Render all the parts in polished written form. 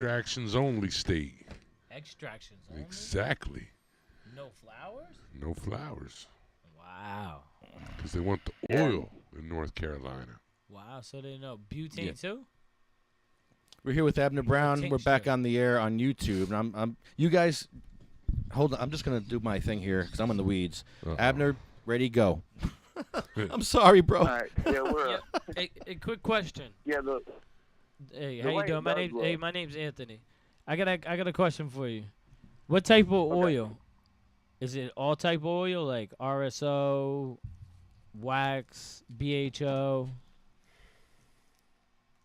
Extractions only state. Extractions only? Exactly. No flowers? No flowers. Wow. Because they want the Yeah, oil in North Carolina. Wow, so they know Yeah. butane too? We're here with Abner Brown. We're back tincture. on the air on YouTube, and I'm you guys hold on. I'm just gonna do my thing here because I'm in the weeds. Uh-oh. Abner, ready, go. I'm sorry, bro. all right. Yeah, we're Yeah. A quick question. yeah the Hey, The how you way doing? it My does name look- hey, my name's Anthony. I got a question for you. What type of oil? Is it all type of oil like RSO, wax, BHO?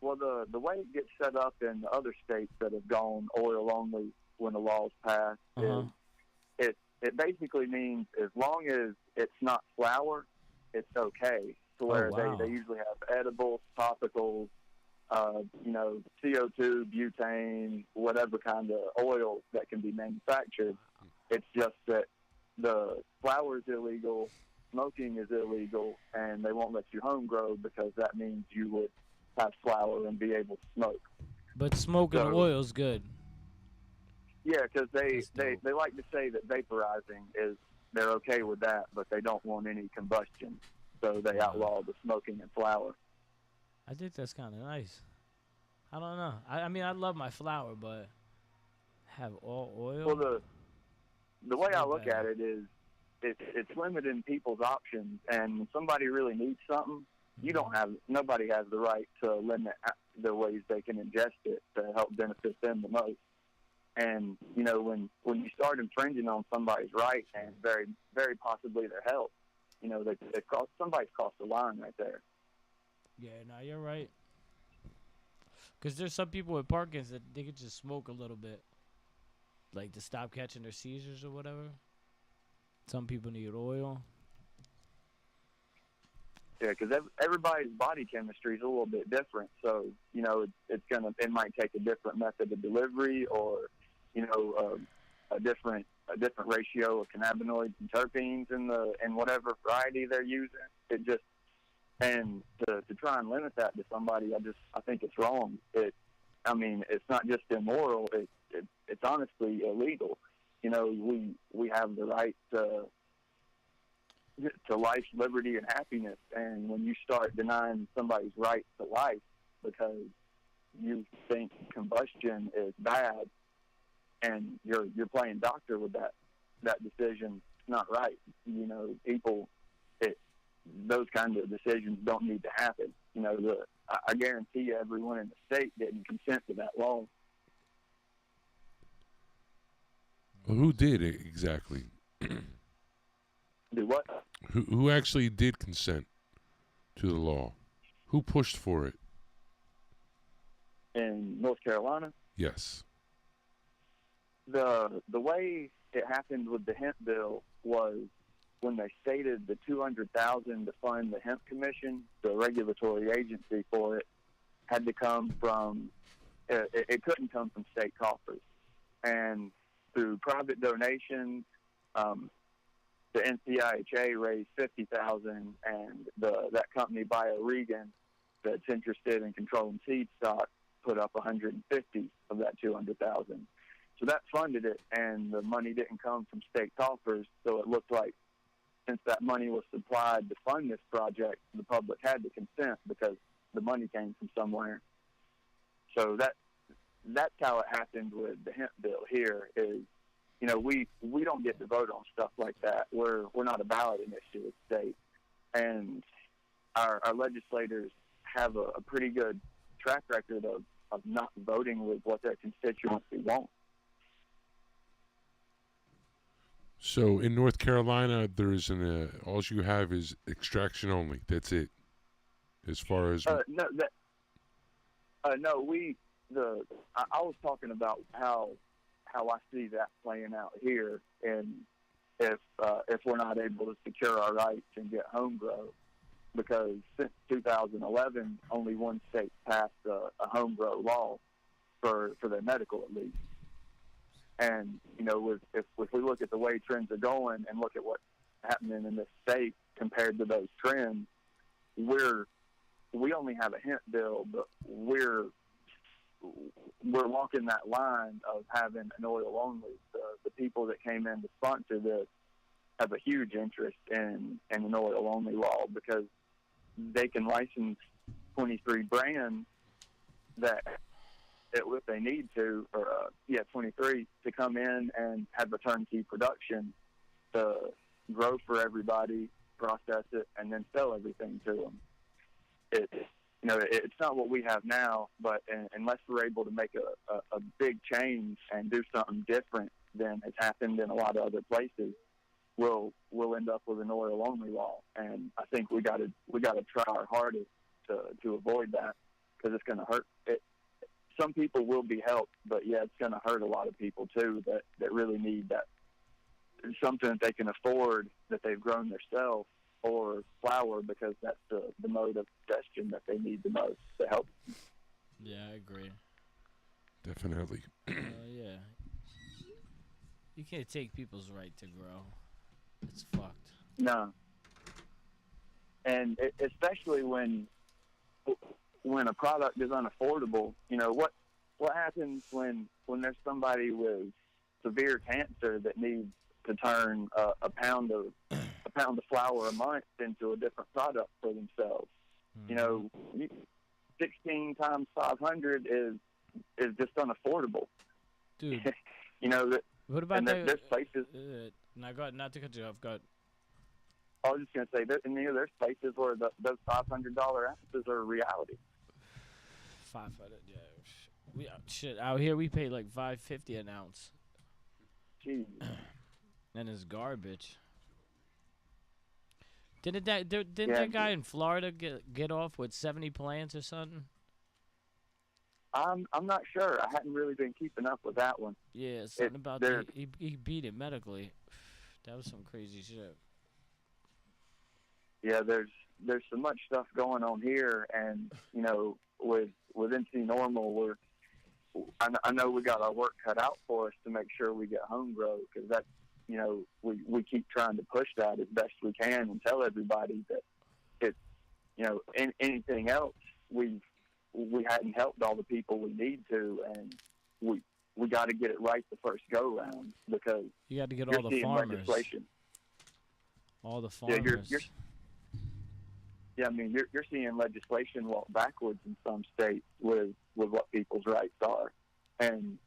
well the way it gets set up in the other states that have gone oil only when the law's passed Uh-huh. is it basically means as long as it's not flour, it's okay. To where wow. they usually have edibles, topicals, CO2, butane, whatever kind of oil that can be manufactured. It's just that the flour is illegal, smoking is illegal, and they won't let you home grow because that means you would have flour and be able to smoke. But smoking So- oil's good. Yeah, because That's they dope. like to say that vaporizing is they're okay with that, but they don't want any combustion, so they outlaw the smoking and flour. I think that's kind of nice. I don't know. I mean, I love my flour, but have all oil? Well, the way It's I not look bad. at it is it's limiting people's options, and when somebody really needs something, nobody has the right to limit the ways they can ingest it to help benefit them the most. And when you start infringing on somebody's right and very very possibly their health, somebody's crossed the line right there. Yeah, no, you're right. Because there's some people with Parkinson's that they could just smoke a little bit, like to stop catching their seizures or whatever. Some people need oil. Yeah, because everybody's body chemistry is a little bit different. So it might take a different method of delivery, or a different ratio of cannabinoids and terpenes in whatever variety they're using. And to try and limit that to somebody, I think it's wrong. It's not just immoral. It's honestly illegal. We have the right to life, liberty, and happiness. And when you start denying somebody's right to life because you think combustion is bad, and you're playing doctor with that decision, it's not right. Those kind of decisions don't need to happen. I guarantee you, everyone in the state didn't consent to that law. Well, who did it exactly? Do what? Who actually did consent to the law? Who pushed for it? In North Carolina? Yes. The way it happened with the hemp bill was when they stated the $200,000 to fund the hemp commission, the regulatory agency for it had to come from. It couldn't come from state coffers, and through private donations, the NCIHA raised $50,000, and that company BioRegan that's interested in controlling seed stock put up $150 of that $200,000. So that funded it, and the money didn't come from state coffers. So it looked like, since that money was supplied to fund this project, the public had to consent because the money came from somewhere. So that's how it happened with the hemp bill here. Is we don't get to vote on stuff like that. We're not a ballot initiative state, and our legislators have a pretty good track record of not voting with what their constituency wants. So in North Carolina, there is all you have is extraction only. That's it. As far as I was talking about how I see that playing out here, and if we're not able to secure our rights and get home grow, because since 2011, only one state passed a home grow law for their medical at least. And if we look at the way trends are going and look at what's happening in this state compared to those trends, we only have a hemp bill, but we're we're walking that line of having an oil only. The people that came in to sponsor this have a huge interest in an oil only law because they can license 23 brands that if they need to, or 23 to come in and have a turnkey production to grow for everybody, process it, and then sell everything to them. It's not what we have now, but unless we're able to make a big change and do something different than has happened in a lot of other places, we'll end up with an oil only law. And I think we got to try our hardest to avoid that, because it's going to hurt. Some people will be helped, but it's going to hurt a lot of people too that really need that, something that they can afford, that they've grown themselves, or flour, because that's the mode of digestion that they need the most to help. Yeah, I agree. Definitely. Yeah. You can't take people's right to grow. It's fucked. No. And especially when a product is unaffordable, what happens when there's somebody with severe cancer that needs to turn a pound of flour a month into a different product for themselves? Mm-hmm. 16 times 500 is just unaffordable. Dude. That. What about that? There's places. Not to cut you off. Got. I was just gonna say that, there's places where those $500 ounces are a reality. 500, yeah. Shit, out here we pay like $5.50 an ounce. Jeez. And it's garbage. Didn't that guy in Florida get off with 70 plants or something? I'm not sure. I hadn't really been keeping up with that one. Yeah, something about that. He beat it medically. That was some crazy shit. Yeah, there's so much stuff going on here, and with NC Normal, I know we got our work cut out for us to make sure we get home grow, because that's we keep trying to push that as best we can and tell everybody that it's anything else we hadn't helped all the people we need to, and we got to get it right the first go round, because you got to get all the farmers. Legislation. All the farmers. Yeah, you're seeing legislation walk backwards in some states with what people's rights are, and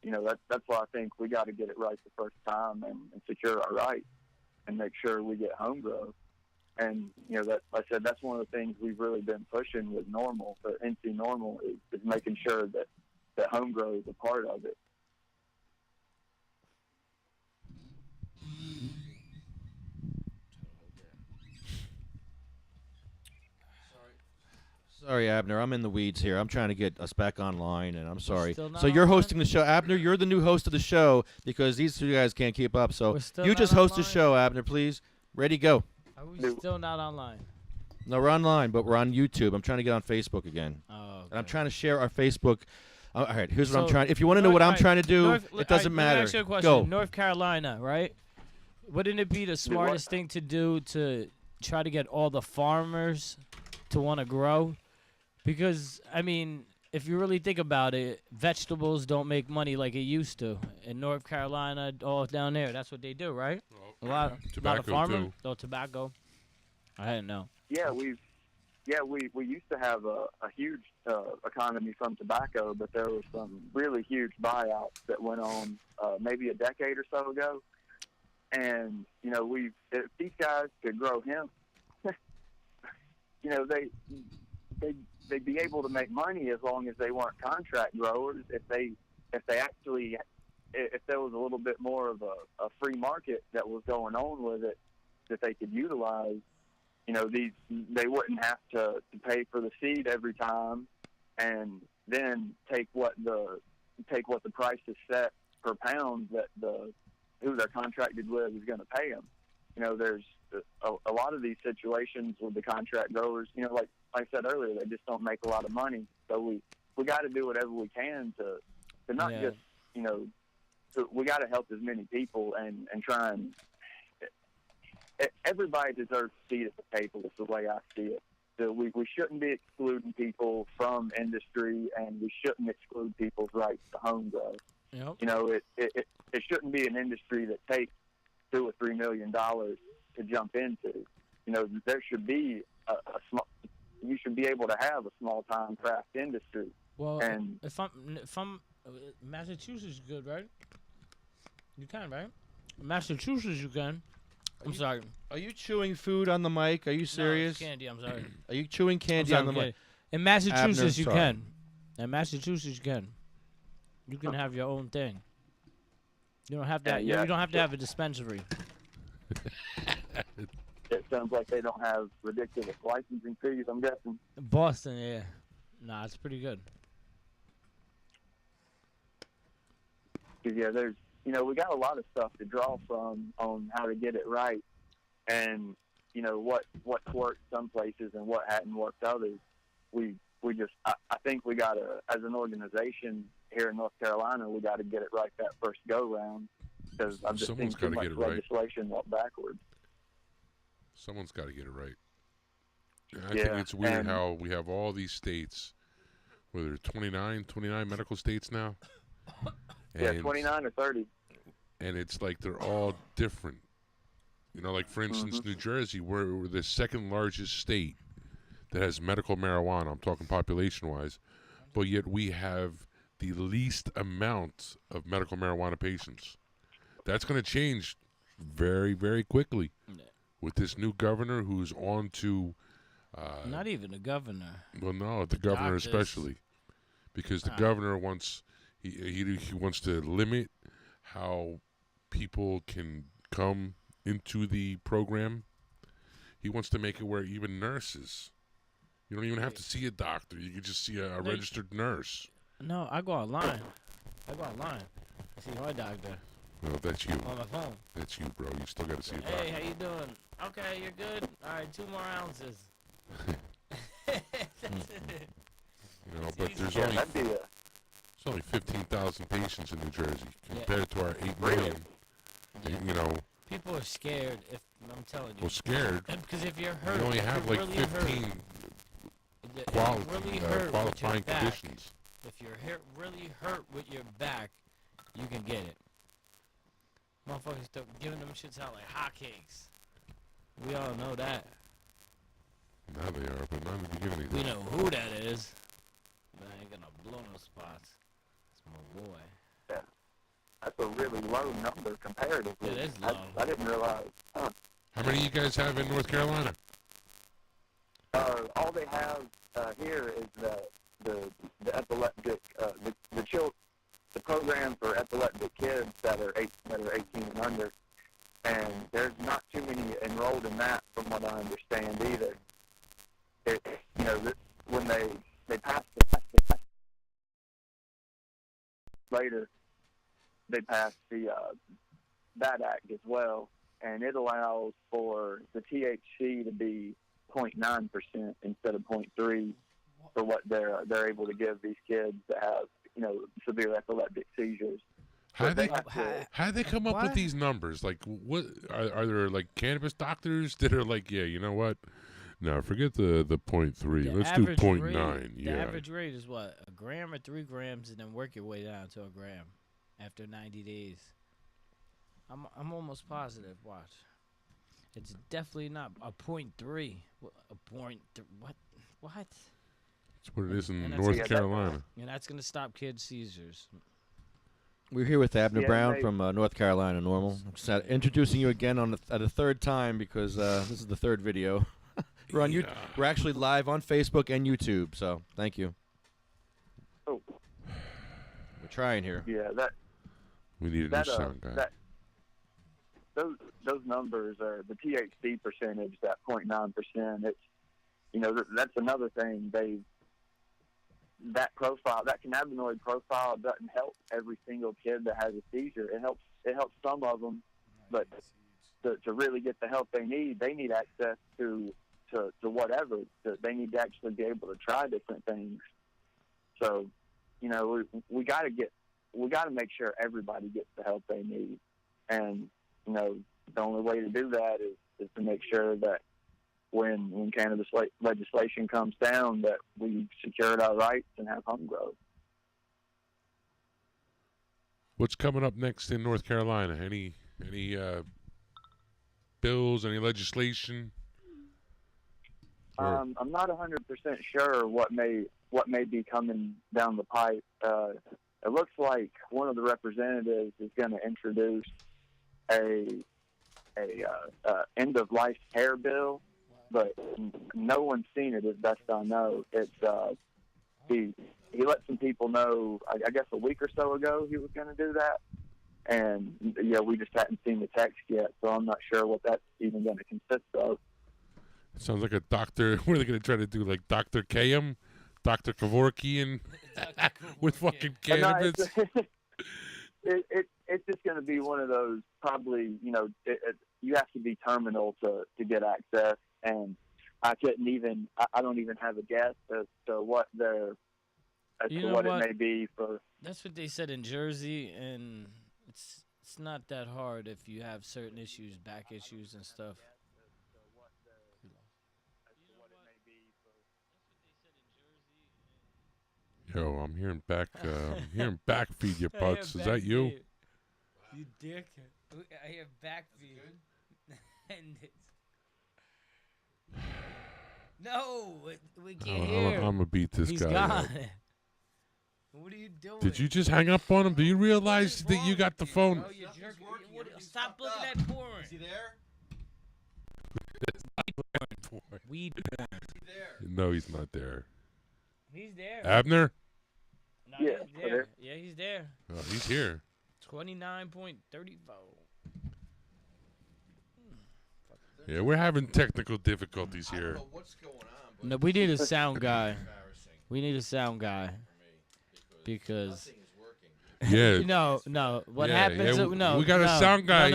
that's why I think we got to get it right the first time and secure our rights and make sure we get home grow. And that, like I said, that's one of the things we've really been pushing with Normal, for NC Normal, is making sure that home grow is a part of it. Sorry, Abner. I'm in the weeds here. I'm trying to get us back online, and I'm sorry. So you're online? hosting the show. Abner, you're the new host of the show, because these two guys can't keep up. So you just not host the online? show, Abner, please. Ready, go. Are we still not online? No, we're online, but we're on YouTube. I'm trying to get on Facebook again. Oh, okay. And I'm trying to share our Facebook. All right, here's what I'm So, trying. If you want to know what I'm trying to do, it doesn't Let matter. me ask you a question. Go. North Carolina, right? Wouldn't it be the smartest thing to do to try to get all the farmers to want to grow? Because, if you really think about it, vegetables don't make money like it used to. In North Carolina, all down there, that's what they do, right? A lot of farmers. Too. Oh, tobacco. I didn't know. Yeah, we used to have a huge economy from tobacco, but there were some really huge buyouts that went on maybe a decade or so ago. And if these guys could grow hemp, they'd be able to make money as long as they weren't contract growers. If there was a little bit more of a free market that was going on with it that they could utilize, they wouldn't have to pay for the seed every time, and then take what the price is set per pound that who they're contracted with is going to pay them. There's a lot of these situations with the contract growers, like I said earlier, they just don't make a lot of money. So we got to do whatever we can to not just, we got to help as many people and try and everybody deserves a seat at the table is the way I see it. we shouldn't be excluding people from industry, and we shouldn't exclude people's rights to home grow. Yep. You know, it shouldn't be an industry that takes $2 or $3 million to jump into. You know, there should be a small. You should be able to have a small time craft industry. Well, and if I'm Massachusetts is good, right? You can, right? Massachusetts, you can. I'm sorry. Are you chewing food on the mic? Are you No, it's serious? candy. I'm sorry. Are you chewing candy I'm on the sorry, mic? In Massachusetts, Abner, you sorry. can. In Massachusetts, you can. You can have your own thing. You don't have to. Yeah, you don't have to have a dispensary. it sounds like they don't have ridiculous licensing fees, I'm guessing. Boston, yeah. Nah, it's pretty good. 'Cause, yeah, there's, you know, we got a lot of stuff to draw from on how to get it right, and you know what's worked some places and what hadn't worked others. We just I think we got to, as an organization here in North Carolina, we got to get it right that first go round, because I've just Someone's seen too gotta much get it right. legislation walk backwards. Someone's got to get it right. And I Yeah, think it's weird and- how we have all these states, whether it's 29 medical states now. Yeah, And- 29 or 30. and it's like they're all different. You know, like for instance, New Jersey, we're the second largest state that has medical marijuana. I'm talking population-wise, but yet we have the least amount of medical marijuana patients. That's going to change very, very quickly with this new governor who's on to. Not even the governor. Well, no, the governor Doctors. especially, because the governor wants he wants to limit how people can come into the program. He wants to make it where even nurses, you don't even have to see a doctor. You can just see a registered nurse. No, I go online. I see my doctor Well, that's you. on my phone. That's you, bro. You still got to see a Hey, doctor. how you doing? Okay, you're good. All right, 2 more ounces. You know, but there's Yeah, only that'd be there's only 15,000 patients in New Jersey Yeah. compared to our 8 million. You know, People are scared. If I'm telling you, well, scared. because if you're hurt, We only if have you're like really 15 hurt, if you're really hurt with your qualifying back, conditions. if you're really hurt with your back, you can get it. Motherfuckers start giving them shits out like hotcakes. We all know that. Now they are, but not in the beginning. We know who that is. But I ain't gonna blow no spots. It's my boy. that's a really low number comparatively. It is low. I didn't realize. How many of you guys have in North Carolina? All they have here is the epileptic the program for epileptic kids that are 18 and under, and there's not too many enrolled in that, from what I understand either. You know, when they passed later, they passed the that act as well, and it allows for the THC to be 0.9% instead of 0.3 for what they're able to give these kids that have, you know, severe epileptic seizures. How But they have to- how they come up with What? these numbers? Like, what are there like cannabis doctors that are like, yeah, you know what? No, forget the 0.3. The Let's do average 0.9. rate- The Yeah. average rate is what? A gram or 3 grams, and then work your way down to a gram after 90 days. I'm almost positive. Watch. It's definitely not a 0.3. A point. What? What? That's what it is in And that's- North Yeah, that- Carolina. And that's gonna stop kids' seizures. We're here with Abner Yeah, Brown they- from North Carolina Normal. I'm just introducing you again at a third time because this is the third video. Yeah. We're actually live on Facebook and YouTube, so thank you. Oh, We're trying here. yeah, We need a new that sound guy. those numbers are the THC percentage, that 0.9%. It's, you know, that's another thing. That cannabinoid profile doesn't help every single kid that has a seizure. It helps some of them, but to really get the help they need access to whatever. They need to actually be able to try different things. So, you know, we got to make sure everybody gets the help they need, and you know, the only way to do that is to make sure that when cannabis legislation comes down, that we secured our rights and have home growth. What's coming up next in North Carolina? Any bills? Any legislation? I'm not 100% sure what may be coming down the pipe. It looks like one of the representatives is going to introduce a end of life care bill, but no one's seen it, as best I know. It's he let some people know, I guess a week or so ago, he was going to do that, and we just hadn't seen the text yet, so I'm not sure what that's even going to consist of. It sounds like a doctor. What are they going to try to do? Like Dr. Kayam? Dr. Kevorkian with fucking cannabis? It's just going to be one of those, probably, you have to be terminal to get access, and I don't even have a guess as to what it may be for. That's what they said in Jersey, and it's not that hard if you have certain issues, back issues and stuff. Yo, I'm hearing back feed your butts. Is that you? You dick. I hear back feed. And no, we can't hear. I'm going to beat this He's guy gone. up. What are you doing? Did you just hang up on him? Do you realize that you got the phone? Oh, you're jerking. Stop looking at porn. Is he there? Weed porn. Is he there? No, he's not there. He's there. Abner? No, Yeah, he's there. Yeah, he's there. Oh, he's here. 29.34. Yeah, we're having technical difficulties I don't here. know what's going on, but No, we need a sound guy. embarrassing We need a sound guy for me because nothing is working. Yeah. no. What Yeah, happens? yeah, No, we got a no, sound guy.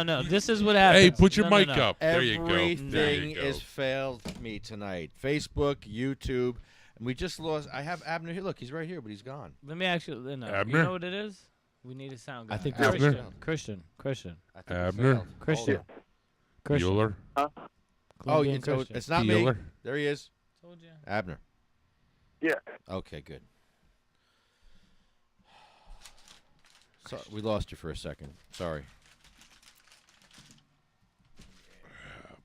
No. This is what happens. Hey, put your No, mic no. up. There you go. There Everything you go. has failed me tonight. Facebook, YouTube, and we just lost. I have Abner here. Look, he's right here, but he's gone. Let me ask you. No, Abner? You know what it is? We need a sound guy. I think Abner? Christian. I think he Abner? failed. Christian. Hold on. Christian. Bueller? Oh, Colombian so Christian. it's not me. Bueller? There he is. Told you. Abner. Yeah. Okay, good. So we lost you for a second. Sorry.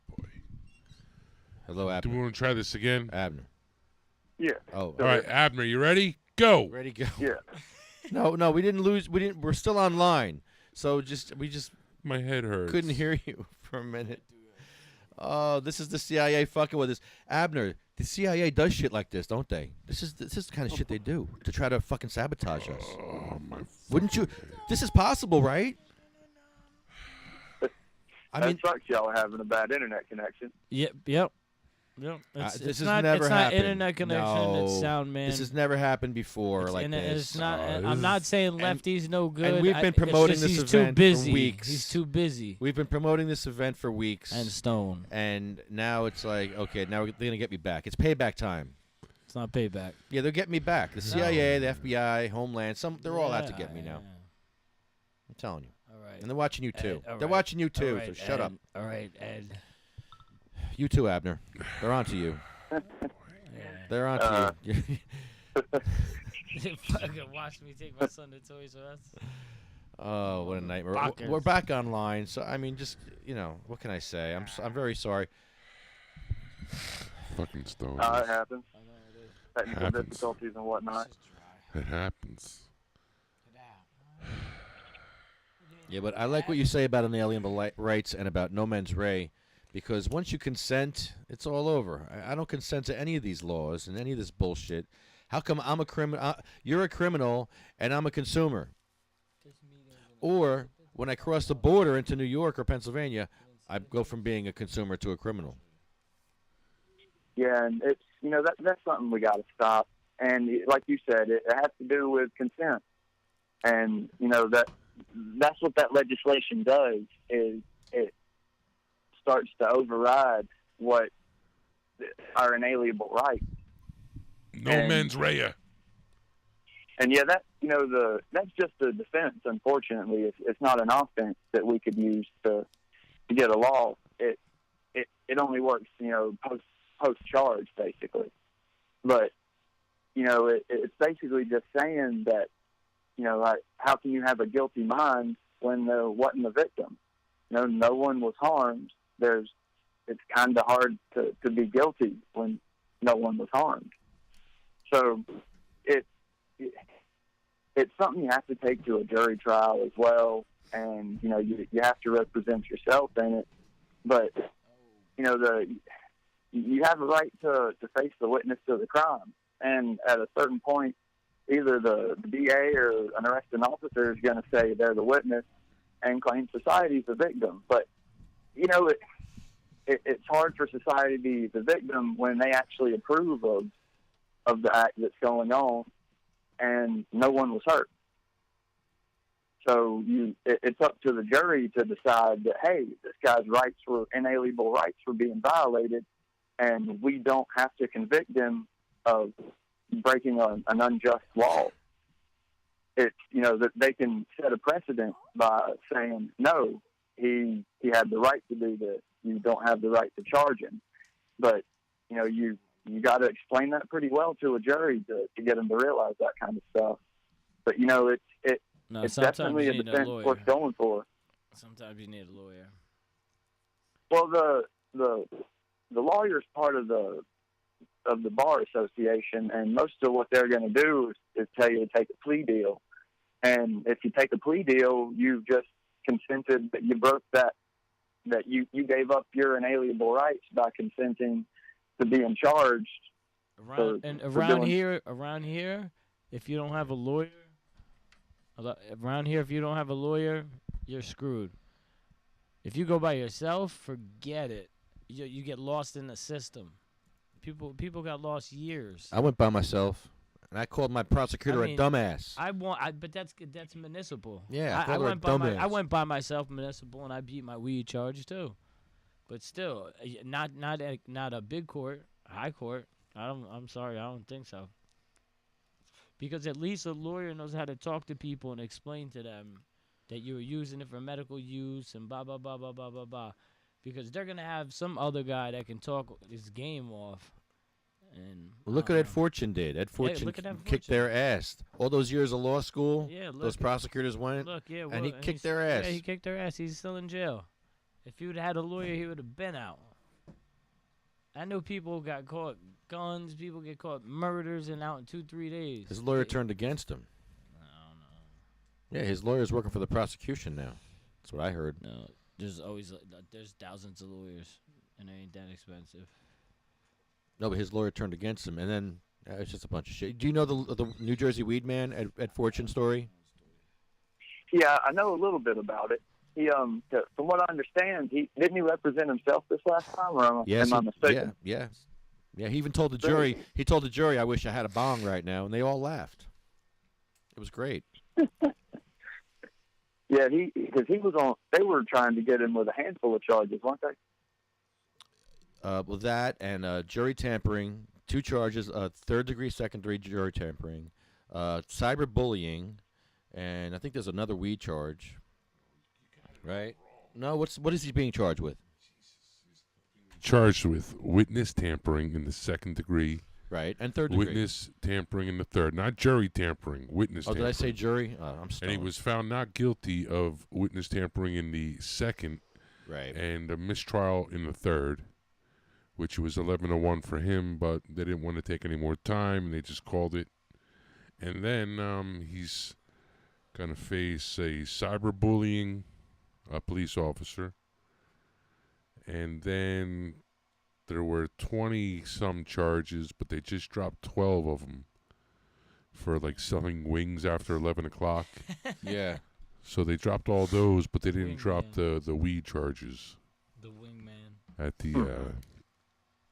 Boy. Hello, Do we Abner. want to try this again? Abner. Yeah. Oh, All right, Abner, you ready? Go. ready to go. Yeah. No, we didn't lose. We're still online. So we just My head hurts. couldn't hear you for a minute. Oh, this is the CIA fucking with us. Abner, the CIA does shit like this, don't they? This is the kind of shit they do to try to fucking sabotage us. Oh, my Wouldn't you? This is possible, right? I That mean, sucks y'all are having a bad internet connection. Yep. It's, this it's has not, never it's not happened. internet connection. It's No. sound, man. this has never happened before It's like this. It's not. this I'm not is- saying lefty's no good. and we've been it's promoting just this he's event too busy. for weeks. He's too busy. We've been promoting this event for weeks, And Stone. and now it's like, okay, now they're gonna get me back. It's payback time. It's not payback. Yeah, they're getting me back. The CIA, the FBI, Homeland, they're all out to Yeah, get me now. yeah. I'm telling you. All right. And they're watching you too. all They're right. watching you All too, right, so shut up. Ed. All right, Ed. You too, Abner. They're on to you. Yeah. They're on to you. Fucking watch me take my son to Toys R Us. Oh, what a nightmare. Fuckers. We're back online, so I mean, just what can I say? I'm very sorry. Fucking Stone. It happens. I know it is. Technical Happens. difficulties and whatnot. This is dry. It happens. Get out. Yeah, but I like what you say about inalienable rights and about no mens rea, because once you consent, it's all over. I don't consent to any of these laws and any of this bullshit. How come I'm a criminal? You're a criminal and I'm a consumer. Or when I cross the border into New York or Pennsylvania, I go from being a consumer to a criminal. Yeah, and it's that's something we got to stop. And like you said, it has to do with consent. And that's what that legislation does. Is it starts to override what our inalienable rights. No And- mens rea. And yeah, that's just a defense. Unfortunately, it's not an offense that we could use to get a law. it only works, post charge basically. But it's basically just saying that, like, how can you have a guilty mind when there wasn't a victim? No one was harmed. It's kind of hard to be guilty when no one was harmed. So it's something you have to take to a jury trial as well, and you have to represent yourself in it. But you have a right to face the witness to the crime, and at a certain point, either the DA or an arresting officer is going to say they're the witness and claim society's the victim. But it's hard for society to be the victim when they actually approve of the act that's going on, and no one was hurt. So it's up to the jury to decide that, hey, this guy's inalienable rights were being violated, and we don't have to convict him of breaking an unjust law. It's, that they can set a precedent by saying, no, he had the right to do this. You don't have the right to charge him. But, you got to explain that pretty well to a jury to get them to realize that kind of stuff. But, it's definitely a defense worth going for. Sometimes you need a lawyer. Well, the lawyer's part of the bar association, and most of what they're going to do is tell you to take a plea deal. And if you take a plea deal, you've just consented that you broke that you gave up your inalienable rights by consenting to being charged. Around here, if you don't have a lawyer, you're screwed. If you go by yourself, forget it. You get lost in the system. People got lost years. I went by myself, and I called my prosecutor a dumbass. But that's municipal. Yeah, I went dumbass. I went by myself municipal, and I beat my weed charge too. But still, not a big court, high court. I'm sorry, I don't think so. Because at least a lawyer knows how to talk to people and explain to them that you were using it for medical use and blah blah blah blah blah blah blah. Because they're gonna have some other guy that can talk his game off. And look what Ed Fortune did. Ed Fortune kicked their ass. All those years of law school, those prosecutors went, and he kicked their ass. Yeah, he kicked their ass. He's still in jail. If he would have had a lawyer, he would have been out. I know people got caught guns. People get caught murders and out in 2-3 days. His lawyer turned against him. I don't know. Yeah, his lawyer's working for the prosecution now. That's what I heard. No, there's thousands of lawyers, and it ain't that expensive. No, but his lawyer turned against him, and then it's just a bunch of shit. Do you know the New Jersey weed man at Fortune story? Yeah, I know a little bit about it. He, from what I understand, didn't he represent himself this last time, or am I mistaken? Yeah. He even told the jury. He told the jury, "I wish I had a bong right now," and they all laughed. It was great. Yeah, because he was on. They were trying to get him with a handful of charges, weren't they? Well, that and jury tampering, 2 charges: third-degree, second-degree jury tampering, cyberbullying, and I think there's another weed charge. Right? No, what is he being charged with? Charged with witness tampering in the 2nd degree. Right, and 3rd degree. Witness tampering in the 3rd, not jury tampering. Witness. Oh, tampering. did I say jury? I'm stoned. And he was found not guilty of witness tampering in the 2nd. Right. And a mistrial in the 3rd, which was 11-1 for him, but they didn't want to take any more time, and they just called it. And then he's going to face a cyberbullying. A police officer, and then there were 20-some charges, but they just dropped 12 of them for like selling wings after 11 o'clock. Yeah. So they dropped all those, but they didn't Wingman. drop the weed charges. The wingman. At the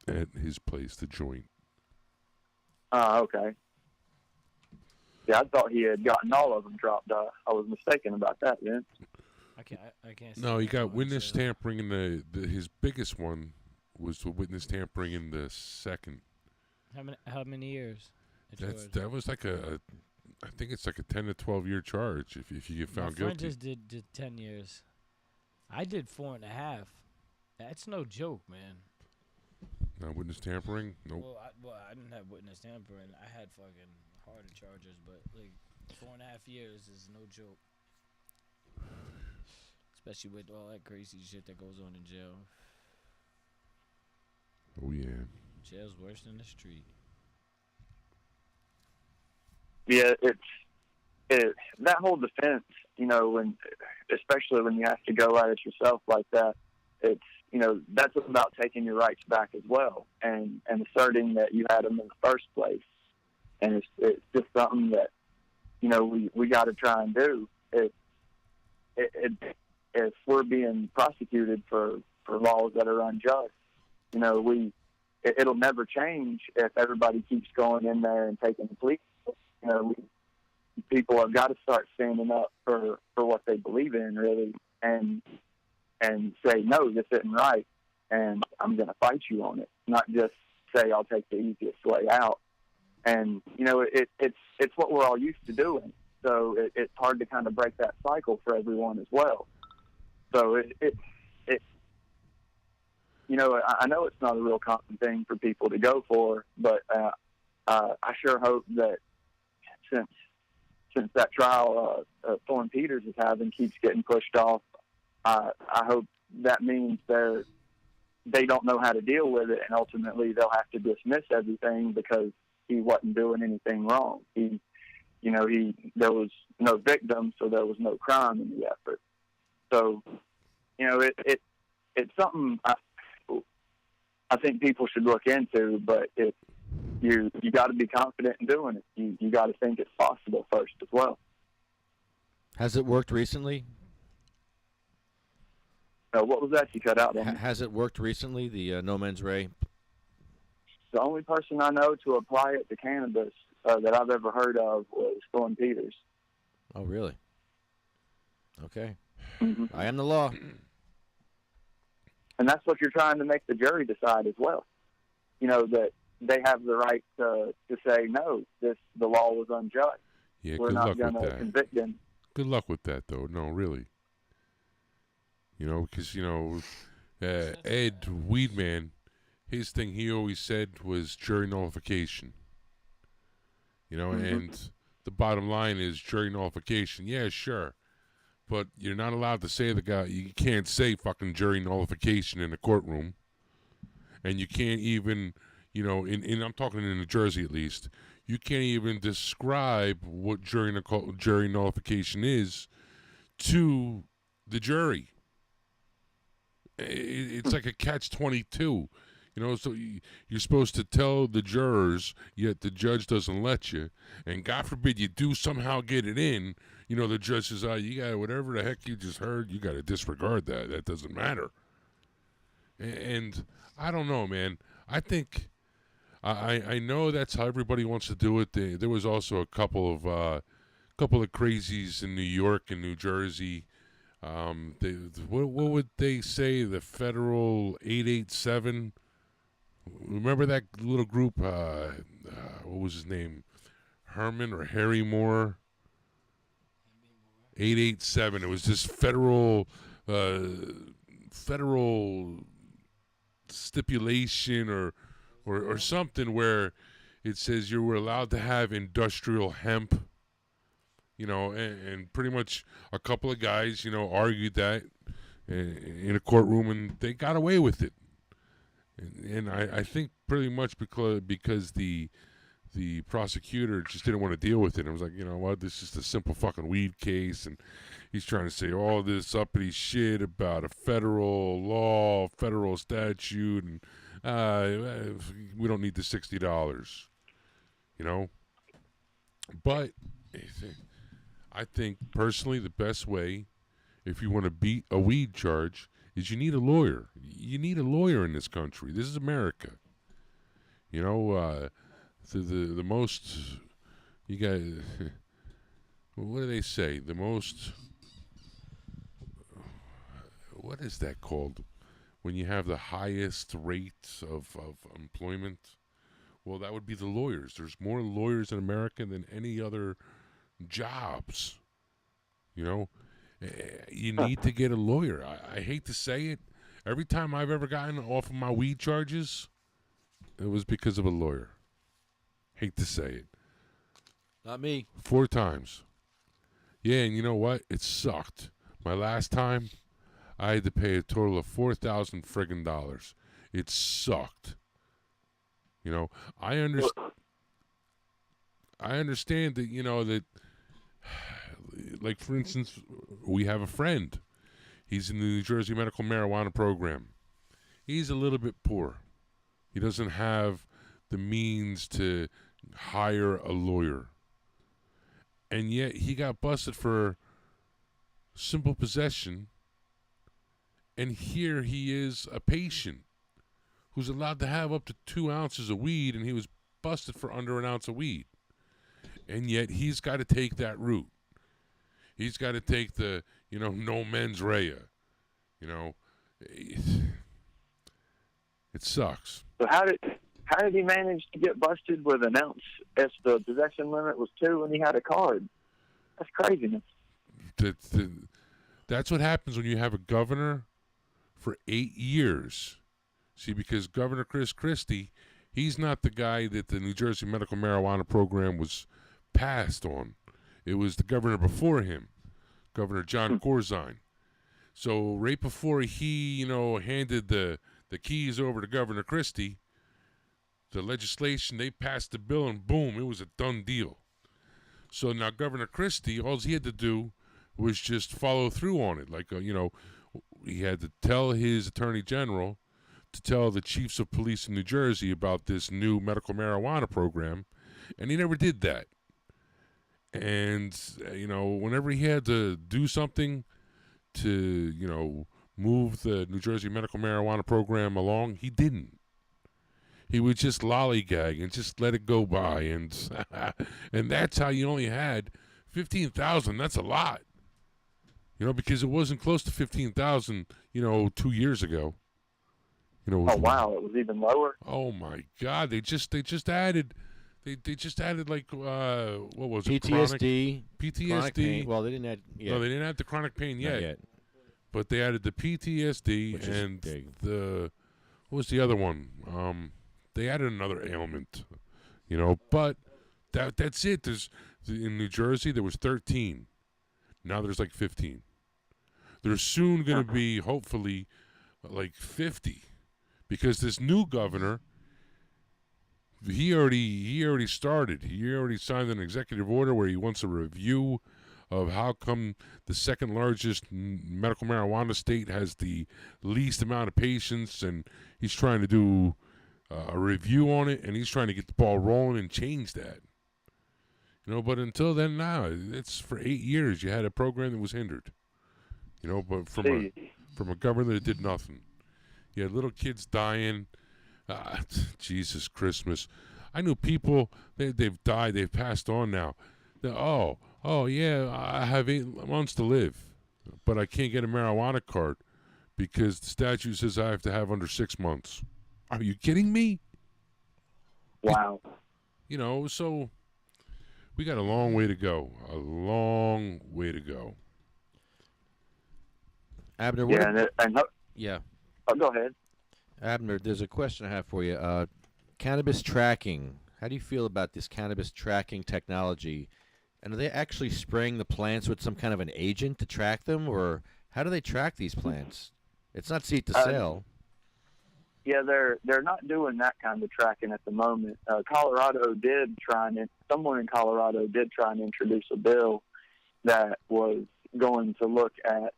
at his place, the joint. Okay. Yeah, I thought he had gotten all of them dropped. I was mistaken about that, Vince. I can't. No, he got witness tampering in his biggest one was the witness tampering in the 2nd. How many years? That was like I think it's like a 10 to 12 year charge if you get found guilty. My friend just did 10 years. I did 4.5. That's no joke, man. Witness tampering? Nope. Well, I didn't have witness tampering. I had fucking harder charges, but like 4.5 years is no joke. Especially with all that crazy shit that goes on in jail. Oh yeah. Jail's worse than the street. Yeah, that whole defense, especially when you have to go at it yourself like that, that's about taking your rights back as well, and asserting that you had them in the first place. And it's just something that, we got to try and do. If we're being prosecuted for laws that are unjust, it'll never change if everybody keeps going in there and taking the plea. People have got to start standing up for what they believe in, really, and say, no, this isn't right, and I'm going to fight you on it, not just say I'll take the easiest way out. And, it's what we're all used to doing, so it's hard to kind of break that cycle for everyone as well. So I know it's not a real common thing for people to go for, but I sure hope that since that trial Thorne Peters is having keeps getting pushed off, I hope that means they don't know how to deal with it, and ultimately they'll have to dismiss everything because he wasn't doing anything wrong. There was no victim, so there was no crime in the effort. So, it's something I think people should look into, but you got to be confident in doing it. You got to think it's possible first as well. Has it worked recently? What was that you cut out on? Has it worked recently, the no mens rea? The only person I know to apply it to cannabis that I've ever heard of was Thorne Peters. Oh, really? Okay. Mm-hmm. I am the law. And that's what you're trying to make the jury decide as well. That they have the right to say, no, the law was unjust. Yeah, We're good not luck going with to that. convict him. Good luck with that, though. No, really. Because, Ed Weedman, his thing he always said was jury nullification. And the bottom line is jury nullification. Yeah, sure. But you're not allowed to say you can't say fucking jury nullification in a courtroom. And you can't even, I'm talking in New Jersey at least, you can't even describe what jury nullification is to the jury. It's like a catch-22. So you're supposed to tell the jurors, yet the judge doesn't let you. And God forbid you do somehow get it in, the judge says, you got whatever the heck you just heard, you got to disregard that. That doesn't matter. And I don't know, man. I think, I know that's how everybody wants to do it. There was also a couple of crazies in New York and New Jersey. What would they say? The federal 887. Remember that little group? What was his name? Herman or Harry Moore? 887. It was this federal stipulation or something where it says you were allowed to have industrial hemp. And pretty much a couple of guys, argued that in a courtroom, and they got away with it. And I think pretty much because the prosecutor just didn't want to deal with it. It was like, what, this is just a simple fucking weed case, and he's trying to say all this uppity shit about a federal law, federal statute, and we don't need the $60, But I think, personally, the best way, if you want to beat a weed charge, is you need a lawyer. You need a lawyer in this country. This is America. The most, you got, what do they say? The most, what is that called? When you have the highest rates of employment? Well, that would be the lawyers. There's more lawyers in America than any other jobs. You need to get a lawyer. I hate to say it. Every time I've ever gotten off of my weed charges, it was because of a lawyer. Hate to say it. Not me. 4 times. Yeah, and you know what? It sucked. My last time, I had to pay a total of $4,000 friggin' dollars. It sucked. You know, I understand that, you know, that, like, for instance, we have a friend. He's in the New Jersey medical marijuana program. He's a little bit poor. He doesn't have the means to hire a lawyer. And yet he got busted for simple possession. And here he is, a patient who's allowed to have up to 2 ounces of weed, and he was busted for under an ounce of weed. And yet he's got to take that route. He's got to take the, you know, no mens rea. You know, it sucks. So how did he manage to get busted with an ounce if the possession limit was 2 and he had a card? That's craziness. That's what happens when you have a governor for 8 years. See, because Governor Chris Christie, he's not the guy that the New Jersey medical marijuana program was passed on. It was the governor before him, Governor John Corzine. So right before he, you know, handed the keys over to Governor Christie, the legislation, they passed the bill, and boom, it was a done deal. So now Governor Christie, all he had to do was just follow through on it. Like, you know, he had to tell his attorney general to tell the chiefs of police in New Jersey about this new medical marijuana program, and he never did that. And, you know, whenever he had to do something to, you know, move the New Jersey medical marijuana program along, he didn't. He would just lollygag and just let it go by, and and that's how you only had 15,000. That's a lot, you know, because it wasn't close to 15,000, you know, 2 years ago. You know. Oh wow, it was even lower. Oh my God, they just added. They just added, like, what was it? PTSD. PTSD. Chronic pain. Well, they didn't add. Yeah. No, they didn't add the chronic pain Not yet. yet. But they added the PTSD, Which is and big. what was the other one? They added another ailment, you know. But that's it. In New Jersey there was 13. Now there's like 15. There's soon going to be, hopefully, like 50, because this new governor, he already started. He already signed an executive order where he wants a review of how come the second largest medical marijuana state has the least amount of patients, and he's trying to do a review on it, and he's trying to get the ball rolling and change that. You know, but until then, now it's for 8 years you had a program that was hindered. You know, but from a governor that did nothing. You had little kids dying. Jesus Christmas. I knew people, they've died, they've passed on now. Oh yeah, I have 8 months to live, but I can't get a marijuana card because the statute says I have to have under 6 months. Are you kidding me? Wow. You know, so we got a long way to go. A long way to go. Abner, Yeah, oh, go ahead. Abner, there's a question I have for you. Cannabis tracking. How do you feel about this cannabis tracking technology? And are they actually spraying the plants with some kind of an agent to track them, or how do they track these plants? It's not seed to sale. Yeah, they're not doing that kind of tracking at the moment. Colorado did try, and someone in Colorado did try and introduce a bill that was going to look at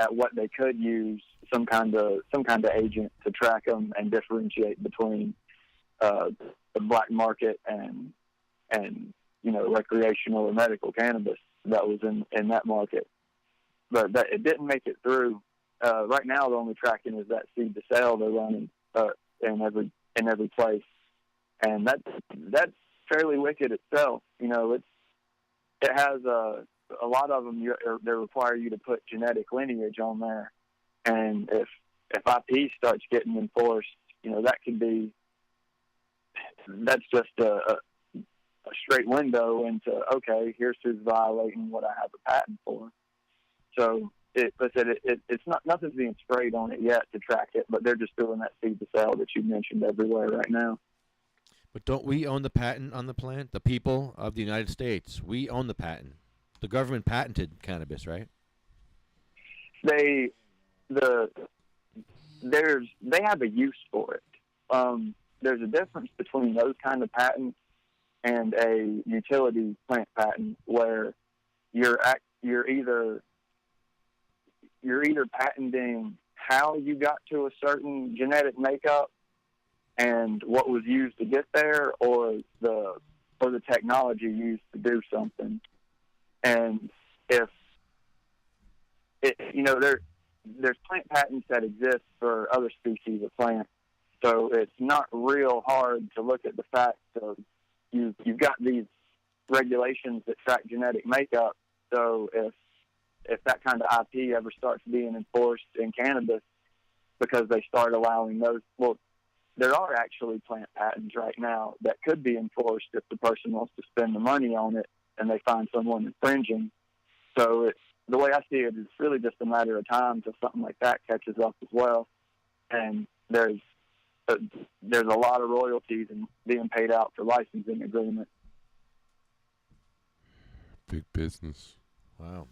what they could use, some kind of agent to track them and differentiate between the black market and you know, recreational or medical cannabis that was in that market. But it didn't make it through. Right now, the only tracking is that seed to sale they're running in every place, and that's fairly wicked itself. You know, it has a lot of them. They require you to put genetic lineage on there, and if IP starts getting enforced, you know, that's just a straight window into, okay, here's who's violating what I have a patent for. So it's not nothing's being sprayed on it yet to track it, but they're just doing that seed to sale that you mentioned everywhere right now. But don't we own the patent on the plant? The people of the United States, we own the patent. The government patented cannabis, right? They have a use for it. There's a difference between those kind of patents and a utility plant patent, where you're either patenting how you got to a certain genetic makeup and what was used to get there, or the technology used to do something. And if there's plant patents that exist for other species of plants, so it's not real hard to look at the fact of you've got these regulations that track genetic makeup. So if that kind of IP ever starts being enforced in cannabis, because they start allowing those, well, there are actually plant patents right now that could be enforced if the person wants to spend the money on it and they find someone infringing. So the way I see it is really just a matter of time until something like that catches up as well. And there's a lot of royalties and being paid out for licensing agreements. Big business. Wow.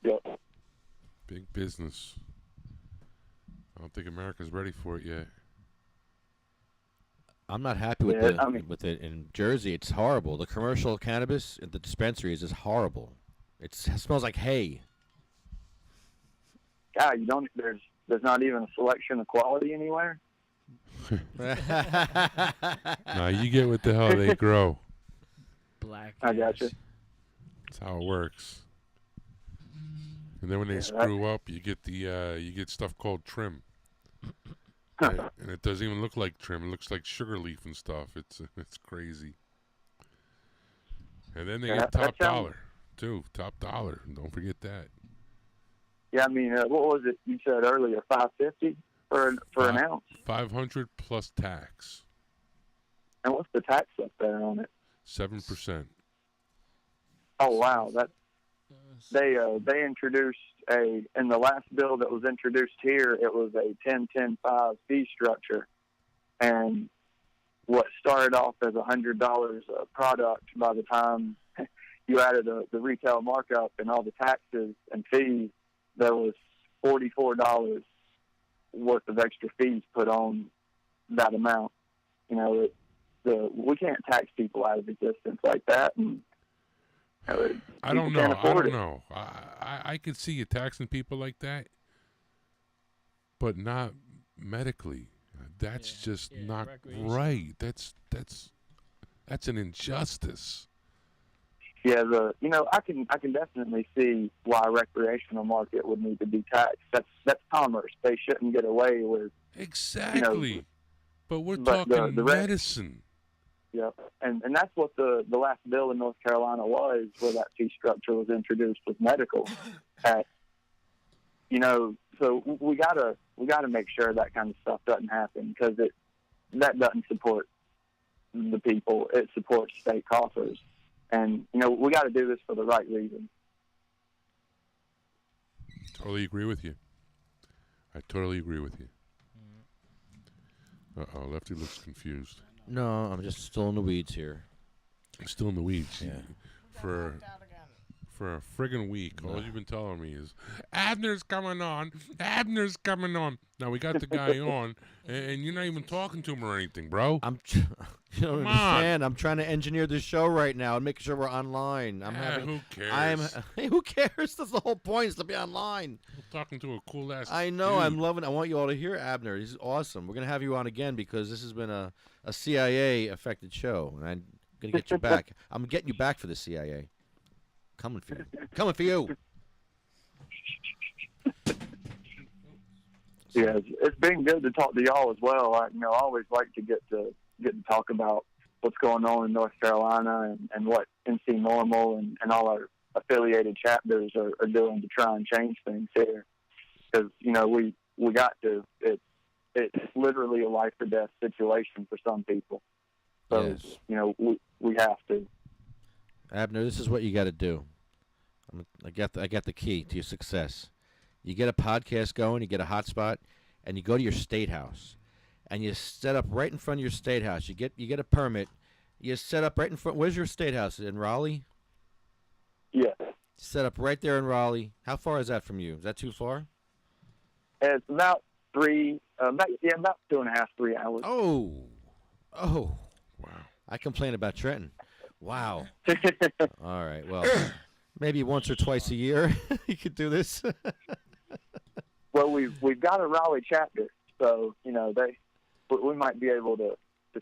Yep. Big business. I don't think America's ready for it yet. I'm not happy with Yeah, with it in Jersey. It's horrible. The commercial cannabis at the dispensaries is horrible. It smells like hay. Yeah, there's not even a selection of quality anywhere. Nah, you get what the hell they grow. Black. I gotcha. That's how it works. And then when they screw up, you get stuff called trim. And it doesn't even look like trim. It looks like sugar leaf and stuff. It's crazy. And then they get top dollar too. Top dollar. Don't forget that. Yeah, I mean, what was it you said earlier? $5.50 for an ounce. 500 plus tax. And what's the tax up there on it? 7%. Oh wow, they introduced in the last bill that was introduced here, it was a 10-10-5 fee structure, and what started off as $100 a product, by the time you added the retail markup and all the taxes and fees, there was $44 worth of extra fees put on that amount. You know, we can't tax people out of existence like that, and I don't know. I could see you taxing people like that, but not medically. That's just not right. That's an injustice. Yeah, I can definitely see why a recreational market would need to be taxed. That's commerce. They shouldn't get away with exactly. But we're talking the medicine. Yeah, and that's what the last bill in North Carolina was, where that fee structure was introduced, with medical. So we gotta make sure that kind of stuff doesn't happen, because that doesn't support the people. It supports state coffers, and we got to do this for the right reason. Totally agree with you. I totally agree with you. Lefty looks confused. No, I'm just still in the weeds here. I'm still in the weeds. Yeah. For a friggin' week, all you've been telling me is, Abner's coming on. Abner's coming on. Now, we got the guy on, and you're not even talking to him or anything, bro. You don't understand. I'm trying to engineer this show right now and making sure we're online. Who cares? Who cares? That's the whole point, is to be online. I'm talking to a cool-ass I know. dude. I'm loving it. I want you all to hear Abner. He's awesome. We're going to have you on again, because this has been a CIA-affected show, and I'm going to get you back. I'm getting you back for the CIA. Coming for you. Coming for you. Yeah, it's been good to talk to y'all as well. I always like to get to talk about what's going on in North Carolina and what NC Normal and all our affiliated chapters are doing to try and change things here. Because we got to. It's literally a life or death situation for some people. So yes. We have to. Abner, this is what you got to do. I got the key to your success. You get a podcast going, you get a hotspot, and you go to your state house, and you set up right in front of your state house. You get a permit. You set up right in front. Where's your state house? In Raleigh? Yeah. Set up right there in Raleigh. How far is that from you? Is that too far? It's about about 2.5, 3 hours. Oh. Wow. I complain about Trenton. Wow. All right. Well, maybe once or twice a year you could do this. Well, we've got a Raleigh chapter, so we might be able to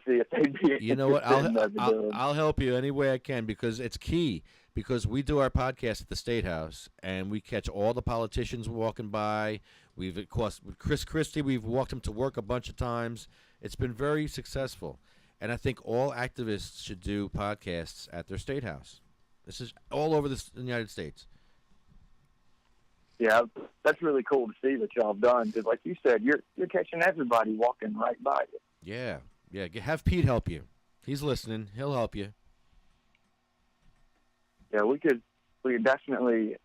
see if they'd be. You know what? I'll I'll help you any way I can because it's key. Because we do our podcast at the State House, and we catch all the politicians walking by. Of course, with Chris Christie, we've walked him to work a bunch of times. It's been very successful. And I think all activists should do podcasts at their State House. This is all over the United States. Yeah, that's really cool to see that y'all have done. Because, like you said, you're catching everybody walking right by you. Yeah. Have Pete help you. He's listening. He'll help you. Yeah, we could definitely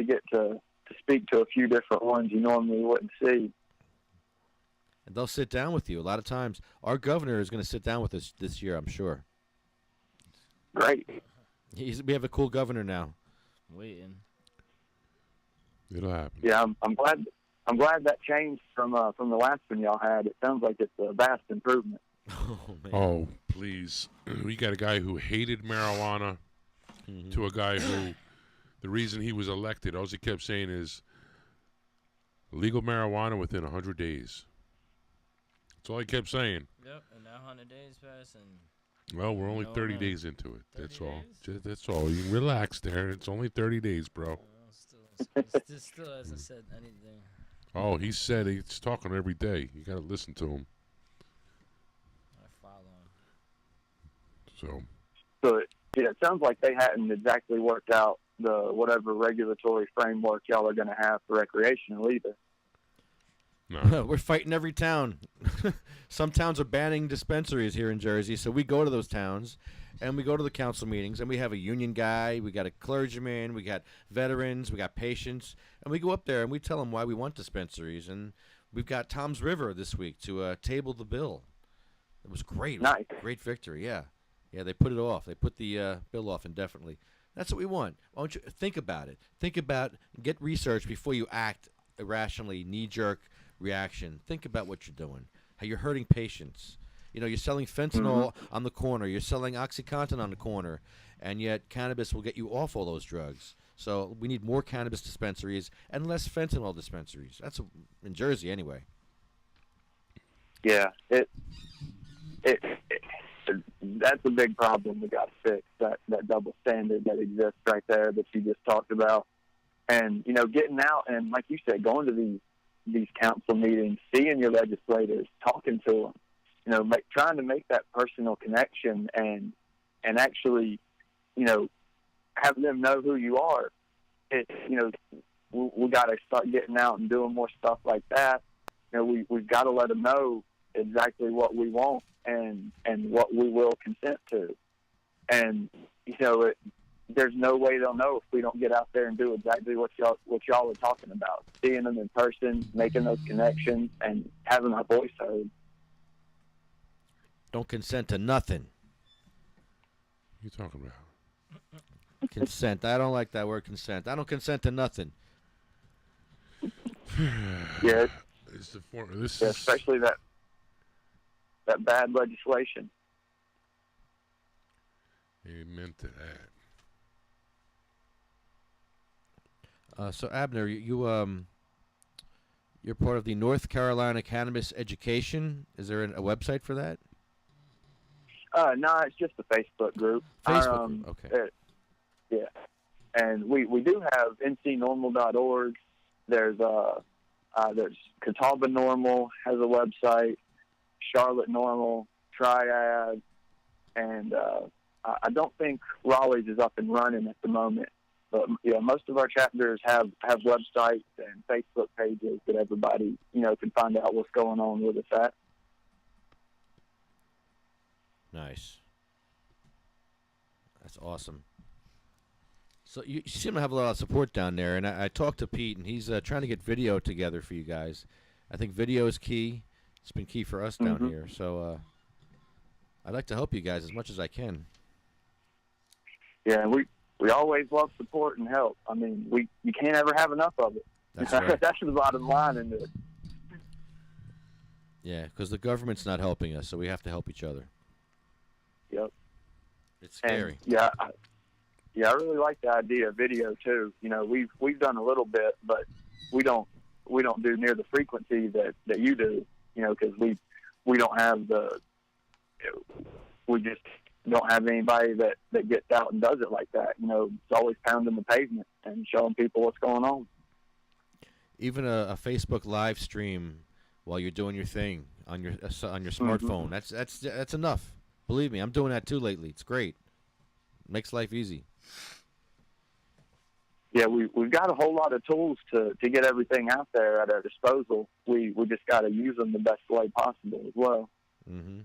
get to speak to a few different ones you normally wouldn't see. And they'll sit down with you. A lot of times, our governor is going to sit down with us this year, I'm sure. Great. We have a cool governor now. Waiting. It'll happen. Yeah, I'm glad that changed from the last one y'all had. It sounds like it's a vast improvement. Oh, man. Oh, please. We got a guy who hated marijuana to a guy who, the reason he was elected, all he kept saying is legal marijuana within 100 days. That's all he kept saying. Yep, and now 100 days pass, and Well, we're only 30 days into it. That's all. That's all. You can relax there. It's only 30 days, bro. Still hasn't said anything. Oh, he said he's talking every day. You got to listen to him. I follow him. So, it sounds like they hadn't exactly worked out the whatever regulatory framework y'all are going to have for recreational either. no. We're fighting every town. Some towns are banning dispensaries here in Jersey, so we go to those towns, and we go to the council meetings, and we have a union guy, we got a clergyman, we got veterans, we got patients, and we go up there and we tell them why we want dispensaries. And we've got Tom's River this week to table the bill. It was great. Nice. Great victory, yeah. Yeah, they put it off. They put the bill off indefinitely. That's what we want. Why don't you think about it? Get research before you act irrationally, knee-jerk reaction. Think about what you're doing, how you're hurting patients. You're selling fentanyl on the corner. You're selling OxyContin on the corner, and yet cannabis will get you off all those drugs. So we need more cannabis dispensaries and less fentanyl dispensaries. That's in Jersey anyway. Yeah, that's a big problem we got to fix, that double standard that exists right there that you just talked about. And, getting out and, like you said, going to these council meetings, seeing your legislators, talking to them, trying to make that personal connection and actually, have them know who you are. We got to start getting out and doing more stuff like that. We've got to let them know exactly what we want and what we will consent to. And, there's no way they'll know if we don't get out there and do exactly what y'all are talking about. Seeing them in person, making those connections, and having our voice heard. Don't consent to nothing. What are you talking about? Consent. I don't like that word consent. I don't consent to nothing. Yeah, Especially that bad legislation. Amen to that. So Abner, you're part of the North Carolina Cannabis Education. Is there a website for that? No, it's just a Facebook group. Facebook group, okay. Yeah, and we do have ncnormal.org. There's Catawba Normal has a website, Charlotte Normal, Triad, and I don't think Raleigh's is up and running at the moment. But most of our chapters have websites and Facebook pages that everybody can find out what's going on with us at. Nice. That's awesome. So you seem to have a lot of support down there, and I talked to Pete, and he's trying to get video together for you guys. I think video is key. It's been key for us down here. So I'd like to help you guys as much as I can. Yeah, we always love support and help. I mean, you can't ever have enough of it. That's right. That's the bottom line in this. Yeah, because the government's not helping us, so we have to help each other. Yep. It's scary. And, I really like the idea of video too. You know, we've done a little bit, but we don't do near the frequency that you do. You know, because we don't have we just don't have anybody that gets out and does it like that. You know, it's always pounding the pavement and showing people what's going on. Even a Facebook live stream while you're doing your thing on your smartphone. That's enough. Believe me, I'm doing that too lately. It's great. Makes life easy. Yeah, we've got a whole lot of tools to get everything out there at our disposal. We just got to use them the best way possible as well. Mm-hmm.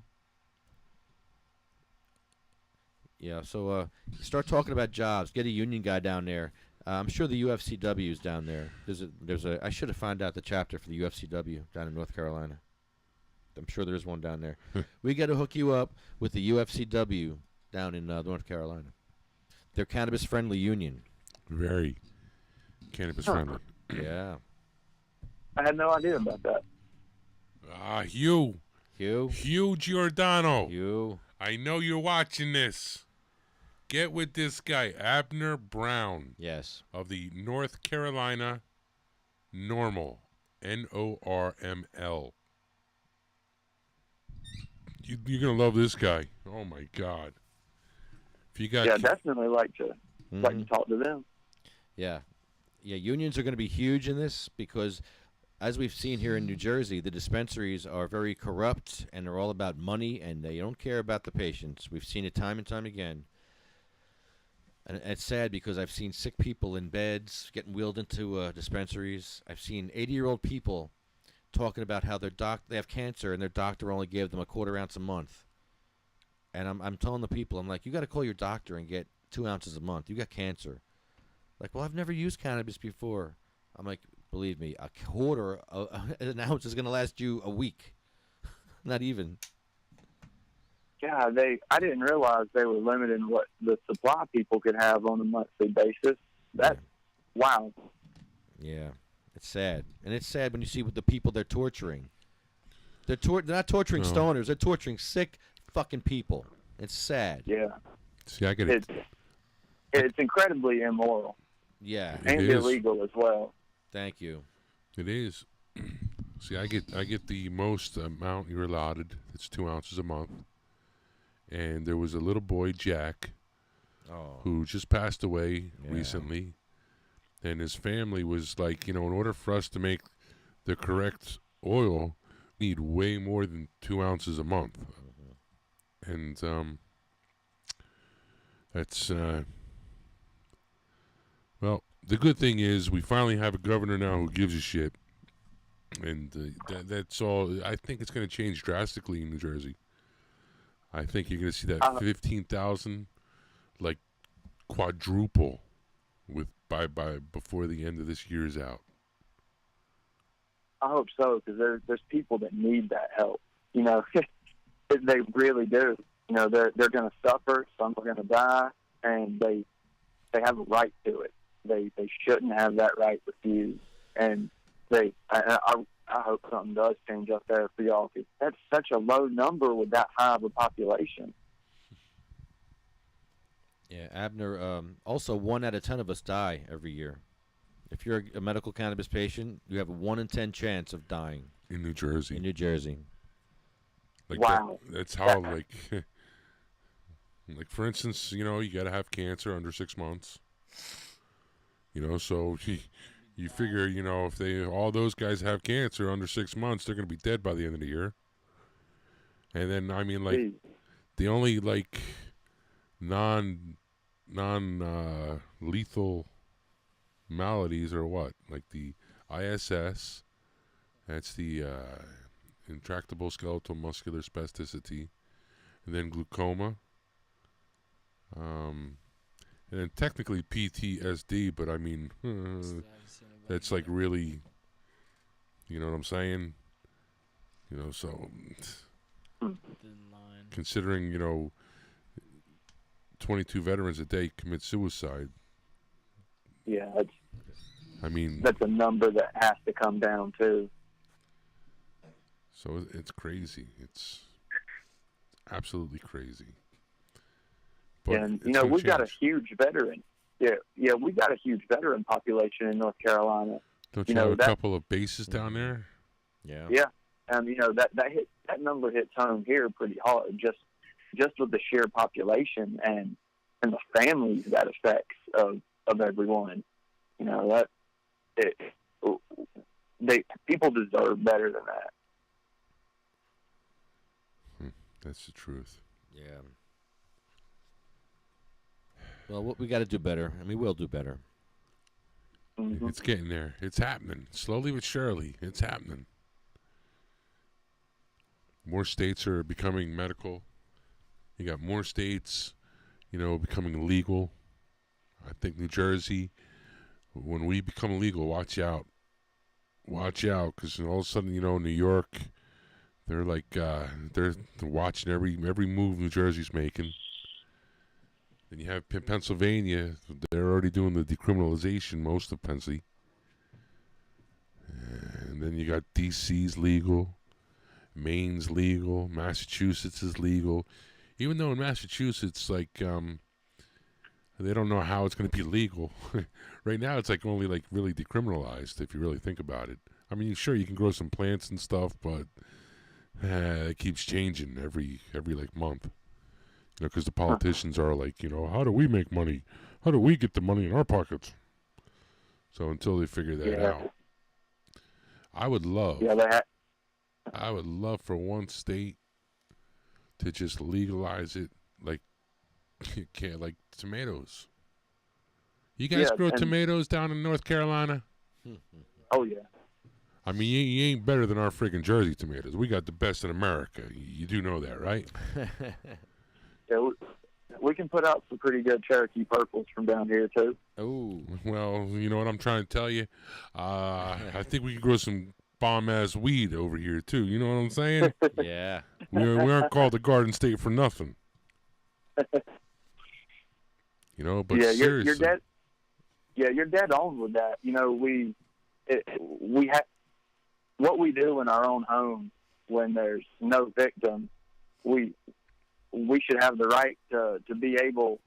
Yeah, so start talking about jobs. Get a union guy down there. I'm sure the UFCW is down there. I should have found out the chapter for the UFCW down in North Carolina. I'm sure there's one down there. We got to hook you up with the UFCW down in North Carolina. They're cannabis-friendly union. Very cannabis-friendly. Yeah. I had no idea about that. Hugh Giordano. Hugh. I know you're watching this. Get with this guy, Abner Brown. Yes. Of the North Carolina Normal, NORML. You're gonna love this guy. Oh my God! If you got definitely like to talk to them. Yeah, unions are going to be huge in this because, as we've seen here in New Jersey, the dispensaries are very corrupt and they're all about money and they don't care about the patients. We've seen it time and time again. And it's sad because I've seen sick people in beds getting wheeled into dispensaries. I've seen 80-year-old people talking about how they have cancer and their doctor only gave them a quarter ounce a month. And I'm telling the people, I'm like, you got to call your doctor and get 2 ounces a month. You got cancer. Like, well, I've never used cannabis before. I'm like, believe me, a quarter an ounce is going to last you a week. Not even. Yeah, I didn't realize they were limiting what the supply people could have on a monthly basis. Wow. Yeah, it's sad. And it's sad when you see what the people they're torturing. They're not torturing stoners. They're torturing sick fucking people. It's sad. Yeah. See, I get it. It's incredibly immoral. Yeah. And illegal as well. Thank you. It is. See, I get the most amount you're allotted. It's 2 ounces a month. And there was a little boy, Jack, who just passed away recently. And his family was like, in order for us to make the correct oil, we need way more than 2 ounces a month. And that's, well, the good thing is we finally have a governor now who gives a shit. And that's all. I think it's going to change drastically in New Jersey. I think you're going to see that 15,000 like quadruple by before the end of this year's out. I hope so, because there's people that need that help. They really do. They're going to suffer. Some are going to die, and they have a right to it. They shouldn't have that right refused. And I hope something does change up there for y'all, because that's such a low number with that high of a population. Yeah, Abner, also 1 out of 10 of us die every year. If you're a medical cannabis patient, you have a 1 in 10 chance of dying. In New Jersey. In New Jersey. Wow. That's how, like, for instance, you got to have cancer under 6 months. So you figure, if all those guys have cancer under 6 months, they're going to be dead by the end of the year. And then, I mean, like, the only, like, lethal maladies are what? Like the ISS, that's the intractable skeletal muscular spasticity, and then glaucoma, and And technically PTSD, but I mean, that's like really, you know what I'm saying? You know, so considering, 22 veterans a day commit suicide. Yeah, I mean, that's a number that has to come down too. So it's crazy. It's absolutely crazy. But And it's gonna we've got a change. huge veteran. Yeah, we've got a huge veteran population in North Carolina. Don't you you know, have a that- couple of bases down there? Yeah. Yeah, that number hits home here pretty hard, just with the sheer population and the families that affects of everyone. People deserve better than that. That's the truth. Yeah. Well, what we got to do better, and we will do better. Mhm. It's getting there. It's happening. Slowly but surely, it's happening. More states are becoming medical. You got more states, becoming legal. I think New Jersey, when we become legal, watch out. Watch out, because all of a sudden, New York, they're like, they're watching every move New Jersey's making. Then you have Pennsylvania, they're already doing the decriminalization, most of Pennsylvania. And then you got DC's legal, Maine's legal, Massachusetts is legal. Even though in Massachusetts, like, they don't know how it's going to be legal. Right now, it's like only like really decriminalized, if you really think about it. I mean, sure, you can grow some plants and stuff, but it keeps changing every like month. Because the politicians are like, how do we make money? How do we get the money in our pockets? So until they figure that out, I would love for one state to just legalize it, like like tomatoes. You guys grow tomatoes down in North Carolina? Oh yeah. I mean, you ain't better than our friggin' Jersey tomatoes. We got the best in America. You do know that, right? Yeah, we can put out some pretty good Cherokee purples from down here too. Oh. Well, you know what I'm trying to tell you? I think we can grow some bomb-ass weed over here, too. You know what I'm saying? Yeah. we aren't called the Garden State for nothing. But yeah, seriously. you're dead. Yeah, you're dead on with that. We have what we do in our own home when there's no victim. We should have the right to be able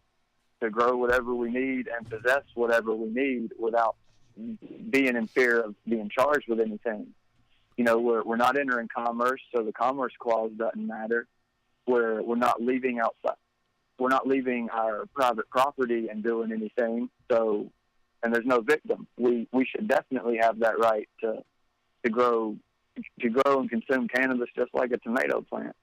to grow whatever we need and possess whatever we need without being in fear of being charged with anything. We're not entering commerce, so the commerce clause doesn't matter. We're not leaving outside. We're not leaving our private property and doing anything. So, and there's no victim. We should definitely have that right to grow and consume cannabis just like a tomato plant.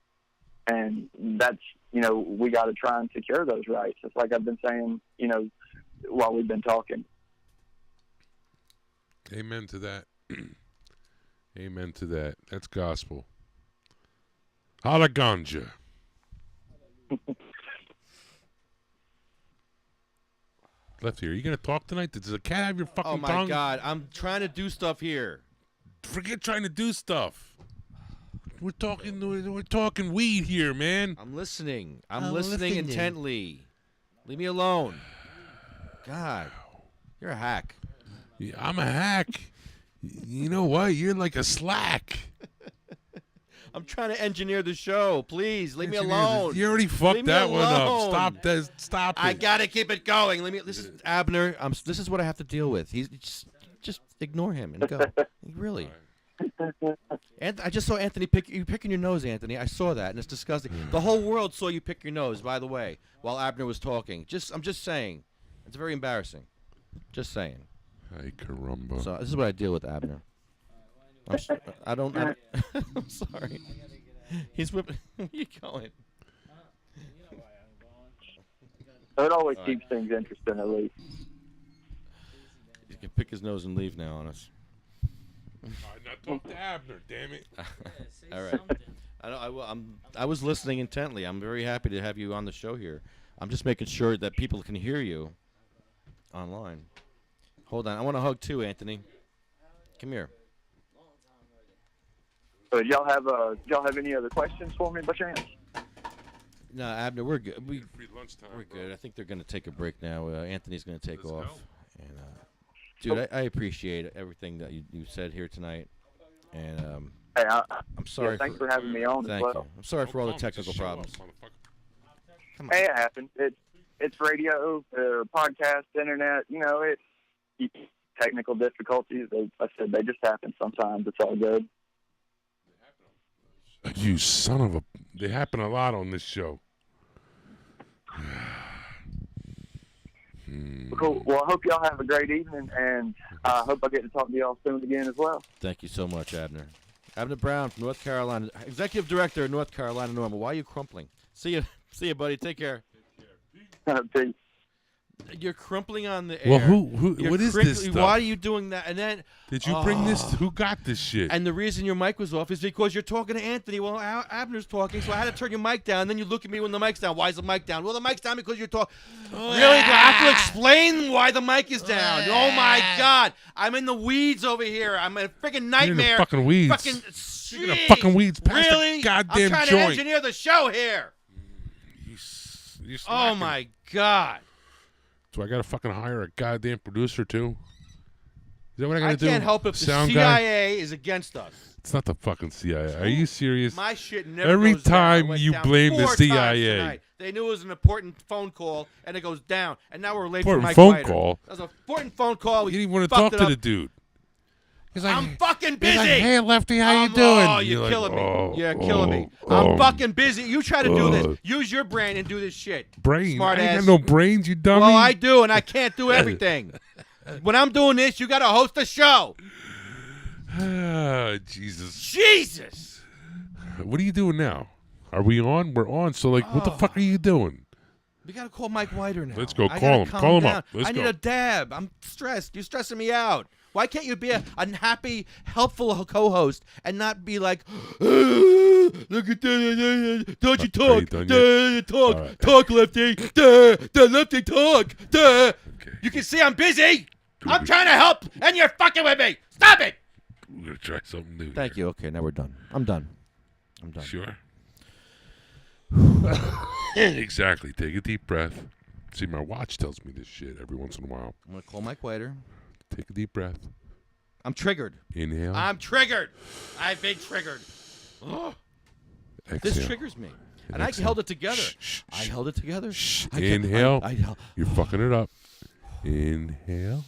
And that's, we got to try and secure those rights. It's like I've been saying, while we've been talking. Amen to that. Amen to that. That's gospel. Hala ganja. Lefty, are you going to talk tonight? Does the cat have your fucking Oh my tongue? God! I'm trying to do stuff here. Forget trying to do stuff. We're talking weed here, man. I'm listening. I'm listening intently. Leave me alone. God, you're a hack. Yeah, I'm a hack. You know what? You're like a slack. I'm trying to engineer the show. Please, leave me alone. You already fucked Leave me that one up. alone. Stop that. Stop it. I gotta keep it going. This is Abner. This is what I have to deal with. He's just ignore him and go. Really. And I just saw Anthony picking your nose, Anthony. I saw that, and it's disgusting. The whole world saw you pick your nose, by the way, while Abner was talking. I'm just saying, it's very embarrassing. Just saying. Ay, caramba. So this is what I deal with, Abner. I'm sorry. He's whipping. Where are you going? It always keeps things interesting, at least. He can pick his nose and leave now on us. All right, now talk to Abner, damn it. All right. I was listening intently. I'm very happy to have you on the show here. I'm just making sure that people can hear you online. Hold on. I want a hug too, Anthony. Come here. Y'all have any other questions for me by chance? No, Abner, we're good. Free lunchtime. We're bro. good. I think they're going to take a break now. Anthony's going to take Let's off. go. And dude, I appreciate everything that you said here tonight. And Hey, I'm sorry. thanks for having me on as Thank well. you. I'm sorry for all the Just technical shut up, problems. motherfucker. Come Hey, on. it happens. It's radio, podcast, internet. Technical difficulties. I said they just happen sometimes. It's all good. You son of a... They happen a lot on this show. Cool. Well, I hope y'all have a great evening, and I hope I get to talk to y'all soon again as well. Thank you so much, Abner. Abner Brown from North Carolina, Executive Director of North Carolina Normal. Why are you crumpling? See you, buddy. Take care. Peace. You're crumpling on the air. Well, who? You're What is crinkly- this stuff? Why are you doing that? And then Did you bring this? Who got this shit? And the reason your mic was off is because you're talking to Anthony. Well, Abner's talking, so I had to turn your mic down. Then you look at me when the mic's down. Why is the mic down? Well, the mic's down because you're talking. Really? Do I have to explain why the mic is down? Oh, my God. I'm in the weeds over here. I'm in a freaking You're in nightmare. the fucking weeds. Fucking You're in the fucking weeds. Past Really? the goddamn I'm trying joint. to engineer the show here. You're Oh, slacking. my God. So I gotta fucking hire a goddamn producer too? Is that what I gotta I do? can't help if the Sound guy? CIA is against us. It's not the fucking CIA. Are you serious? My shit never Every goes down. It time went you down blame the 4 times CIA. tonight. They knew it was an important phone call, and it goes down. And now we're late Important for Mike phone Whiter. call? That was an important phone call. You We didn't even want to fucked talk it to up. the dude. He's like, I'm fucking he's busy. like, hey, Lefty, how you doing? Oh, you're like, killing me. oh, You're killing me. oh, I'm fucking busy. You try to do oh. this. Use your brain and do this shit. Brain. Smart I ain't ass. got no brains, you dummy. Well, I do, and I can't do everything. When I'm doing this, you got to host a show. Ah, Jesus. Jesus. What are you doing now? Are we on? We're on. So, like, what the fuck are you doing? We got to call Mike Whiter now. Let's go. I Call gotta him. calm Call him down. up. Let's I need go. a dab. I'm stressed. You're stressing me out. Why can't you be a happy, helpful co-host and not be like, look at that, don't you Are you talk, done duh, talk, All right. talk, Lefty, duh, Lefty, talk, duh. Okay. You can see I'm busy. I'm trying to help, and you're fucking with me. Stop it. We're going to try something new. Thank you. Okay, now we're done. I'm done. Sure. Exactly. Take a deep breath. See, my watch tells me this shit every once in a while. I'm going to call Mike Whiter. Take a deep breath. I'm triggered. Inhale. I'm triggered. I've been triggered. Exhale. This triggers me. And I Exhale. held it together. Shh, I held it together. Shh. I kept- Inhale. I held- You're fucking it up. Inhale.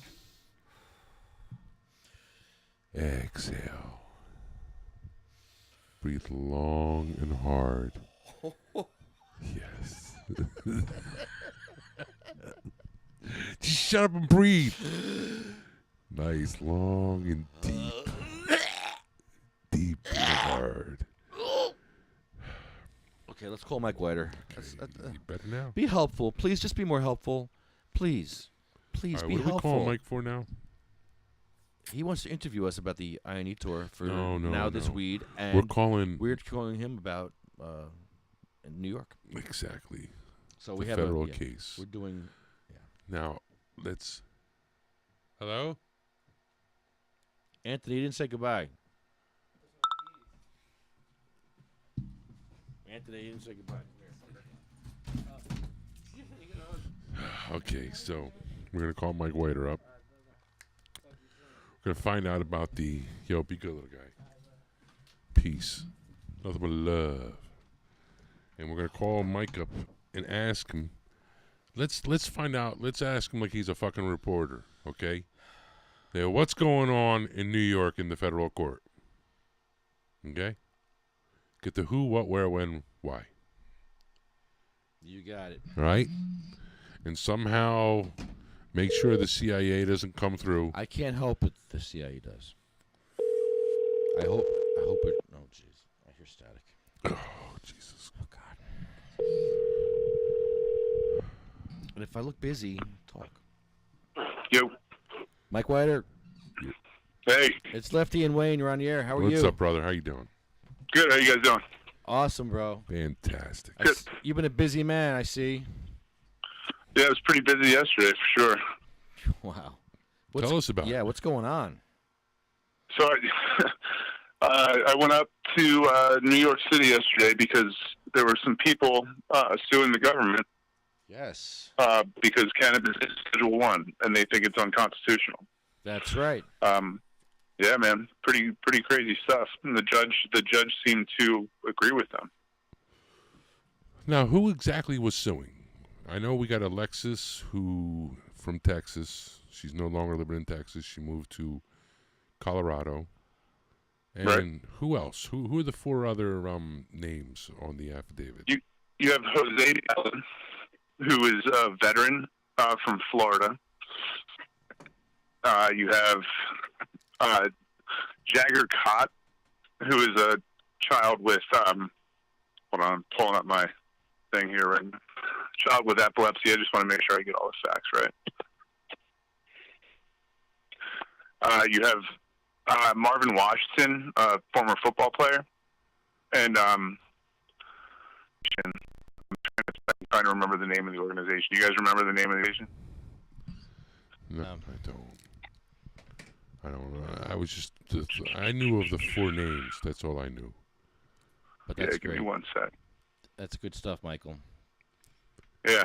Exhale. Breathe long and hard. Yes. Just shut up and breathe. Nice, long and deep. Deep and hard. Okay, let's call Mike Whiter. You better now. Be helpful. Please, just be more helpful. Please. Please All right, be what are we helpful. calling Mike for now? He wants to interview us about the INE tour for No, This no. Weed. And We're calling we're calling him about New York. exactly So we the have federal a yeah, case. We're doing. Now, let's. Hello? Anthony, you didn't say goodbye. Anthony, you didn't say goodbye. Okay, so we're gonna call Mike Whiter up. We're gonna find out about the be good little guy. Peace, nothing but love, and we're gonna call Mike up and ask him. Let's find out. Let's ask him like he's a fucking reporter. Okay. Now, what's going on in New York in the federal court? Okay. Get the who, what, where, when, why. You got it. All right. And somehow make sure the CIA doesn't come through. I can't help it. The CIA does. I hope it. Oh, jeez. I hear static. Oh, Jesus. Oh, God. And if I look busy, talk. Yo. Mike Whiter, Hey. it's Lefty and Wayne. You're on the air. How are What's you? up, brother? How you doing? Good. How you guys doing? Awesome, bro. Fantastic. You've been a busy man, I see. Yeah, it was pretty busy yesterday for sure. Wow. Tell us about it. Yeah, what's going on? So I went up to New York City yesterday because there were some people suing the government Yes. because cannabis is Schedule 1, and they think it's unconstitutional. That's right. Yeah, man, pretty crazy stuff. And the judge seemed to agree with them. Now, who exactly was suing? I know we got Alexis, who from Texas. She's no longer living in Texas. She moved to Colorado. And Right. who else? Who are the four other names on the affidavit? You have Jose Allen, who is a veteran from Florida. You have Jagger Cott, who is a child with hold on, I'm pulling up my thing here right now. Child with epilepsy. I just want to make sure I get all the facts right. You have Marvin Washington, a former football player, and I'm trying to remember the name of the organization. Do you guys remember the name of the organization? No, I don't. I don't know. I was just, I knew of the four names. That's all I knew. But that's Give great. me one sec. That's good stuff, Michael. Yeah,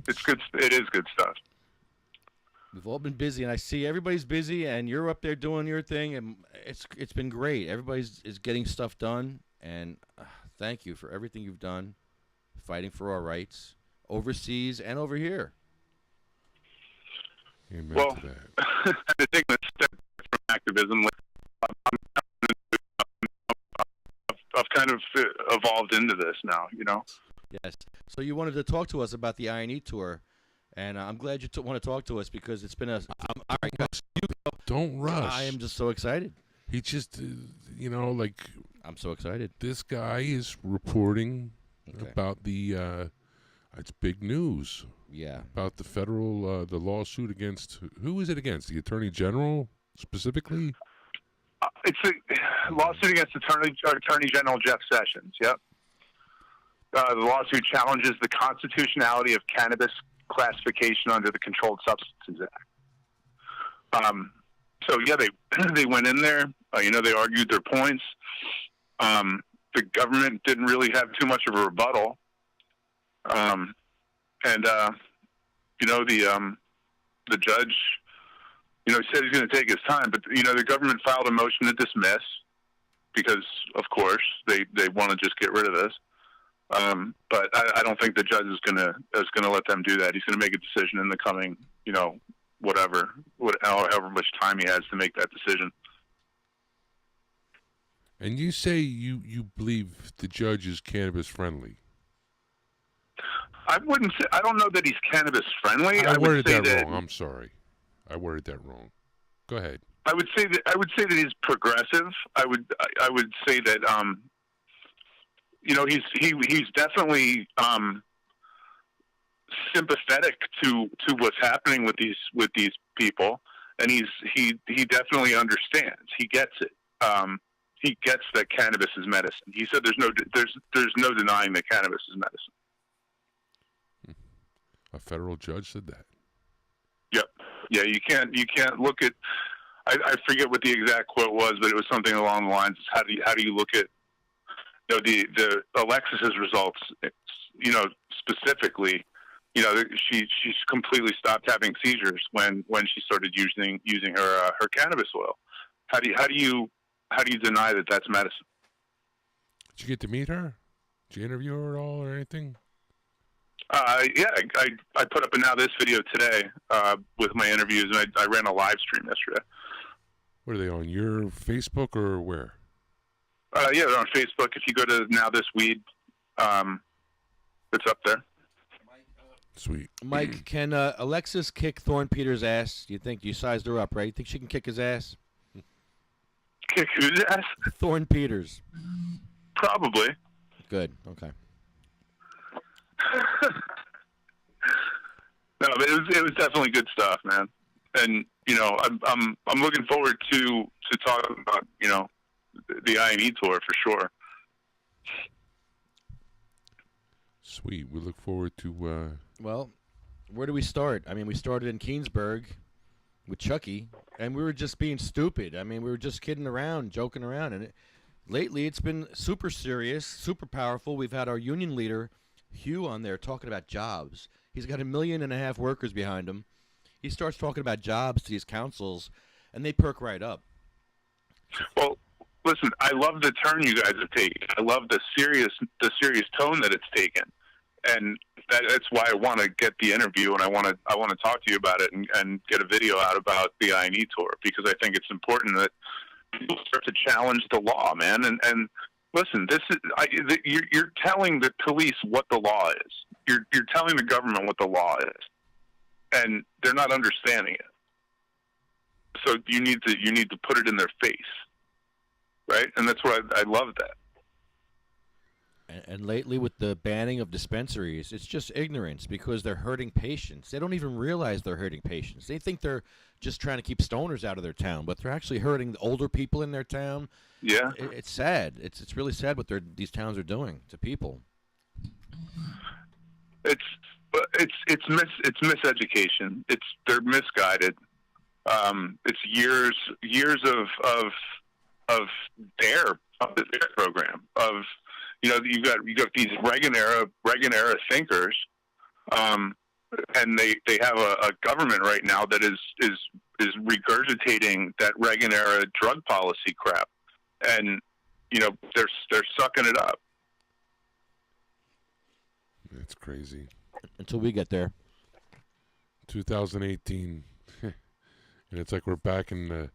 it's good. It is good stuff. We've all been busy, and I see everybody's busy, and you're up there doing your thing, and it's been great. Everybody's is getting stuff done, and thank you for everything you've done, fighting for our rights overseas and over here. Amen Well, to that. the thing that stepped from activism, I've kind of evolved into this now. You know. Yes. So you wanted to talk to us about the I&E tour, and I'm glad you want to talk to us because it's been a. Don't rush. I am just so excited. He just, like I'm so excited. this guy is reporting Okay. about the. It's big news Yeah. about the federal the lawsuit against who is it against? The Attorney General specifically? It's a lawsuit against Attorney General Jeff Sessions. Yep. The lawsuit challenges the constitutionality of cannabis classification under the Controlled Substances Act. So yeah, they went in there. They argued their points. The government didn't really have too much of a rebuttal. The judge, said he's going to take his time, but the government filed a motion to dismiss because, of course, they want to just get rid of this. But I don't think the judge is going to let them do that. He's going to make a decision in the coming, however much time he has to make that decision. And you say you believe the judge is cannabis friendly. I wouldn't say. I don't know that he's cannabis friendly. I would worded say that wrong. I'm sorry. I worded that wrong. Go ahead. I would say that he's progressive. I would say that he's definitely sympathetic to what's happening with these people, and he definitely understands. He gets it. He gets that cannabis is medicine. He said there's no denying that cannabis is medicine. A federal judge said that. Yep. Yeah, you can't look at. I forget what the exact quote was, but it was something along the lines of how do you look at the Alexis's results? Specifically, she's completely stopped having seizures when she started using her cannabis oil. How do you deny that that's medicine? Did you get to meet her? Did you interview her at all or anything? Yeah, I put up a Now This video today with my interviews, and I ran a live stream yesterday. What are they on, your Facebook or where? Yeah, they're on Facebook. If you go to Now This Weed, it's up there. Sweet. Mike, can Alexis kick Thorne Peters' ass? Do you sized her up, right? You think she can kick his ass? Kick whose ass? Thorne Peters. Probably. Good. Okay. No, but it was definitely good stuff, man. And I'm looking forward to talking about the I&E tour for sure. Sweet. We look forward to. Well, where do we start? I mean, we started in Keensburg. with Chucky, and we were just being stupid. I mean, we were just kidding around, joking around, and lately it's been super serious, super powerful. We've had our union leader, Hugh, on there talking about jobs. He's got 1.5 million workers behind him. He starts talking about jobs to these councils, and they perk right up. Well, listen, I love the turn you guys have taken. I love the serious tone that it's taken, and that's why I want to get the interview, and I want to talk to you about it and get a video out about the I&E tour, because I think it's important that people start to challenge the law, man. And listen, you're telling the police what the law is. You're telling the government what the law is, and they're not understanding it. So you need to put it in their face, right? And that's what I love that. And lately, with the banning of dispensaries, it's just ignorance because they're hurting patients. They don't even realize they're hurting patients. They think they're just trying to keep stoners out of their town, but they're actually hurting the older people in their town. Yeah, it's sad. It's really sad what these towns are doing to people. It's miseducation. They're misguided. It's years of their program of, you got these Reagan era thinkers, and they have a government right now that is regurgitating that Reagan era drug policy crap, and they're sucking it up. It's crazy. Until we get there. 2018, and it's like we're back in the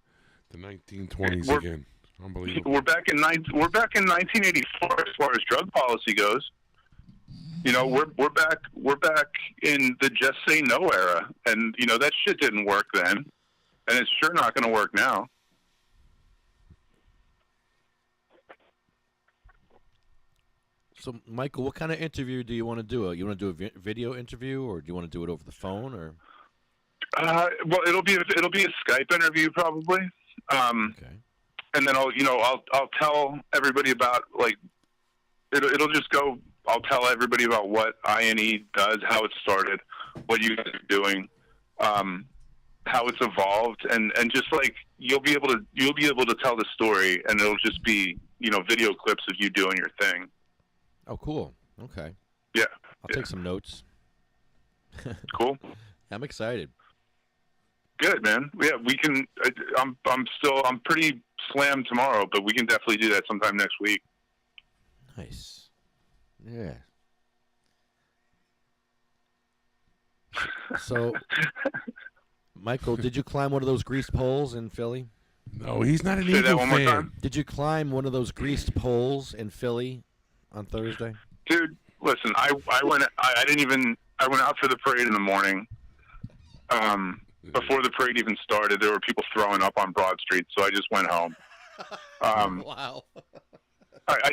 1920s again. Unbelievable. We're back in 1984 as far as drug policy goes. We're back in the just say no era, and that shit didn't work then, and it's sure not going to work now. So, Michael, what kind of interview do you want to do? You want to do a video interview, or do you want to do it over the phone, or? Well, it'll be a Skype interview probably. Okay. And then I'll tell everybody about, like, it'll just go. I'll tell everybody about what I&E does, how it started, what you guys are doing, how it's evolved, and just like you'll be able to tell the story, and it'll just be video clips of you doing your thing. Oh, cool. Okay. Yeah. I'll take some notes. Cool. I'm excited. Good, man. Yeah, we can. I'm pretty slammed tomorrow, but we can definitely do that sometime next week. Nice. Yeah. So, Michael, did you climb one of those greased poles in Philly? No, he's not an Say that Eagle one more fan. time. Did you climb one of those greased poles in Philly on Thursday? Dude, listen, I went out for the parade in the morning. Before the parade even started, there were people throwing up on Broad Street, so I just went home. Wow. I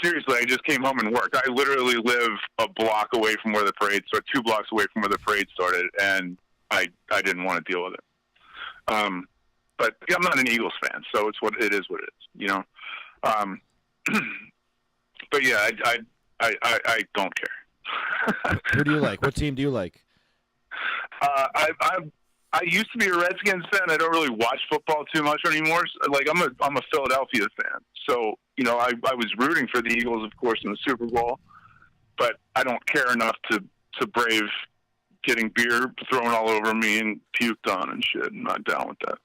seriously just came home and worked. I literally live a block away from where the parade started, 2 blocks away from where the parade started, and I didn't want to deal with it. But I'm not an Eagles fan, so it is what it is, But yeah, I don't care. Who do you like? What team do you like? I used to be a Redskins fan. I don't really watch football too much anymore. Like I'm a Philadelphia fan, so I was rooting for the Eagles, of course, in the Super Bowl, but I don't care enough to brave getting beer thrown all over me and puked on and shit. I'm not down with that.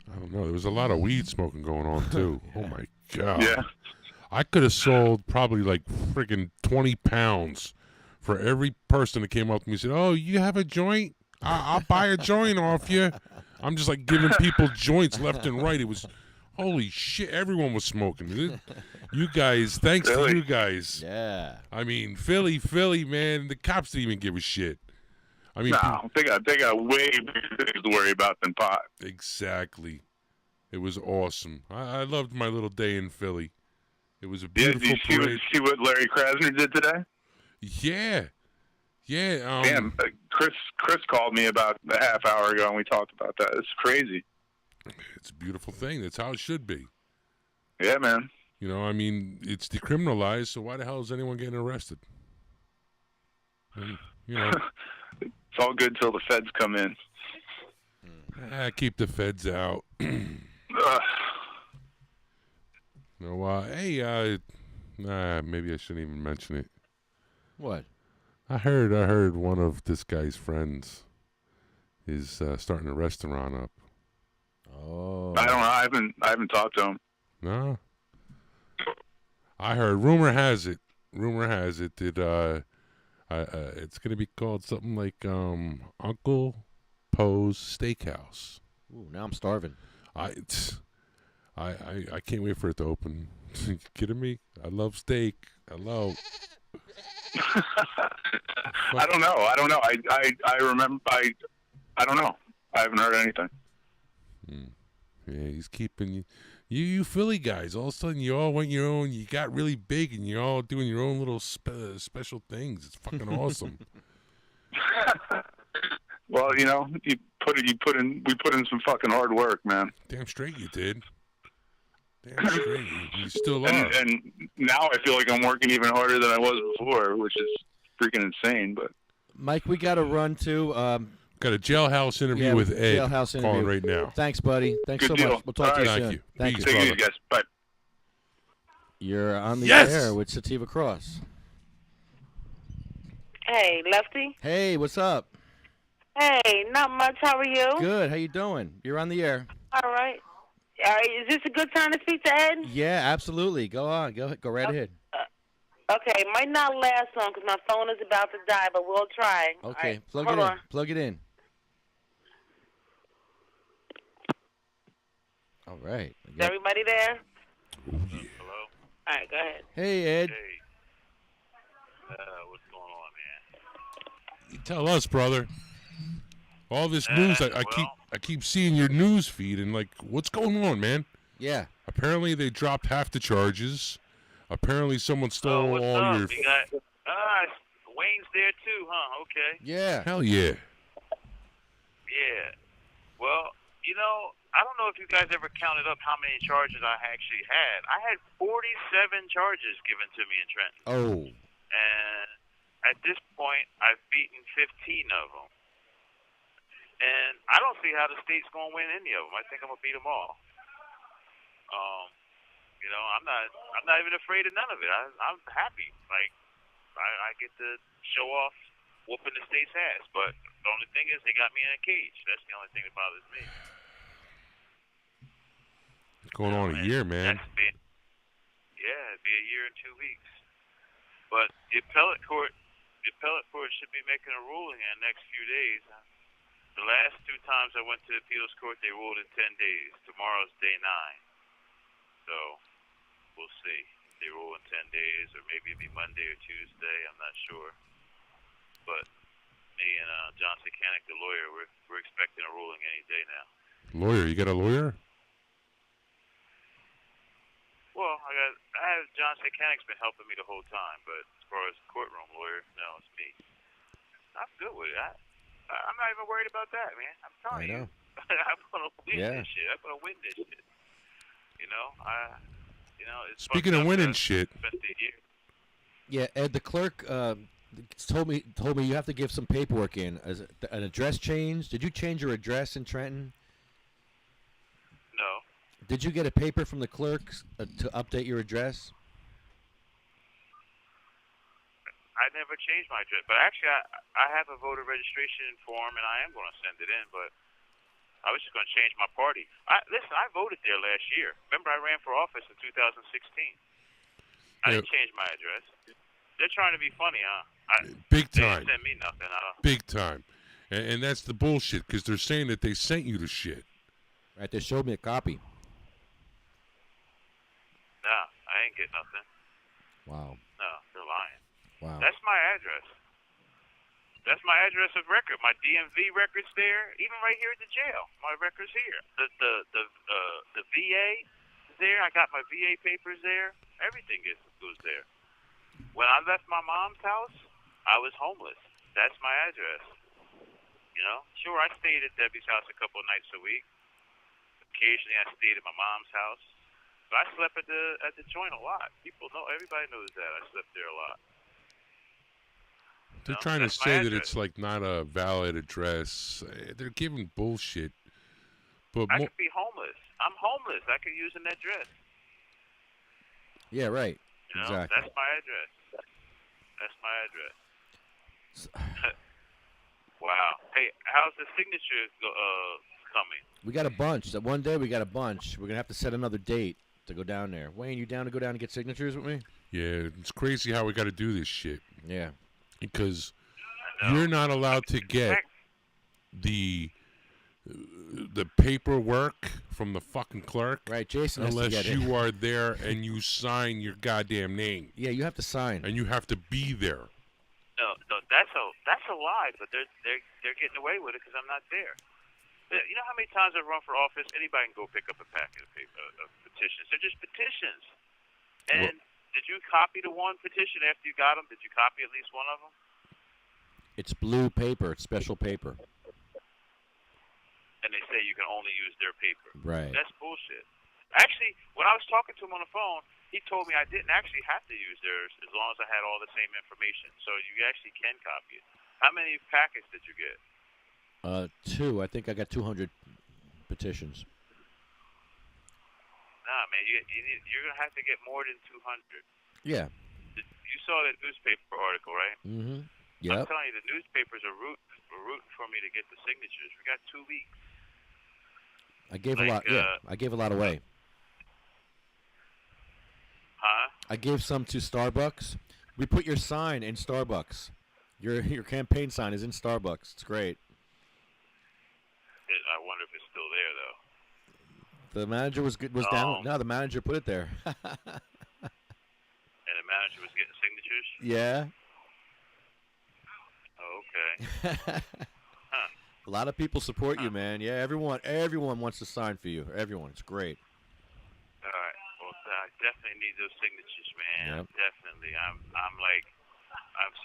I don't know. There was a lot of weed smoking going on too. Oh my god. Yeah. I could have sold probably like freaking 20 pounds for every person that came up to me and said, "Oh, you have a joint? I'll buy a joint off you." I'm just like giving people joints left and right. It was, holy shit, everyone was smoking. You guys, thanks to you guys. Yeah. I mean, Philly, man, the cops didn't even give a shit. I mean, No, they got way bigger things to worry about than pot. Exactly. It was awesome. I loved my little day in Philly. It was a beautiful Did you see what Larry Krasner did today? Yeah. Yeah. Damn, Chris called me about a half hour ago, and we talked about that. It's crazy. It's a beautiful thing. That's how it should be. Yeah, man. I mean, it's decriminalized, so why the hell is anyone getting arrested? And, It's all good till the feds come in. Keep the feds out. Ugh. No, maybe I shouldn't even mention it. What? I heard one of this guy's friends is starting a restaurant up. Oh. I don't know. I haven't talked to him. No. I heard. Rumor has it that it's gonna be called something like Uncle Poe's Steakhouse. Ooh, now I'm starving. I can't wait for it to open. You kidding me? I love steak. Hello. I don't know. I remember. I don't know. I haven't heard anything. Yeah, he's keeping you. You Philly guys, all of a sudden you all went your own. You got really big, and you're all doing your own little special things. It's fucking awesome. Well, we put in some fucking hard work, man. Damn straight you did. Damn straight you still are. And now I feel like I'm working even harder than I was before, which is freaking insane. But Mike, we got to run too. Got a jailhouse interview with Ed. Jailhouse interview. Calling right now. Thanks, buddy. Thanks Good so deal. much. We'll talk to you Thank soon. you. Thank Peace, you. take it easy, guys. Bye. You're on the Yes! air with Sativa Cross. Hey, Lefty. Hey, what's up? Hey, not much. How are you? Good. How you doing? You're on the air. All right. Is this a good time to speak to Ed? Yeah, absolutely. Go on. Go right ahead. Okay, might not last long because my phone is about to die, but we'll try. Okay, All right, plug hold it in. on. Plug it in. All right. Is everybody there? Oh, yeah. Hello? All right, go ahead. Hey, Ed. Hey. What's going on, man? You tell us, brother. All this news, I keep seeing your news feed, and like, what's going on, man? Yeah. Apparently, they dropped half the charges. Apparently, someone stole what's all up? your. You got, Wayne's there too, huh? Okay. Yeah. Hell yeah. Yeah. Well, I don't know if you guys ever counted up how many charges I actually had. I had 47 charges given to me in Trenton. Oh. And at this point, I've beaten 15 of them. And I don't see how the state's going to win any of them. I think I'm going to beat them all. I'm not even afraid of none of it. I'm happy. Like, I get to show off whooping the state's ass. But the only thing is they got me in a cage. That's the only thing that bothers me. It's going on a year, man. It'd be a year and 2 weeks. But the appellate court should be making a ruling in the next few days. The last 2 times I went to the appeals court, they ruled in 10 days. Tomorrow's day 9. So we'll see. If they rule in 10 days, or maybe it'll be Monday or Tuesday. I'm not sure. But me and John Sekanic, the lawyer, we're expecting a ruling any day now. Lawyer, you got a lawyer? Well, I have John Sekanic's been helping me the whole time, but as far as courtroom lawyer, no, it's me. I'm good with it. I'm not even worried about that, man. I'm telling you. I'm gonna win this shit. I'm gonna win this shit. It's Speaking of winning shit. Yeah, Ed, the clerk told me you have to give some paperwork in. As an address change. Did you change your address in Trenton? No. Did you get a paper from the clerk to update your address? I never changed my address, but actually I have a voter registration form, and I am going to send it in, but I was just going to change my party. Listen, I voted there last year. Remember, I ran for office in 2016. I didn't change my address. They're trying to be funny, huh? Big They time. didn't send me nothing. Big time. And that's the bullshit, because they're saying that they sent you the shit. Right, they showed me a copy. No, I ain't get nothing. Wow. No, they're lying. Wow. That's my address. That's my address of record. My DMV record's there. Even right here at the jail, my record's here. The VA is there. I got my VA papers there. Everything goes there. When I left my mom's house, I was homeless. That's my address. Sure, I stayed at Debbie's house a couple of nights a week. Occasionally, I stayed at my mom's house. But I slept at the joint a lot. People know. Everybody knows that I slept there a lot. They're trying to say that it's like not a valid address. They're giving bullshit. But I could be homeless. I'm homeless. I could use an address. Yeah, right. You know, Exactly. that's my address. That's my address. Wow. Hey, how's the signature coming? We got a bunch. That one day we got a bunch. We're gonna have to set another date to go down there. Wayne, you down to go down and get signatures with me? yeah, it's crazy how we got to do this shit Yeah. because I know. you're not allowed to get the paperwork from the fucking clerk Right, Jason has to unless get it. you are there and you sign your goddamn name. Yeah, you have to sign. And you have to be there. No, that's a lie. But they're getting away with it because I'm not there. You know how many times I've run for office? Anybody can go pick up a packet of petitions. They're just petitions. And did you copy the one petition after you got them? Did you copy at least one of them? It's blue paper. It's special paper. And they say you can only use their paper. Right. That's bullshit. Actually, when I was talking to him on the phone, he told me I didn't actually have to use theirs as long as I had all the same information. So you actually can copy it. How many packets did you get? 2. I think I got 200 petitions. Nah, man, you're going to have to get more than 200. Yeah. You saw that newspaper article, right? Mm-hmm. I'm Yep. telling you, the newspapers are rooting for me to get the signatures. We got 2 weeks. I gave a lot. Yeah, I gave a lot away. Huh? I gave some to Starbucks. We put your sign in Starbucks. Your campaign sign is in Starbucks. It's great. I wonder if it's still there, though. The manager was down. No, the manager put it there. And the manager was getting signatures? Yeah. Oh, okay. Huh. A lot of people support you, man. Yeah, everyone wants to sign for you. Everyone. It's great. All right. Well, I definitely need those signatures, man. Yep. Definitely. I'm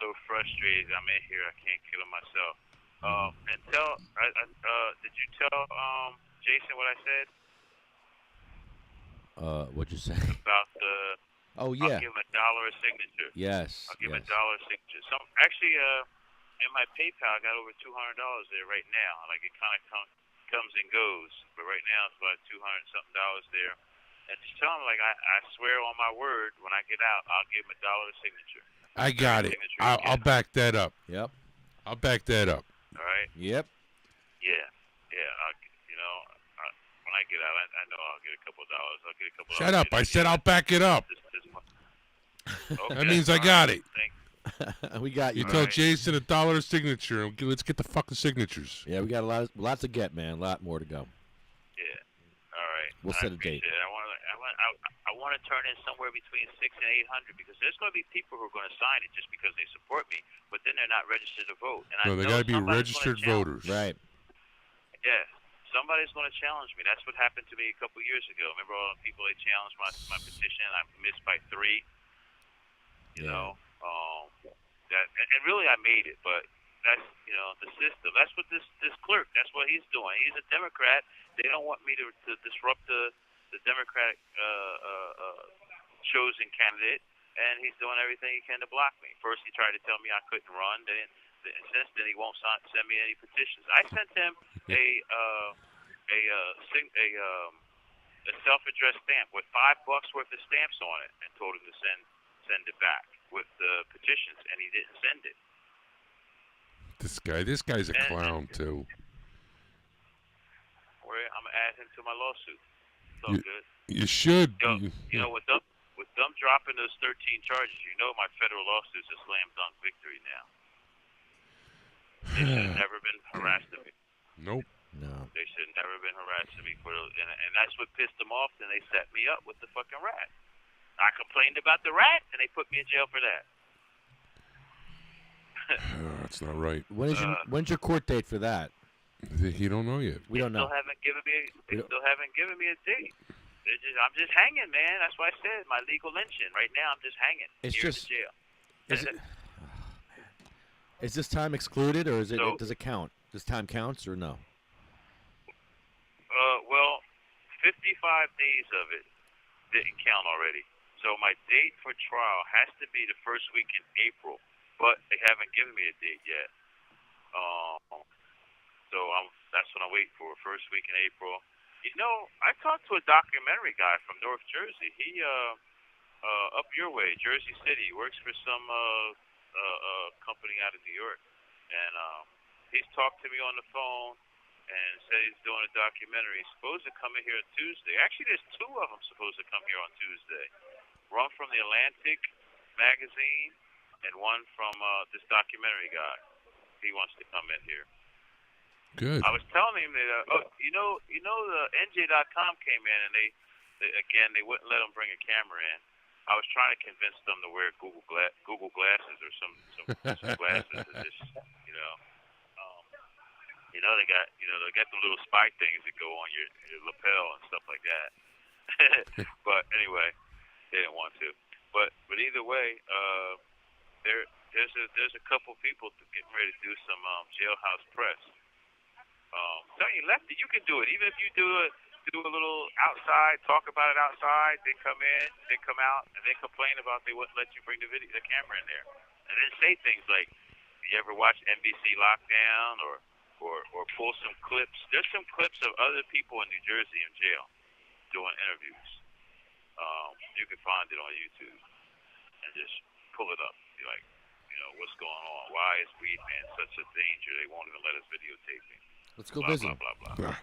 so frustrated. I'm in here. I can't kill myself. And did you tell Jason what I said? What'd you say? About the. Oh yeah. I'll give him $1 a signature. Yes. I'll give him yes. $1 a signature. Actually, in my PayPal, I got over $200 there right now. Like it kind of comes and goes, but right now it's about $200-something there. And just tell him, like I swear on my word, when I get out, I'll give him $1 a signature. I got it. I'll back that up. Yep. I'll back that up. All right. Yep. Yeah. When I get out, I know I'll get a couple of dollars. I'll get a couple. Shut up! I said I'll back it up. Okay. That means I got it. We got you. You tell Jason $1 a signature. Let's get the fucking signatures. Yeah, we got a lot to get, man. A lot more to go. Yeah. All right. We'll set a date. I want to turn in somewhere between 600 and 800 because there's going to be people who are going to sign it just because they support me, but then they're not registered to vote. And No, they got to be registered voters. Right. Yeah. Somebody's going to challenge me. That's what happened to me a couple years ago. Remember all the people that challenged my petition? I missed by 3. You know, and really I made it, but that's the system. That's what this clerk. That's what he's doing. He's a Democrat. They don't want me to disrupt the Democratic chosen candidate, and he's doing everything he can to block me. First, he tried to tell me I couldn't run. Since then, he won't send me any petitions. I sent him a self-addressed stamp with $5 worth of stamps on it, and told him to send it back with the petitions, and he didn't send it. This guy's a clown too. I'm gonna add him to my lawsuit. It's all good. You should. You know, with them dropping those 13 charges, my federal lawsuit's a slam dunk victory now. They should have never been harassing me. Nope. No. They should have never been harassing me and that's what pissed them off. Then they set me up with the fucking rat. I complained about the rat, and they put me in jail for that. That's not right. When's your court date for that? You don't know yet. We don't know. They still haven't given me a date. I'm just hanging, man. That's why I said my legal lynching. Right now, I'm just hanging. It's here just. in jail. Is this time excluded, or does it count? Does time counts or no? Well, 55 days of it didn't count already. So my date for trial has to be the first week in April, but they haven't given me a date yet. So that's what I'm waiting for. First week in April. You know, I talked to a documentary guy from North Jersey. He up your way, Jersey City. He works for some company out of New York, and he's talked to me on the phone and said he's doing a documentary. He's supposed to come in here on Tuesday. Actually, there's two of them supposed to come here on Tuesday. One from the Atlantic magazine and one from this documentary guy. He wants to come in here. Good. I was telling him that you know the NJ.com came in and they wouldn't let them bring a camera in. I was trying to convince them to wear Google glasses or some glasses to just they got the little spy things that go on your lapel and stuff like that. But anyway, they didn't want to. But either way, there's a couple people getting ready to do some jailhouse press. Telling you, Lefty, you can do it. Even if you do a little outside, talk about it outside, they come in, they come out, and they complain about they wouldn't let you bring the camera in there. And then say things like, you ever watch NBC Lockdown or pull some clips? There's some clips of other people in New Jersey in jail doing interviews. You can find it on YouTube and just pull it up. Be like, what's going on? Why is Weed Man such a danger? They won't even let us videotape me. Let's go blah, visit blah, him. blah, blah.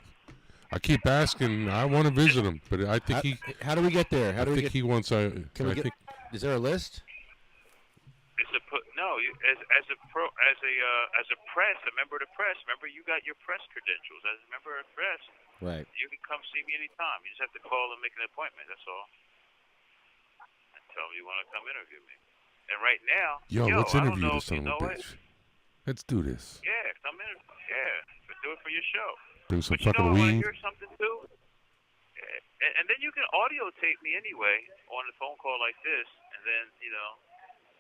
I keep asking. I want to visit him, but I think How do we get there? How do we get? he wants. Can we get? Is there a list? It's as a press, a member of the press. Remember, you got your press credentials. As a member of the press, Right. you can come see me anytime. You just have to call and make an appointment. That's all. And tell me you want to come interview me. And right now, let's I don't interview know this if you son of a know bitch. Let's do this. Yeah, come in. Yeah, do it for your show. Bring some But you fucking know, I want to weed. hear something too. And then you can audio tape me anyway on a phone call like this, and then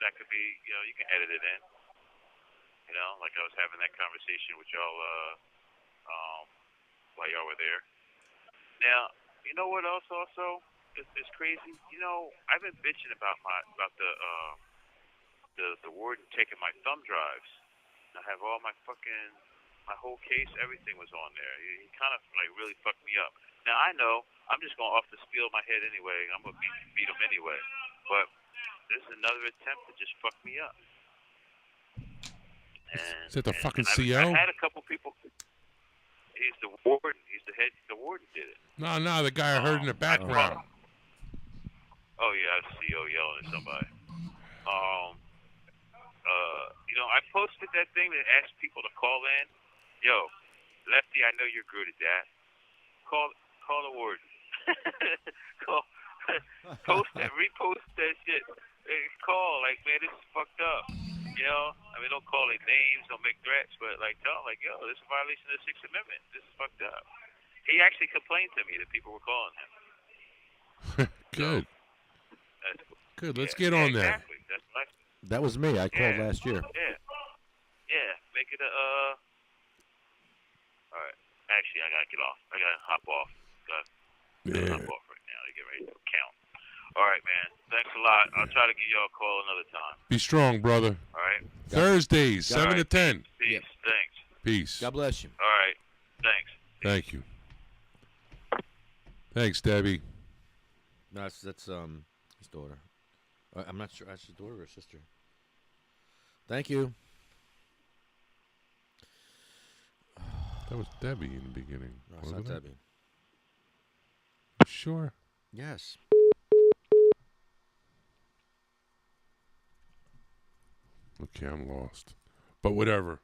that could be you can edit it in. Like I was having that conversation with y'all while y'all were there. Now, you know what else also is crazy? I've been bitching about the warden taking my thumb drives. I have all my whole case, everything was on there. He kind of really fucked me up. Now I know I'm just going off the spiel of my head anyway. I'm gonna beat him anyway. But this is another attempt to just fuck me up. Is that the fucking CO? I had a couple people. He's the warden. He's the head. The warden did it. No, the guy I heard in the background. Oh yeah, I see CO yelling at somebody. I posted that thing that asked people to call in. Yo, Lefty, I know you're good at that. Call the warden. Post that, repost that shit. Hey, call, man, this is fucked up. Don't call their names, don't make threats, but tell them, yo, this is a violation of the Sixth Amendment. This is fucked up. He actually complained to me that people were calling him. Good. That's cool. Good. Let's get on there. Exactly. That's nice. That was me. I called last year. Yeah. Make it a. All right. Actually, I gotta get off. I gotta hop off. Gotta hop off right now to get ready to count. All right, man. Thanks a lot. I'll try to give y'all a call another time. Be strong, brother. All right. Thursdays, 7 to 10. Peace. Thanks. Peace. God bless you. All right. Thanks. Thank you. Thanks, Debbie. No, that's his daughter. I'm not sure. That's his daughter or sister. Thank you. That was Debbie in the beginning. No, it's not Debbie. Sure. Yes. Okay, I'm lost. But whatever.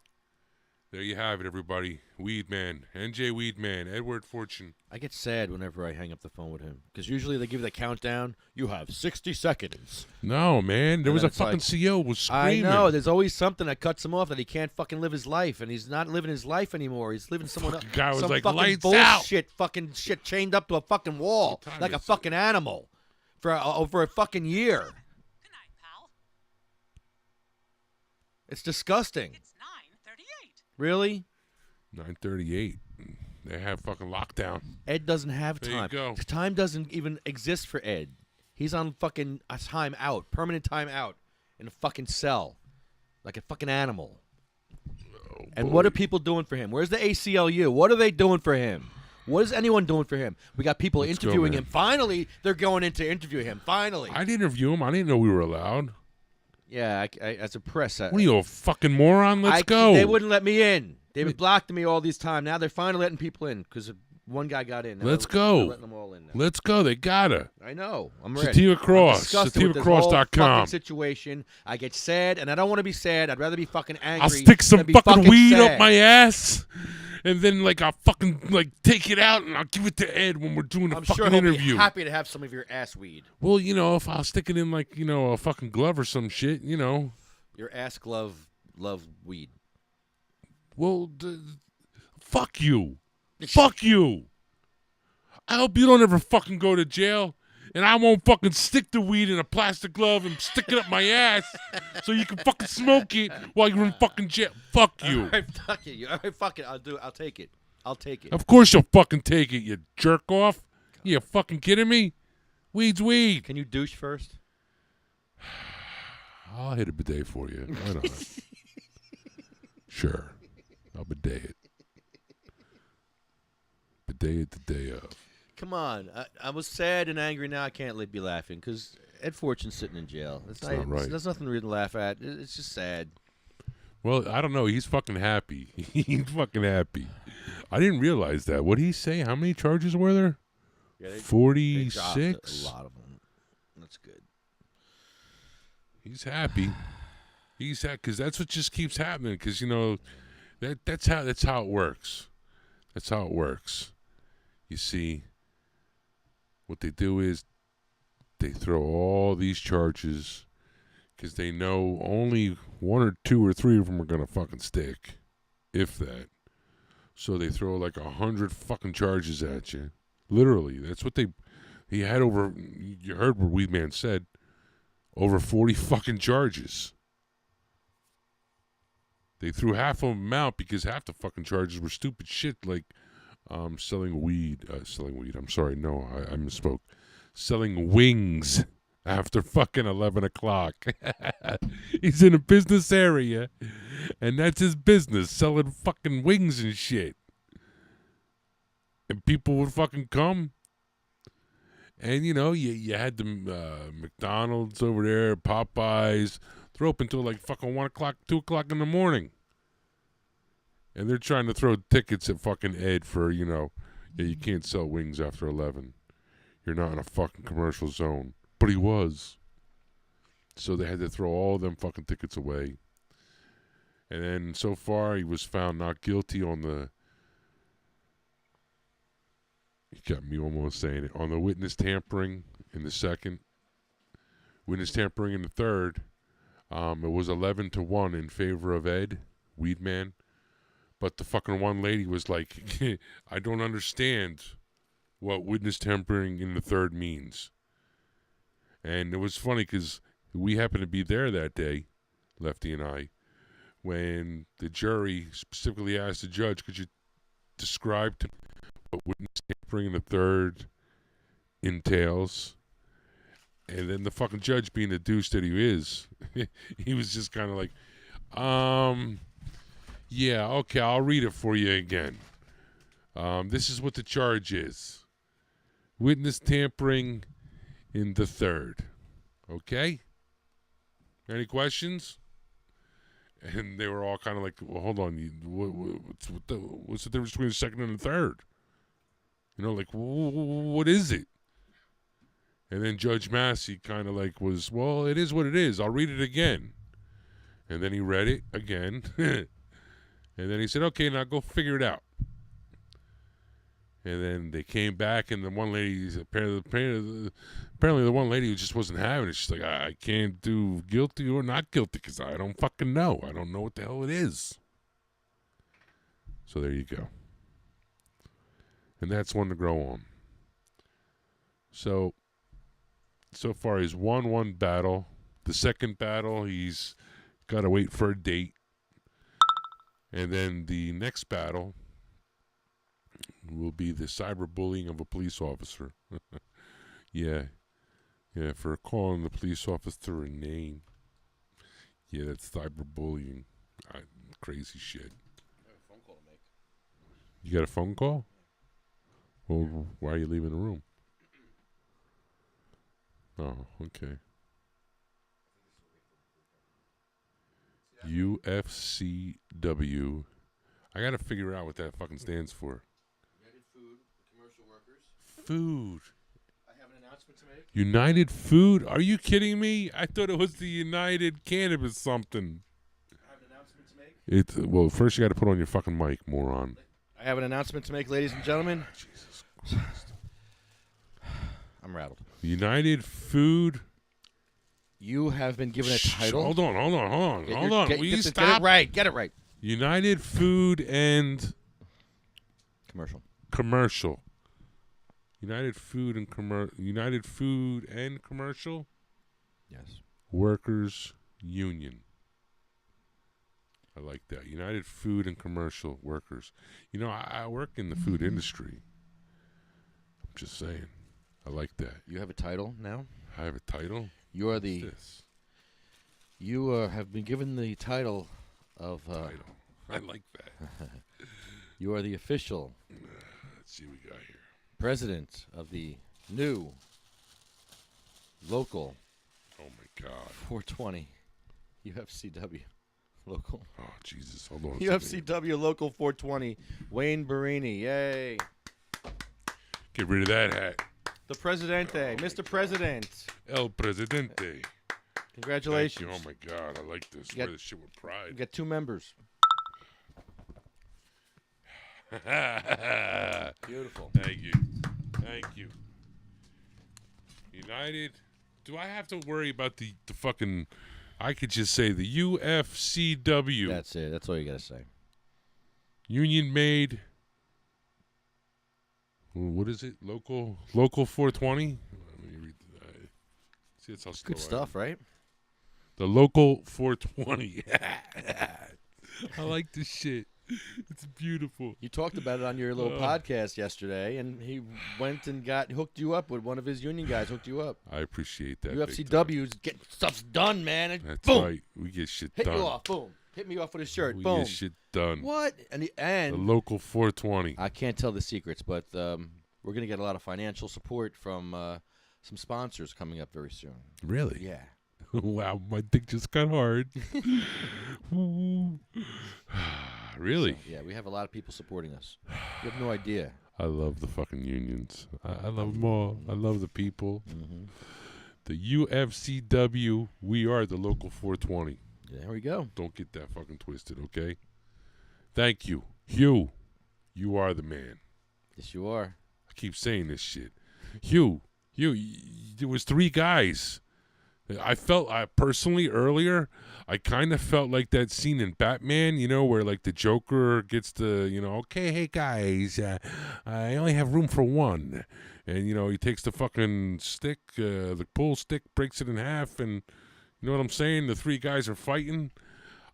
There you have it, everybody. Weedman. NJ Weedman. Edward Fortune. I get sad whenever I hang up the phone with him. Because usually they give the countdown. You have 60 seconds. No, man. There was a fucking CO was screaming. I know. There's always something that cuts him off that he can't fucking live his life. And he's not living his life anymore. He's living someone else. Guy was some like, fucking lights bullshit out. fucking shit chained up to a fucking wall. Like a fucking animal. For over a fucking year. Good night, pal. It's disgusting. It's 9:38. Really? 9:38. They have fucking lockdown. Ed doesn't have There you time. go. Time doesn't even exist for Ed. He's on fucking a time out, permanent time out, in a fucking cell, like a fucking animal. And what are people doing for him? Where's the ACLU? What are they doing for him? What is anyone doing for him? We got people Let's go, interviewing man. him. Finally, they're going in to interview him. Finally. I'd interview him. I didn't know we were allowed. Yeah, as a press. What are you, a fucking moron? Let's go. They wouldn't let me in. They've blocked me all these time. Now they're finally letting people in because one guy got in. Now Let's they're go. letting them all in now. Let's go. They gotta. I know. I'm ready. Sativa Cross. I'm disgusted with this whole SativaCross.com. fucking situation. I get sad, and I don't want to be sad. I'd rather be fucking angry. I'll stick some than be fucking weed sad. up my ass, and then I'll fucking take it out and I'll give it to Ed when we're doing the I'm fucking sure he'll interview. be happy to have some of your ass weed. Well, if I'll stick it in a fucking glove or some shit, Your ass love weed. Well, fuck you. Fuck you. I hope you don't ever fucking go to jail, and I won't fucking stick the weed in a plastic glove and stick it up my ass so you can fucking smoke it while you're in fucking jail. Fuck you. All right, fuck it. All right, fuck it. I'll take it. I'll take it. Of course you'll fucking take it, you jerk off. You fucking kidding me? Weed's weed. Can you douche first? I'll hit a bidet for you. Why not? Sure. I'll bidet it. Bidet it the day of. Come on. I was sad and angry. Now I can't be laughing because Ed Fortune's sitting in jail. It's not right. There's nothing really to laugh at. It's just sad. Well, I don't know. He's fucking happy. He's fucking happy. I didn't realize that. What did he say? How many charges were there? Yeah, they 46? dropped a lot of them. That's good. He's happy. He's happy because that's what just keeps happening. Because that's how it works. That's how it works. You see, what they do is they throw all these charges because they know only 1 or 2 or 3 of them are gonna fucking stick, if that. So they throw 100 fucking charges at you. Literally, that's what he had over. You heard what Weed Man said. Over 40 fucking charges. They threw half of them out because half the fucking charges were stupid shit like selling weed. I'm sorry, no, I misspoke. Selling wings after fucking 11 o'clock. He's in a business area, and that's his business, selling fucking wings and shit. And people would fucking come. And, you had the McDonald's over there, Popeyes. They're open until fucking 1 o'clock, 2 o'clock in the morning. And they're trying to throw tickets at fucking Ed for, you can't sell wings after 11. You're not in a fucking commercial zone. But he was. So they had to throw all them fucking tickets away. And then so far he was found not guilty on the... He got me almost saying it. On the witness tampering in the second. Witness tampering in the third. It was 11-1 in favor of Ed, Weedman. But the fucking one lady was like, I don't understand what witness tampering in the third means. And it was funny because we happened to be there that day, Lefty and I, when the jury specifically asked the judge, could you describe to me what witness tampering in the third entails? And then the fucking judge, being the douche that he is, he was just kind of like, yeah, okay, I'll read it for you again. This is what the charge is. Witness tampering in the third. Okay? Any questions? And they were all kind of like, well, hold on. What's the difference between the second and the third? What is it? And then Judge Massey kind of was, well, it is what it is. I'll read it again. And then he read it again. And then he said, okay, now go figure it out. And then they came back, and the one lady, apparently the one lady who just wasn't having it, she's like, I can't do guilty or not guilty because I don't fucking know. I don't know what the hell it is. So there you go. And that's one to grow on. So far he's won one battle. The second battle, he's got to wait for a date. And then the next battle will be the cyberbullying of a police officer. Yeah, for calling the police officer a name. Yeah, that's cyberbullying. Crazy shit. I have a phone call to make. You got a phone call? Well, why are you leaving the room? Oh, okay. UFCW. I gotta figure out what that fucking stands for. United Food Commercial Workers. Food. I have an announcement to make. United Food? Are you kidding me? I thought it was the United Cannabis something. I have an announcement to make. Well, first you got to put on your fucking mic, moron. I have an announcement to make, ladies and gentlemen. Jesus Christ. I'm rattled. United Food. You have been given a title. Hold on. Will you stop? Get it right. Get it right. United Food and Commercial. United Food and Commercial Yes. Workers Union. I like that. United Food and Commercial Workers. You know, I work in the food industry. I'm just saying. I like that. You have a title now? I have a title? You are the. What's this? You have been given the title of. Title. I like that. You are the official. Let's see what we got here. President of the new local. Oh my God. 420 UFCW local. Oh Jesus! Hold on. UFCW local 420. Wayne Barini. Yay! Get rid of that hat. The Presidente, Mr. President. El Presidente. Congratulations. Thank you. Oh my God, I like this. You Wear got- this shit with You pride. got 2 members. Beautiful. Thank you. United. Do I have to worry about the fucking? I could just say the UFCW. That's it. That's all you gotta say. Union made. What is it? Local 420. Let me read. See, that's how slow Good I am. stuff, right? The local 420. I like this shit. It's beautiful. You talked about it on your little podcast yesterday, and he went and hooked you up with one of his union guys. Hooked you up. I appreciate that. big time. UFCW's getting stuff's done, man. And That's boom. right. We get shit Hit done. you off. Boom. Hit me off with a shirt. We Boom. get shit done. What? And The local 420. I can't tell the secrets, but we're gonna get a lot of financial support from some sponsors coming up very soon. Really? Yeah. Wow, my dick just got hard. Really? So, yeah, we have a lot of people supporting us. You have no idea. I love the fucking unions. I love them all. I love the people. Mm-hmm. The UFCW, we are the local 420. There we go. Don't get that fucking twisted, okay? Thank you. Hugh, you are the man. Yes, you are. I keep saying this shit. Hugh, there was 3 guys. I felt, personally, earlier, I kind of felt like that scene in Batman, you know, where, like, the Joker gets the, you know, okay, hey, guys, I only have room for 1. And, you know, he takes the fucking stick, the pool stick, breaks it in half, and, you know what I'm saying? The 3 guys are fighting.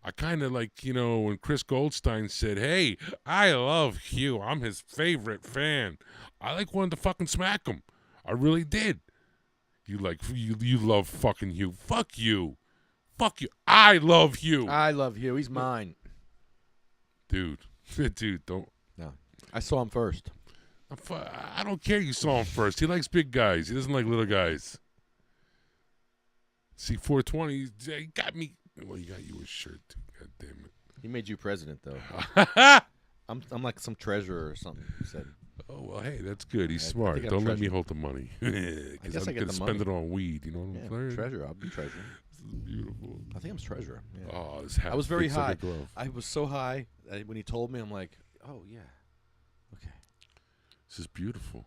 I kind of like, you know, when Chris Goldstein said, hey, I love Hugh. I'm his favorite fan. I, like, wanted to fucking smack him. I really did. You love fucking Hugh. Fuck you. Fuck you. I love Hugh. I love Hugh. He's mine. Dude, don't. No. I saw him first. I don't care you saw him first. He likes big guys. He doesn't like little guys. See, 420, he got me. Well, he got you a shirt, too. God damn it. He made you president, though. I'm like some treasurer or something, he said. Oh, well, hey, that's good. He's I smart. think I'm Don't let me treasurer. hold the money. I guess I I'm get going to the spend money. it on weed. You know what I'm saying? Treasurer. I'll be treasurer. This is beautiful. I think I'm treasurer. Yeah. Oh, this hat I was very fits like high. a glove. I was so high that when he told me, I'm like, oh, yeah. Okay. This is beautiful.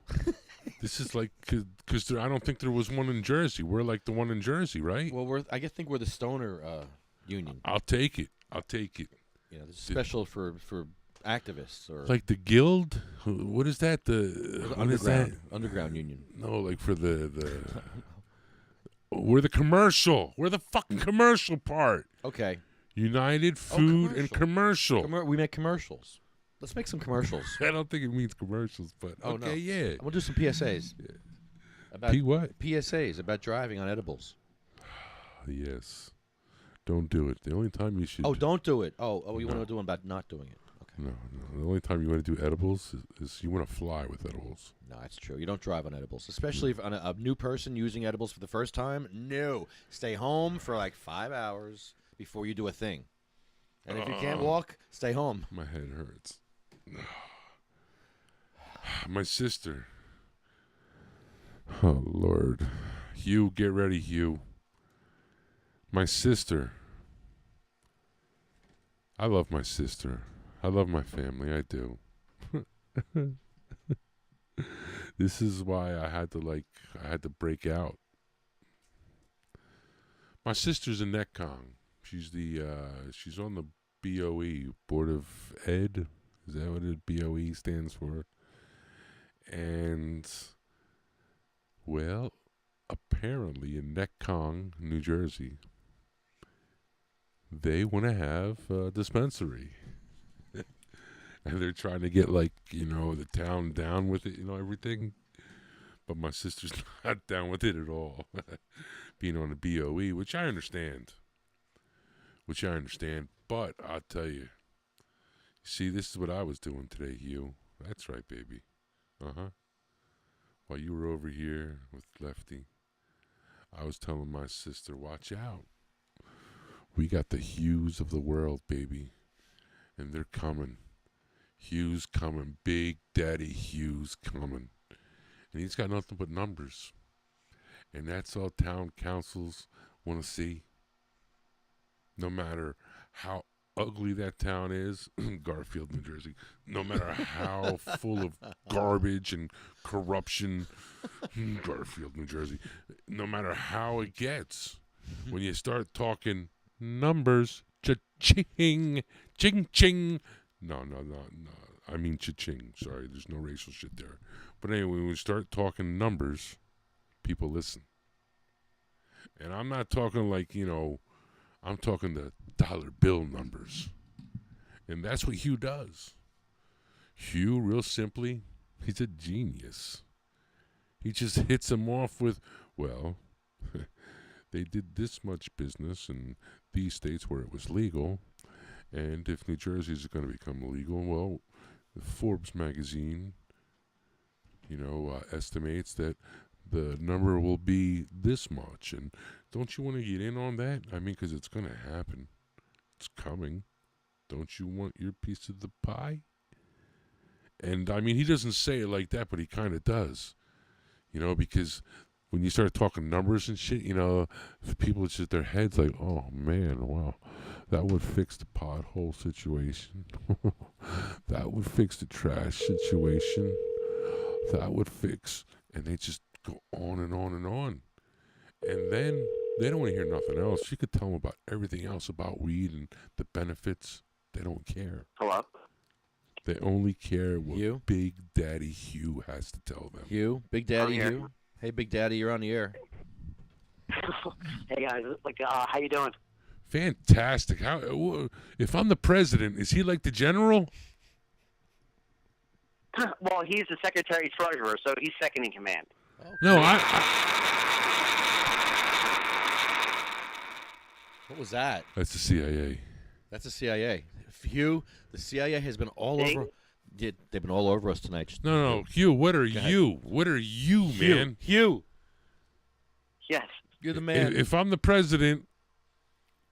This is like, because I don't think there was one in Jersey. We're like the one in Jersey, right? Well, I think we're the stoner union. I'll take it. You know, this is special for activists or Like the guild? What is that? or The the what is that? underground union. No, like for the we're the commercial. We're the fucking commercial part. Okay. United Food and Commercial. We make commercials. Let's make some commercials. I don't think it means commercials, but Oh, okay, no. yeah. We'll do some PSAs. About What? PSAs about driving on edibles. Yes. Don't do it. The only time you should. Oh, don't do it. Oh, you want to do one about not doing it. Okay. No. The only time you want to do edibles is you want to fly with edibles. No, that's true. You don't drive on edibles, especially if on a new person using edibles for the first time. No, stay home for like 5 hours before you do a thing. And if you can't walk, stay home. My head hurts. My sister. Oh, Lord. Hugh, get ready, Hugh. My sister. I love my sister. I love my family. I do. This is why I had to break out. My sister's a NetCong. She's on the BOE, Board of Ed. Is that what the BOE stands for? And, well, apparently in NetCong, New Jersey, they want to have a dispensary. And they're trying to get, the town down with it, everything. But my sister's not down with it at all. Being on the BOE, which I understand. But I'll tell you. See, this is what I was doing today, Hugh. That's right, baby. Uh-huh. While you were over here with Lefty, I was telling my sister, watch out. We got the Hughes of the world, baby. And they're coming. Hugh's coming. Big Daddy Hugh's coming. And he's got nothing but numbers. And that's all town councils want to see. No matter how ugly that town is, Garfield, New Jersey, no matter how full of garbage and corruption, Garfield, New Jersey, no matter how it gets, when you start talking numbers, cha-ching, ching-ching, no. I mean cha-ching. Sorry, there's no racial shit there. But anyway, when we start talking numbers, people listen. And I'm not talking I'm talking the dollar bill numbers. And that's what Hugh does. Hugh, real simply, he's a genius. He just hits them off with, well, they did this much business in these states where it was legal. And if New Jersey is going to become legal, well, the Forbes magazine, estimates that the number will be this much. And don't you want to get in on that? I mean, because it's going to happen. It's coming. Don't you want your piece of the pie? And, I mean, he doesn't say it like that, but he kind of does. Because when you start talking numbers and shit, people just, their heads like, oh, man, wow. That would fix the pothole situation. That would fix the trash situation. That would fix. And they just go on and on and on. And then they don't want to hear nothing else. You could tell them about everything else about weed and the benefits. They don't care. Hello? They only care what Hugh? Big Daddy Hugh has to tell them. Hugh? Big Daddy Hugh? Hey, Big Daddy, you're on the air. Hey, guys. How you doing? Fantastic. How? If I'm the president, is he like the general? Well, he's the secretary treasurer, so he's second in command. No, What was that? That's the CIA. That's the CIA. Hugh, the CIA has been all over. They've been all over us tonight. No, Hugh. What are you? What are you, man? Hugh. Yes. You're the man. If I'm the president,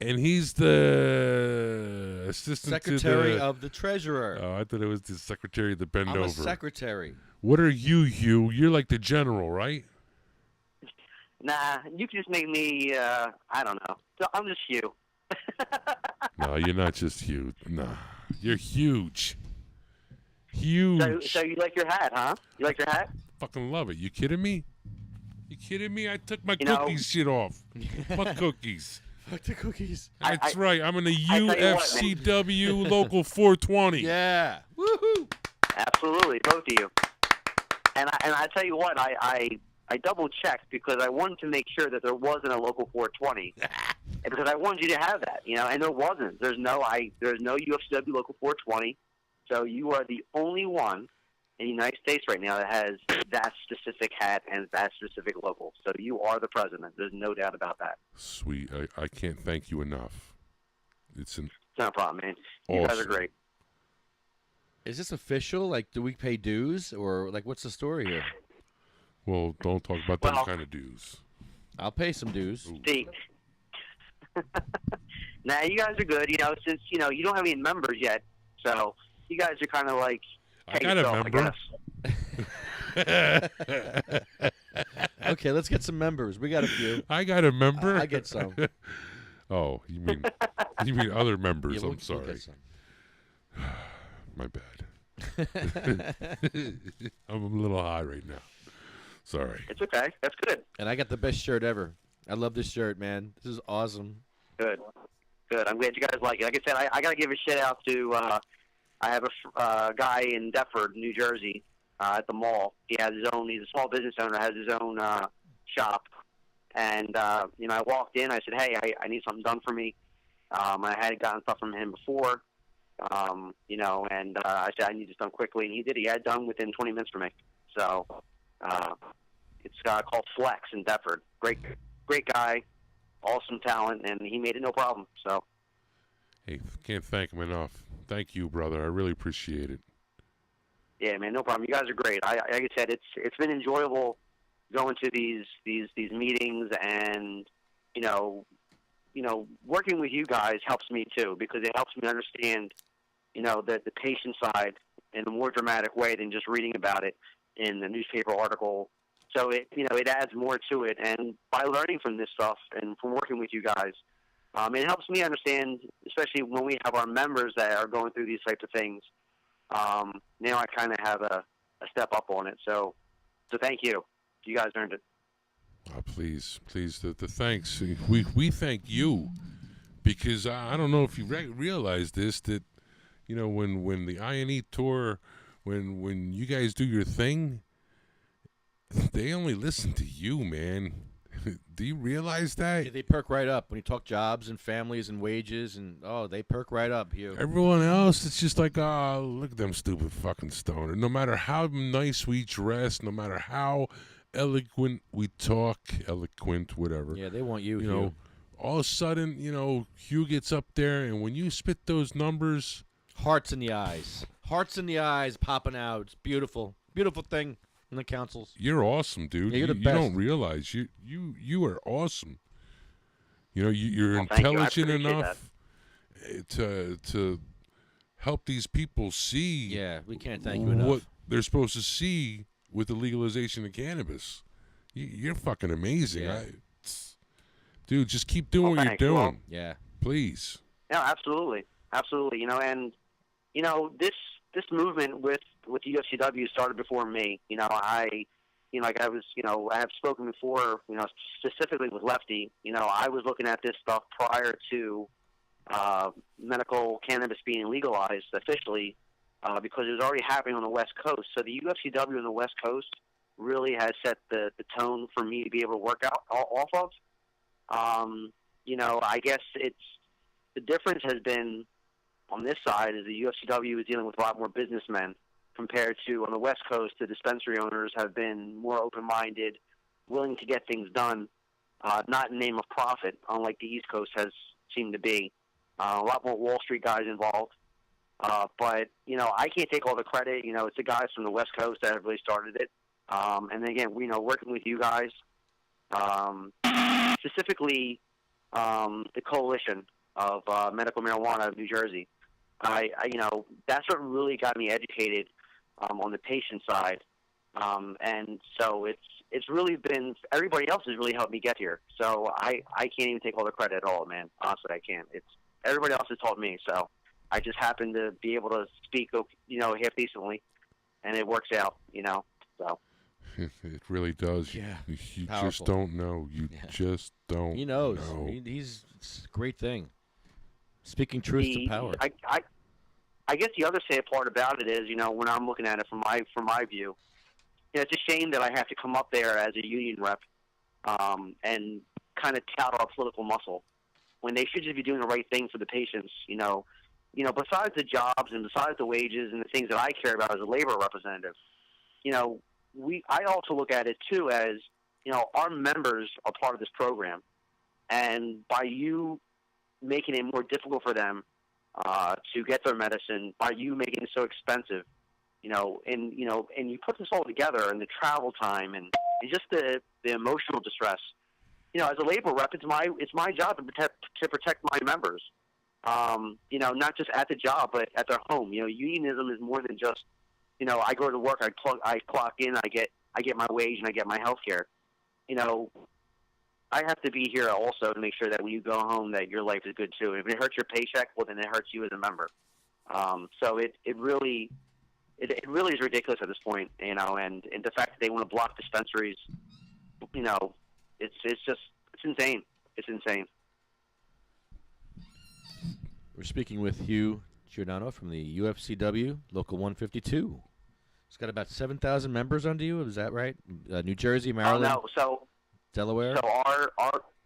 and he's the assistant secretary of the treasurer. Oh, I thought it was the secretary of the bend I'm over. a secretary. What are you, Hugh? You're like the general, right? Nah, you can just make me, I don't know. So I'm just Hugh. No, you're not just Hugh. Nah, you're huge. Huge. So you like your hat, huh? You like your hat? Fucking love it. You kidding me? You kidding me? I took my cookies shit off. Fuck cookies. Fuck the cookies. That's right. I'm in the UFCW Local 420. Yeah. Woohoo. Absolutely, both of you. And I tell you what, I double checked because I wanted to make sure that there wasn't a local 420, because I wanted you to have that, and there wasn't. There's no UFCW local 420, so you are the only one in the United States right now that has that specific hat and that specific local. So you are the president. There's no doubt about that. Sweet. I can't thank you enough. It's no problem, man. You guys are great. Is this official? Like, do we pay dues, or like, what's the story here? Well, don't talk about them Well- kind of dues. I'll pay some dues. Ooh. See, now you guys are good. Since you don't have any members yet, so you guys are kind of like. I got a yourself, I member. guess. Okay, let's get some members. We got a few. I got a member. I get some. Oh, you mean other members? Yeah, we'll I'm sorry. get some. My bad. I'm a little high right now. Sorry. It's okay. That's good. And I got the best shirt ever. I love this shirt, man. This is awesome. Good. I'm glad you guys like it. Like I said, I got to give a shout out to. I have a guy in Deptford, New Jersey, at the mall. He has his own. He's a small business owner. Has his own shop. And I walked in. I said, "Hey, I need something done for me." I had gotten stuff from him before. And I said I need this done quickly, and he did. He had it done within 20 minutes for me. So it's called Flex in Deptford. Great guy, awesome talent, and he made it no problem. So Hey, can't thank him enough. Thank you, brother. I really appreciate it. yeah, man, no problem. You guys are great. Like I said, it's been enjoyable going to these meetings, and working with you guys helps me too, because it helps me understand the patient side in a more dramatic way than just reading about it in the newspaper article. So it adds more to it, and by learning from this stuff and from working with you guys, it helps me understand, especially when we have our members that are going through these types of things. Now I kind of have a step up on it. So thank you. You guys earned it. Oh, please, the thanks. We thank you, because I don't know if you realize this, that when the INE tour, when you guys do your thing, they only listen to you, man. Do you realize that? Yeah, they perk right up when you talk jobs and families and wages, and they perk right up. Hugh. Everyone else, it's just like, oh, look at them stupid fucking stoner. No matter how nice we dress, no matter how eloquent we talk, whatever. Yeah, they want you. You Hugh. know, all of a sudden, Hugh gets up there, and when you spit those numbers, hearts in the eyes popping out. It's beautiful thing in the councils. you're awesome, dude. Yeah, you're the you best. don't realize you are awesome. You're Well, thank you. I intelligent appreciate enough to help these people see. Yeah, we can't thank you enough. What they're supposed to see with the legalization of cannabis. You're fucking amazing. Yeah. Dude, just keep doing what you're thanks. doing. Well, Yeah. Please. No, absolutely. And this movement with the UFCW started before me. I have spoken before. Specifically with Lefty. I was looking at this stuff prior to medical cannabis being legalized officially, because it was already happening on the West Coast. So the UFCW on the West Coast really has set the tone for me to be able to work out off of. I guess the difference has been on this side is the UFCW is dealing with a lot more businessmen compared to on the West Coast. The dispensary owners have been more open-minded, willing to get things done, not in the name of profit, unlike the East Coast has seemed to be. A lot more Wall Street guys involved. But I can't take all the credit. It's the guys from the West Coast that have really started it. And then again, working with you guys, specifically the coalition of medical marijuana of New Jersey. That's what really got me educated on the patient side, and so it's really been everybody else has really helped me get here. So I can't even take all the credit at all, man. Honestly, I can't. It's everybody else has taught me. So I just happen to be able to speak, half decently, and it works out. So. It really does. Yeah. You just Powerful. don't know. You just don't. He knows. know. It's a great thing. Speaking truth to power. I guess the other sad part about it is, when I'm looking at it from my view, it's a shame that I have to come up there as a union rep and kind of tout our political muscle when they should just be doing the right thing for the patients. Besides the jobs and besides the wages and the things that I care about as a labor representative, I also look at it too as, our members are part of this program, and by you making it more difficult for them to get their medicine by you making it so expensive. And you put this all together, and the travel time, and just the emotional distress. As a labor rep, it's my job to protect my members. Not just at the job, but at their home. Unionism is more than just, I go to work, I clock in, I get my wage, and I get my health care. I have to be here also to make sure that when you go home, that your life is good too. If it hurts your paycheck, well, then it hurts you as a member. So it really is ridiculous at this point, and the fact that they want to block dispensaries, it's insane. It's insane. We're speaking with Hugh Giordano from the UFCW, Local 152. It's got about 7,000 members under you. Is that right? New Jersey, Maryland, No, so Delaware. So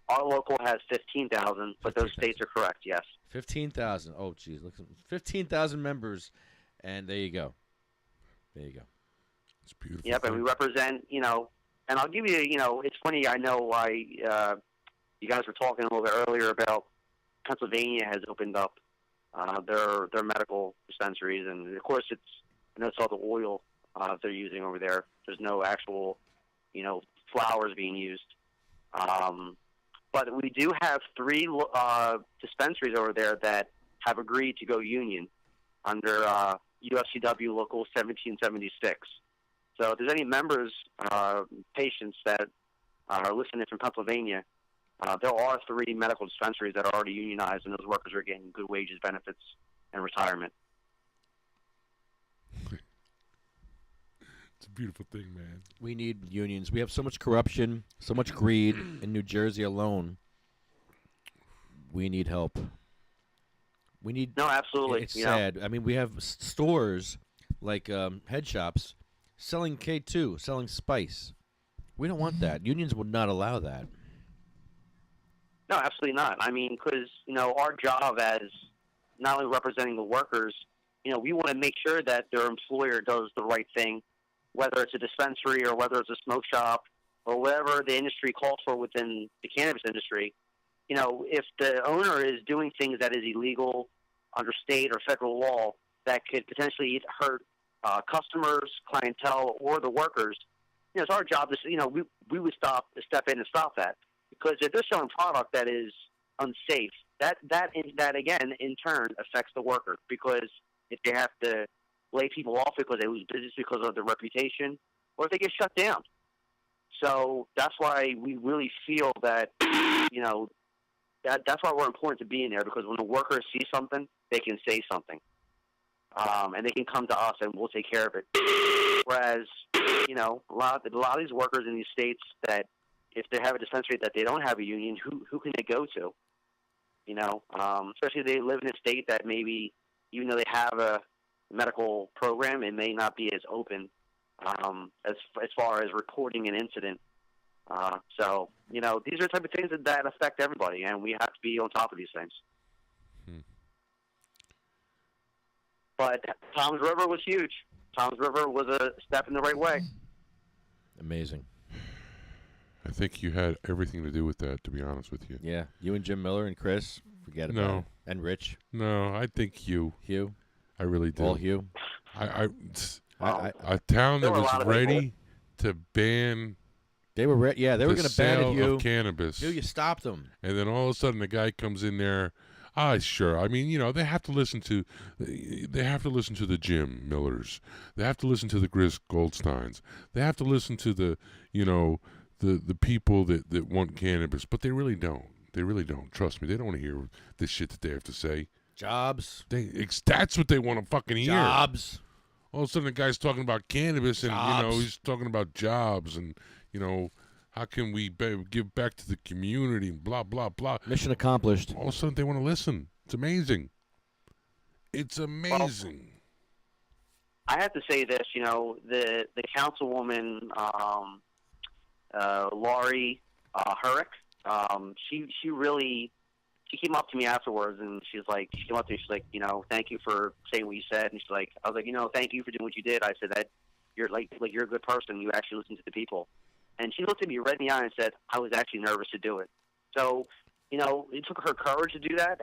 our local has 15,000, but those states are correct. Yes. 15,000. Oh, geez, look, 15,000 members, and there you go. It's beautiful. Yep, and we represent. And I'll give you. It's funny. I know you guys were talking a little bit earlier about Pennsylvania has opened up their medical dispensaries, and of course I know it's all the oil they're using over there. There's no actual, flowers being used. But we do have 3 dispensaries over there that have agreed to go union under UFCW Local 1776. So if there's any members, patients that are listening from Pennsylvania, there are 3 medical dispensaries that are already unionized, and those workers are getting good wages, benefits, and retirement. It's a beautiful thing, man. We need unions. We have so much corruption, so much greed in New Jersey alone. We need help. No, absolutely. It's sad. I mean, we have stores like head shops selling K2, selling spice. We don't want that. Unions would not allow that. No, absolutely not. I mean, because, our job as not only representing the workers, we want to make sure that their employer does the right thing, whether it's a dispensary or whether it's a smoke shop or whatever the industry calls for within the cannabis industry. If the owner is doing things that is illegal under state or federal law that could potentially hurt customers, clientele, or the workers, it's our job to, we would step in and stop that. Because if they're selling product that is unsafe, that again, in turn, affects the worker. Because if they have to lay people off because they lose business because of their reputation, or if they get shut down. So that's why we really feel that, that's why we're important to be in there, because when the workers see something, they can say something. And they can come to us and we'll take care of it. Whereas, a lot of these workers in these states that, if they have a dispensary that they don't have a union, who can they go to? Especially if they live in a state that maybe, even though they have a medical program, it may not be as open as far as reporting an incident. So, these are the type of things that affect everybody, and we have to be on top of these things. But Tom's River was huge. Tom's River was a step in the right way. Amazing. I think you had everything to do with that, to be honest with you. Yeah, you and Jim Miller and Chris, forget about it. And Rich. No, I think Hugh. Hugh? I really do. All Hugh? A town that was ready to ban. They were they were going to ban it, Hugh. Of cannabis. Hugh, you stopped them. And then all of a sudden, the guy comes in there. Sure. I mean, they have to listen to. They have to listen to the Jim Millers. They have to listen to the Gris Goldsteins. They have to listen to the, the people that want cannabis, but they really don't. They really don't. Trust me. They don't want to hear this shit that they have to say. Jobs. That's what they want to fucking hear. Jobs. All of a sudden, the guy's talking about cannabis, and he's talking about jobs, and how can we give back to the community, and blah blah blah. Mission accomplished. All of a sudden, they want to listen. It's amazing. It's amazing. Well, I have to say this. The councilwoman, Laurie Herrick, she really. She came up to me afterwards, and she came up to me. She's like, thank you for saying what you said. And she's like, I was like, thank you for doing what you did. I said that you're you're a good person. You actually listen to the people. And she looked at me right in the eye and said, I was actually nervous to do it. So, it took her courage to do that.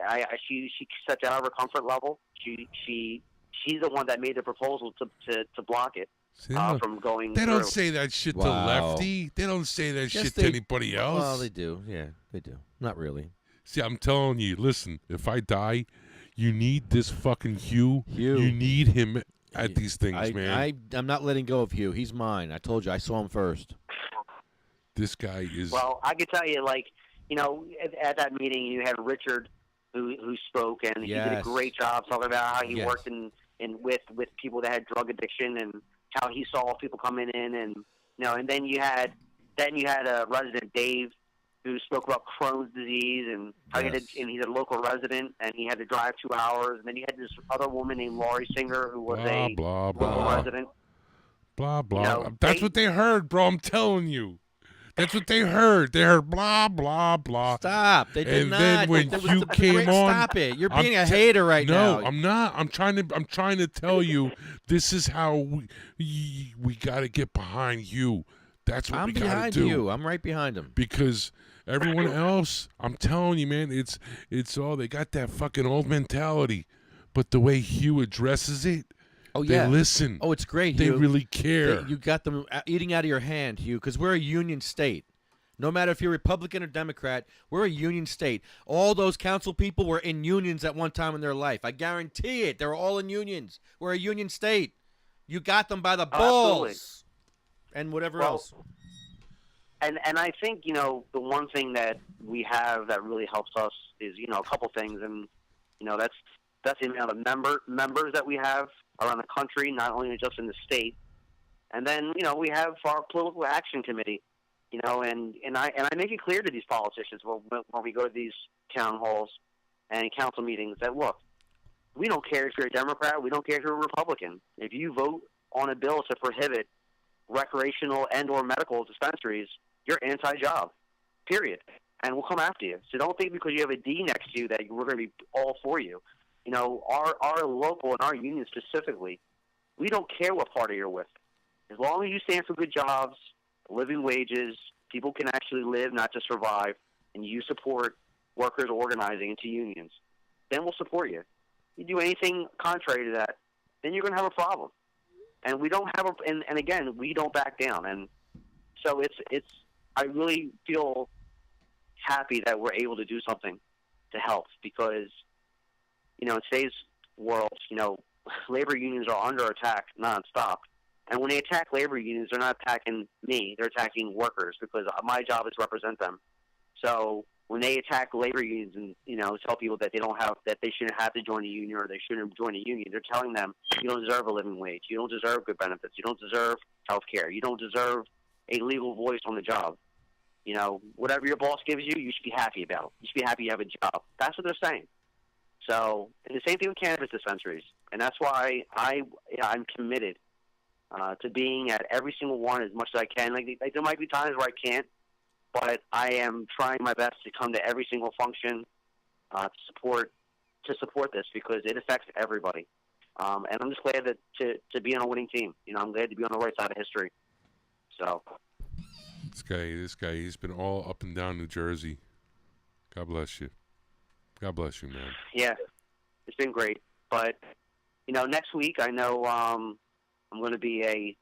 She stepped out of her comfort level. She's the one that made the proposal to block it from going They through. don't say that shit to Lefty. They don't say that shit to anybody else. Well, they do. Yeah, they do. Not really. See, I'm telling you, listen, if I die, you need this fucking Hugh. Hugh. You need him at these things, man. I'm not letting go of Hugh. He's mine. I told you. I saw him first. This guy is... Well, I could tell you, at that meeting, you had Richard who spoke, and he did a great job talking about how he worked with people that had drug addiction and how he saw people coming in, and and then you had resident Dave who spoke about Crohn's disease and how he's a local resident and he had to drive 2 hours, and then you had this other woman named Laurie Singer who was local resident. Blah blah. That's what they heard, bro. I'm telling you. That's what they heard. They heard blah, blah, blah. Stop. They did and not. then when you came on... Stop it. You're being a hater right now. No, I'm not. I'm trying to tell you this is how we got to get behind you. That's what we got to do. I'm behind you. I'm right behind him. Because everyone else, I'm telling you, man, it's all... They got that fucking old mentality. But the way Hugh addresses it, they listen. Oh, it's great, They Hugh. really care. You got them eating out of your hand, Hugh, because we're a union state. No matter if you're Republican or Democrat, we're a union state. All those council people were in unions at one time in their life. I guarantee it. They were all in unions. We're a union state. You got them by the balls. Absolutely. And whatever else. And I think, the one thing that we have that really helps us is, a couple things. And, that's the amount of members that we have around the country, not only just in the state. And then, we have our political action committee, and I make it clear to these politicians when we go to these town halls and council meetings that, look, we don't care if you're a Democrat, we don't care if you're a Republican. If you vote on a bill to prohibit recreational and or medical dispensaries, you're anti-job, period. And we'll come after you. So don't think because you have a D next to you that we're going to be all for you. Our local and our union specifically, we don't care what party you're with. As long as you stand for good jobs, living wages, people can actually live, not just survive, and you support workers organizing into unions, then we'll support you. You do anything contrary to that, then you're going to have a problem. And we don't have and again, we don't back down. And so I really feel happy that we're able to do something to help because, in today's world, labor unions are under attack nonstop. And when they attack labor unions, they're not attacking me. They're attacking workers because my job is to represent them. So when they attack labor unions and, tell people that that they shouldn't have to join a union or they shouldn't join a union, they're telling them you don't deserve a living wage. You don't deserve good benefits. You don't deserve health care. You don't deserve a legal voice on the job. Whatever your boss gives you, you should be happy about. You should be happy you have a job. That's what they're saying. So, and the same thing with cannabis dispensaries. And that's why I'm committed to being at every single one as much as I can. Like there might be times where I can't, but I am trying my best to come to every single function to support this because it affects everybody. And I'm just glad to be on a winning team. I'm glad to be on the right side of history. So this guy, he's been all up and down New Jersey. God bless you. God bless you, man. Yeah, it's been great. But, next week I know I'm going to be a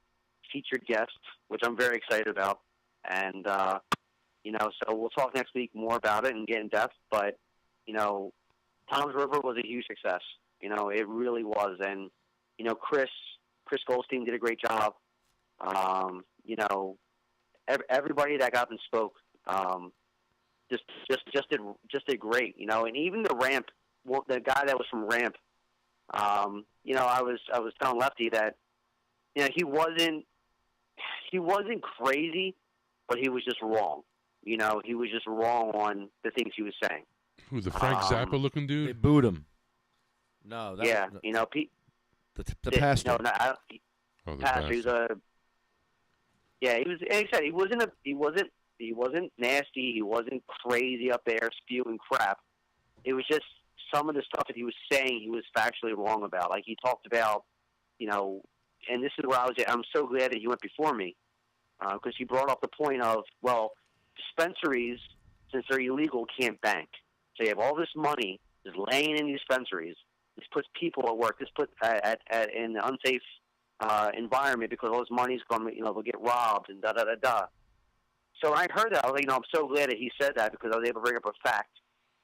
featured guest, which I'm very excited about. And, so we'll talk next week more about it and get in depth. But, Tom's River was a huge success. It really was. And, Chris Goldstein did a great job. Everybody that got up and spoke just did great, and even the Ramp, the guy that was from Ramp, I was telling Lefty that, he wasn't crazy, but he was just wrong. He was just wrong on the things he was saying. Who, the Frank Zappa looking dude? They booed him. No, Pete. The pastor. No, the pastor. He was he was. Like I said, he wasn't nasty. He wasn't crazy up there spewing crap. It was just some of the stuff that he was saying he was factually wrong about. Like he talked about, and this is where I'm so glad that he went before me because he brought up the point of, well, dispensaries since they're illegal, can't bank. So you have all this money just laying in these dispensaries. This puts people at work. This puts at in an unsafe environment because all this money's going to, they'll get robbed and da-da-da-da. So when I heard that, I was like, I'm so glad that he said that because I was able to bring up a fact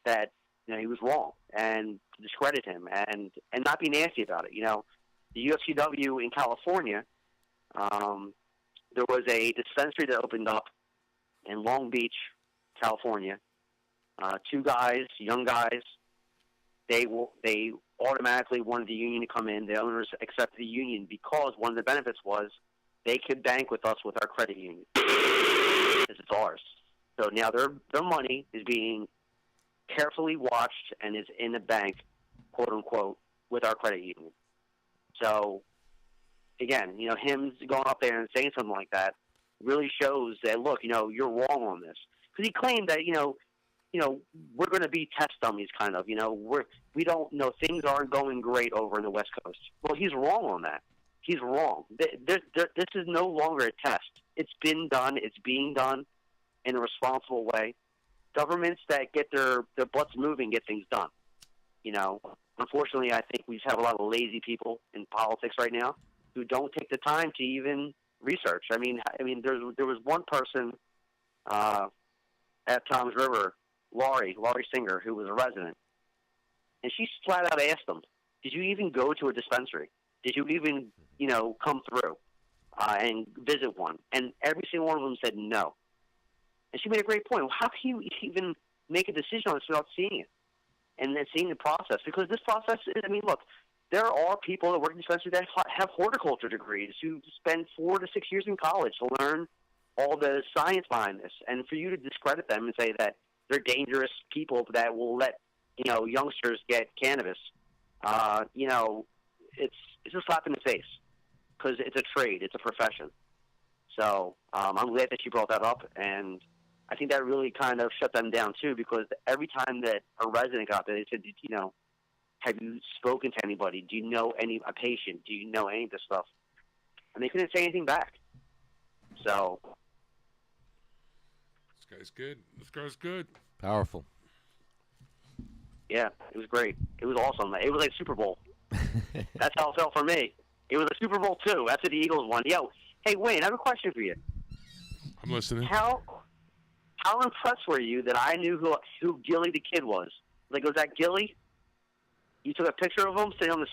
that, he was wrong and discredit him and not be nasty about it. The UFCW in California, there was a dispensary that opened up in Long Beach, California. Two guys, young guys, they automatically wanted the union to come in. The owners accepted the union because one of the benefits was they could bank with us with our credit union. Because it's ours. So now their money is being carefully watched and is in the bank, quote unquote, with our credit union. So again, him going up there and saying something like that really shows that, look, you're wrong on this. Because he claimed that, we're going to be test dummies, kind of. We don't know, things aren't going great over in the West Coast. Well, he's wrong on that. He's wrong. This is no longer a test. It's been done. It's being done in a responsible way. Governments that get their butts moving get things done. Unfortunately, I think we just have a lot of lazy people in politics right now who don't take the time to even research. I mean, there was one person at Tom's River, Laurie Singer, who was a resident, and she flat out asked them, "Did you even go to a dispensary? Did you even, come through and visit one?" And every single one of them said no. And she made a great point. Well, how can you even make a decision on this without seeing it and then seeing the process? Because this process is, look, there are people that work in dispensaries that have horticulture degrees who spend 4 to 6 years in college to learn all the science behind this. And for you to discredit them and say that they're dangerous people that will let, youngsters get cannabis, it's a slap in the face because it's a trade. It's a profession. So I'm glad that you brought that up, and I think that really kind of shut them down too, because every time that a resident got there, they said, have you spoken to anybody? Do you know a patient? Do you know any of this stuff? And they couldn't say anything back. So this guy's good. This guy's good. Powerful. Yeah, it was great. It was awesome. It was like Super Bowl. That's how it felt for me. It was a Super Bowl too. After the Eagles won. Yo, hey Wayne, I have a question for you. I'm listening. How impressed were you that I knew who Gilly the Kid was? Like, was that Gilly? You took a picture of him sitting on the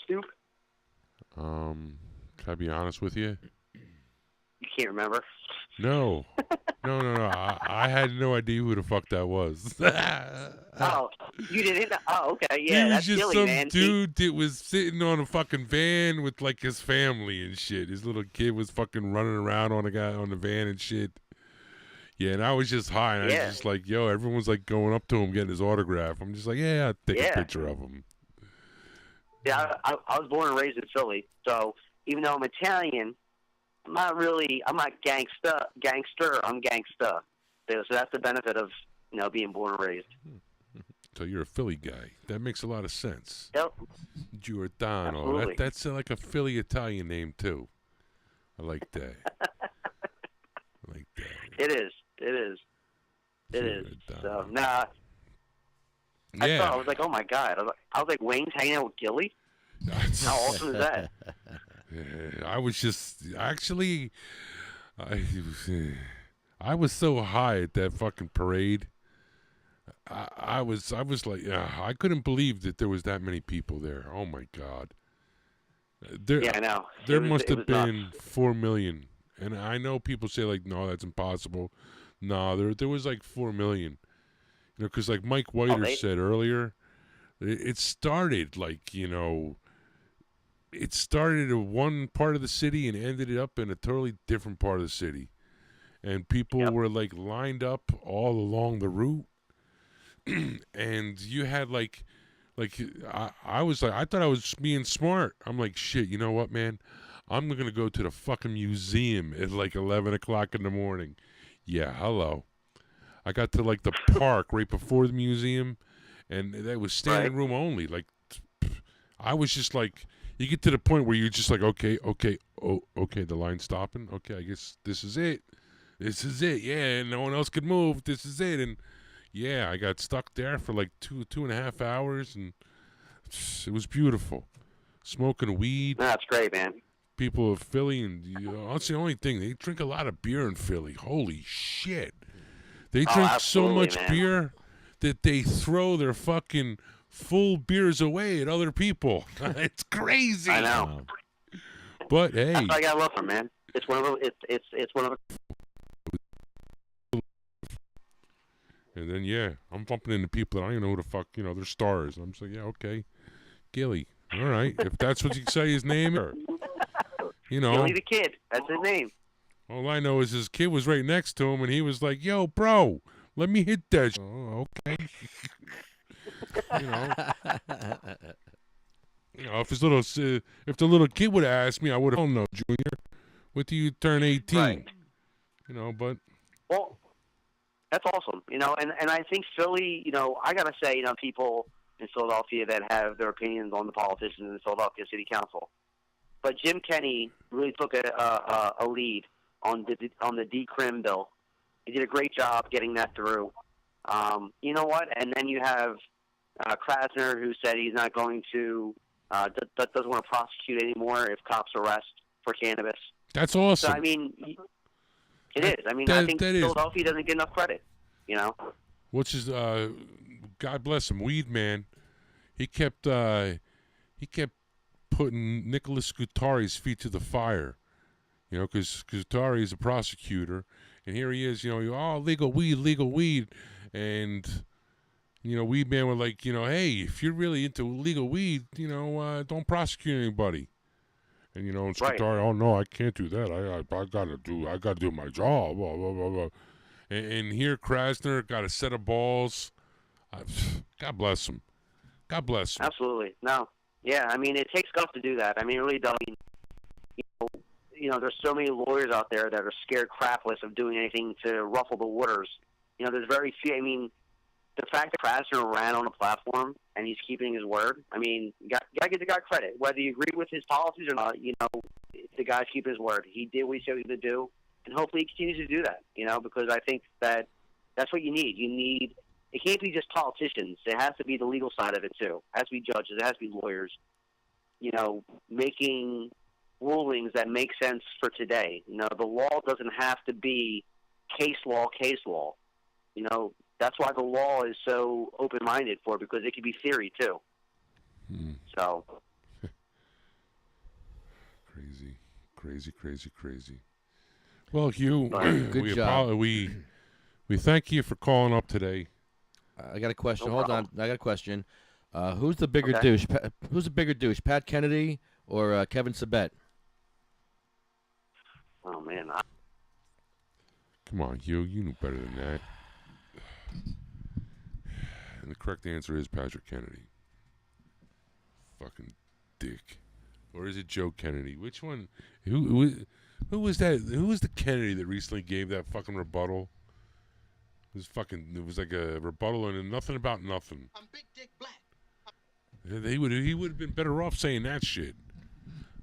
stoop? Can I be honest with you? You can't remember? No. No. I had no idea who the fuck that was. Oh, you didn't? Oh, okay. Yeah, he was that's just Gilly, some man. dude that was sitting on a fucking van with like his family and shit. His little kid was fucking running around on the van and shit. Yeah, and I was just high, and I was just like, yo, everyone's like going up to him, getting his autograph. I'm just like, yeah, I'll take a picture of him. Yeah, I was born and raised in Philly, so even though I'm Italian, I'm not gangster, I'm gangsta. So that's the benefit of, being born and raised. So you're a Philly guy. That makes a lot of sense. Yep. Giordano. Absolutely. That's like a Philly Italian name, too. I like that. I like that. It is. So, nah. Yeah. I was like, oh my God. I was like, Wayne's hanging out with Gilly? How awesome is that? I was just actually, I was so high at that fucking parade. I was like, I couldn't believe that there was that many people there. Oh my God. Yeah, I know. There must have been 4 million, and I know people say like, no, that's impossible. No, there was like 4 million. Because like Mike Whiter said earlier, it started like it started in one part of the city and ended up in a totally different part of the city. And people were like lined up all along the route. And you had I was like, I thought I was being smart. I'm like, shit, you know what, man? I'm going to go to the fucking museum at like 11 o'clock in the morning. Yeah, hello. I got to like the park right before the museum, and that was standing room only. Like, I was just like, you get to the point where you're just like, okay, the line's stopping. Okay, I guess this is it. This is it. Yeah, no one else could move. This is it. And yeah, I got stuck there for like 2.5 hours, and it was beautiful. Smoking weed. No, that's great, man. People of Philly, and that's the only thing. They drink a lot of beer in Philly. Holy shit. They drink so much man. beer that they throw their fucking full beers away at other people. It's crazy. I know. But hey, that's what I gotta love for, man. It's one of the, it's one of the. And then yeah, I'm bumping into people that I don't even know who the fuck, they're stars. And I'm just like, yeah, okay, Gilly. All right, if that's what you say his name, or Gilly the Kid. That's his name. All I know is his kid was right next to him, and he was like, "Yo, bro, let me hit that." Oh, okay. If the little kid would have asked me, I would have. Oh no, Junior, wait till you turn 18. Right. But Well, that's awesome. And I think Philly. I gotta say, people in Philadelphia that have their opinions on the politicians in the Philadelphia City Council, but Jim Kenney really took a lead on the decrim bill. He did a great job getting that through. You know what? And then you have Krasner, who said he's not going to, doesn't want to prosecute anymore if cops arrest for cannabis. That's awesome. So, I mean, it is. I mean, I think Philadelphia doesn't get enough credit, Which is, God bless him, Weed Man. He kept putting Nicholas Scutari's feet to the fire, because Scutari is a prosecutor, and here he is, legal weed, and Weed Man was like, hey, if you're really into legal weed, don't prosecute anybody, and Scutari, oh no, I can't do that, I gotta do my job, blah blah blah blah, and here Krasner got a set of balls. God bless him. God bless him. Absolutely. No. Yeah, I mean, it takes guts to do that. I mean, it really does. There's so many lawyers out there that are scared crapless of doing anything to ruffle the waters. There's very few. I mean, the fact that Krasner ran on a platform and he's keeping his word, I mean, you got to give the guy credit. Whether you agree with his policies or not, the guy's keeping his word. He did what he said he was going to do, and hopefully he continues to do that, because I think that's what you need. You need... It can't be just politicians. It has to be the legal side of it, too. It has to be judges. It has to be lawyers, making rulings that make sense for today. The law doesn't have to be case law. That's why the law is so open-minded for, because it can be theory, too. So. Crazy. Well, Hugh, good job. We thank you for calling up today. I got a question. Hold on. I got a question. Who's the bigger douche? Who's the bigger douche, Pat Kennedy or Kevin Sabet? Oh, man. Come on, Hugh. You knew better than that. And the correct answer is Patrick Kennedy. Fucking dick. Or is it Joe Kennedy? Which one? Who was that? Who was the Kennedy that recently gave that fucking rebuttal? It was like a rebuttal and nothing about nothing. I'm Big Dick Black. He would have been better off saying that shit.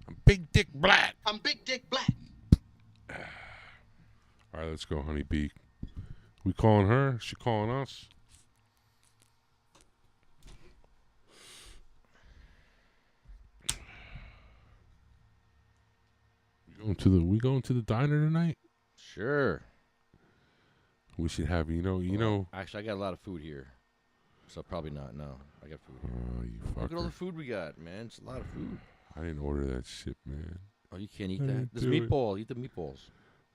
I'm Big Dick Black. I'm Big Dick Black. All right, let's go, Honey Bee. We calling her? She calling us? We going to the diner tonight? Sure. We should have, Actually, I got a lot of food here, so probably not. No, I got food. Oh, you fucker. Look at all the food we got, man. It's a lot of food. I didn't order that shit, man. Oh, you can't eat that? There's meatball. Eat the meatballs.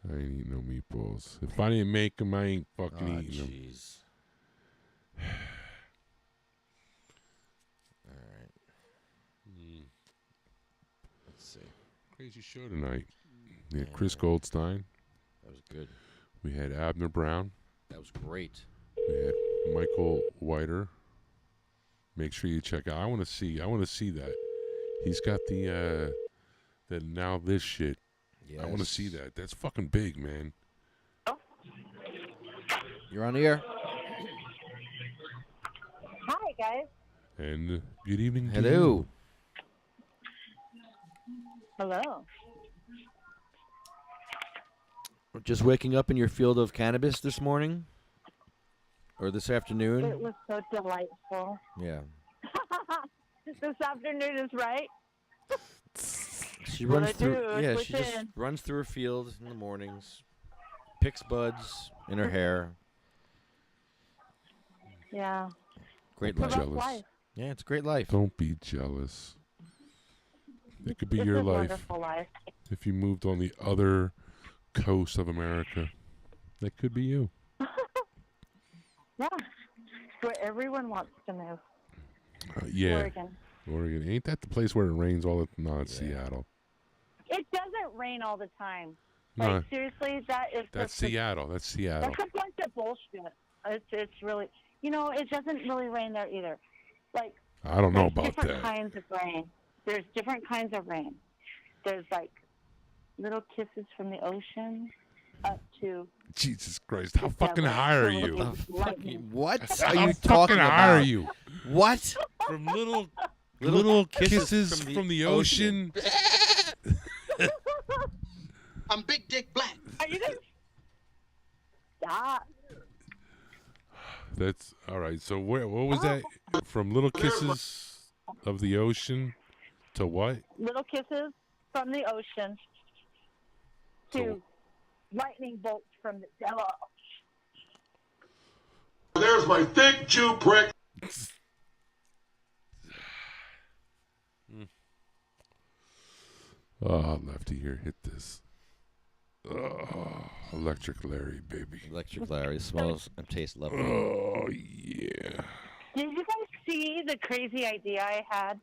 I ain't eat no meatballs. If I didn't make them, I ain't fucking eating them. Jeez. All right. Let's see. Crazy show tonight. We had Chris Goldstein. That was good. We had Abner Brown. That was great. We had Michael Whiter. Make sure you check out. I want to see that. He's got the Now This shit. Yes. I want to see that. That's fucking big, man. You're on the air. Hi, guys. And good evening. Hello. Hello. Just waking up in your field of cannabis this morning? Or this afternoon? It was so delightful. Yeah. This afternoon is right. She What runs I through. do, I Yeah, push she just in. runs through her field in the mornings, picks buds in her hair. Yeah. Great It's a life. rough life. Yeah, it's a great life. Don't be jealous. It could be It's your a life wonderful life. if you moved on the other coast of America. That could be you. Yeah. Where everyone wants to move. Yeah. Oregon. Oregon. Ain't that the place where it rains all the No, it's Seattle. It doesn't rain all the time. No. Like, seriously, That's that's Seattle. That's Seattle. That's a bunch of bullshit. It's really, it doesn't really rain there either. Like, I don't know there's about different that. kinds of rain. There's different kinds of rain. There's like little kisses from the ocean up to. Jesus Christ. How fucking high are you? What How are you fucking talking high are about? you? What? From little kisses from the ocean. I'm Big Dick Black. Are you gonna stop? That's all right. So what was that? From little kisses of the ocean to what? Little kisses from the ocean to So- lightning bolts from the devil. There's my thick Jew prick. Oh, Lefty here, hit this. Oh, Electric Larry, baby. Electric Larry smells and tastes lovely. Oh yeah. Did you guys see the crazy idea I had?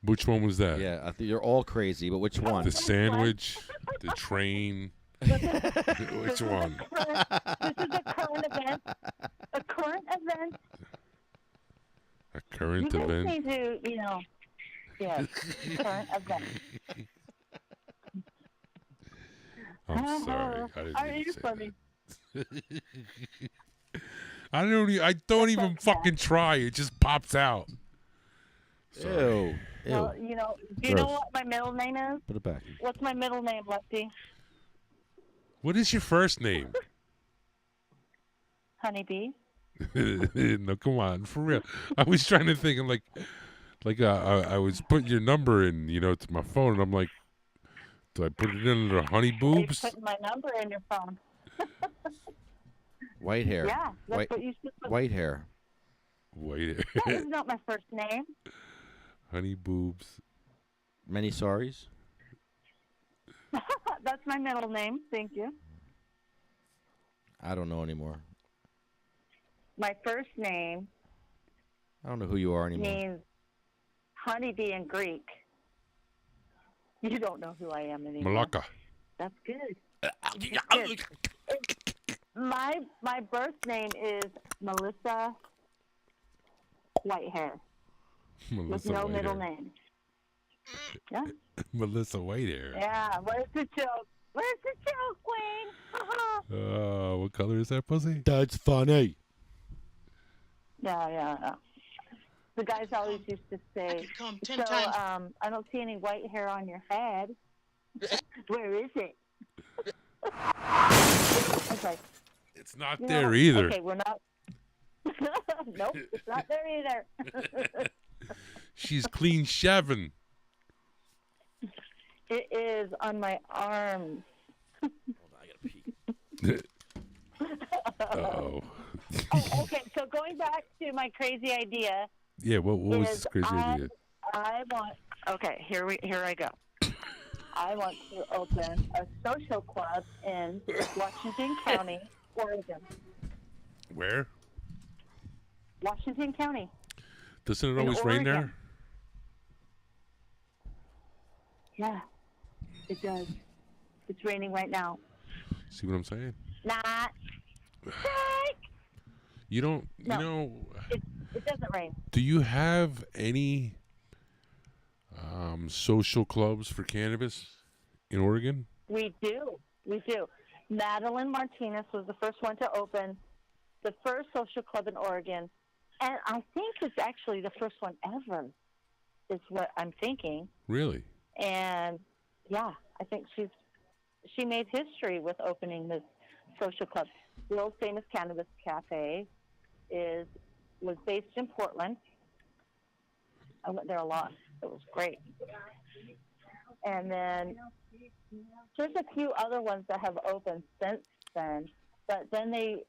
Which one was that? Yeah, I think you're all crazy, but which one? The sandwich, the train. Which one? This is a current event. A current event. A current You guys event. need to, yes, current event. I'm sorry. I didn't Are mean you to say funny? that. I don't even fucking try. It just pops out. Sorry. Ew. Well, do you know Gross. what my middle name is? Put it back. What's my middle name, Lefty? What is your first name? Honeybee. No, come on, for real. I was trying to think of I was putting your number in, to my phone, and I'm like, do I put it in under Honey Boobs? You're putting my number in your phone. White hair. Yeah, that's White, what you should put. white hair. Wait, That is not my first name. Honey Boobs. Many sorries. That's my middle name. Thank you. I don't know anymore. My first name I don't know who you are anymore. means honeybee in Greek. You don't know who I am anymore. Malacca. That's good. That's good. My birth name is Melissa Whitehair with Melissa no Whitehair. middle name. Yeah. Melissa Whitehair. Yeah. Where's the joke? Where's the joke, Wayne? What color is that pussy? That's funny. Yeah. The guys always used to say, come 10 so, times. I don't see any white hair on your head. Where is it? Okay. It's not You there know, either. Okay, we're not. Nope, it's not there either. She's clean shaven. It is on my arms. Uh-oh. Oh, okay, so going back to my crazy idea. Yeah, what was is this crazy idea? I want. Okay, here I go. I want to open a social club in Washington County, Oregon. Where? Washington County. Doesn't it In always rain there? Oregon. Yeah, it does. It's raining right now. See what I'm saying? Not. You don't, No. It doesn't rain. do you have any social clubs for cannabis in Oregon? We do. Madeline Martinez was the first one to open the first social club in Oregon. And I think it's actually the first one ever, is what I'm thinking. Really? And, yeah, I think she made history with opening this social club. World Famous Cannabis Cafe was based in Portland. I went there a lot. It was great. And then there's a few other ones that have opened since then, but then they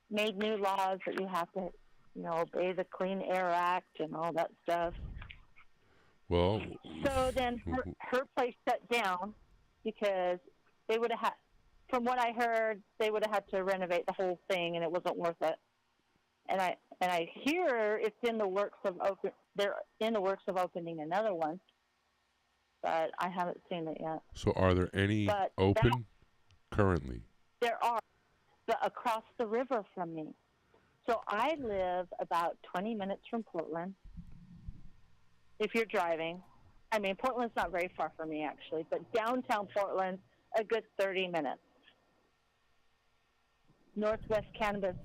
made new laws that you have to, obey the Clean Air Act and all that stuff. Well, so then her place shut down because they would have had, from what I heard, they would have had to renovate the whole thing, and it wasn't worth it. And I hear it's in the works of they're in the works of opening another one, but I haven't seen it yet. So are there any open currently? There are, but across the river from me. So I live about 20 minutes from Portland. If you're driving, I mean, Portland's not very far from me actually, but downtown Portland, a good 30 minutes. Northwest Cannabis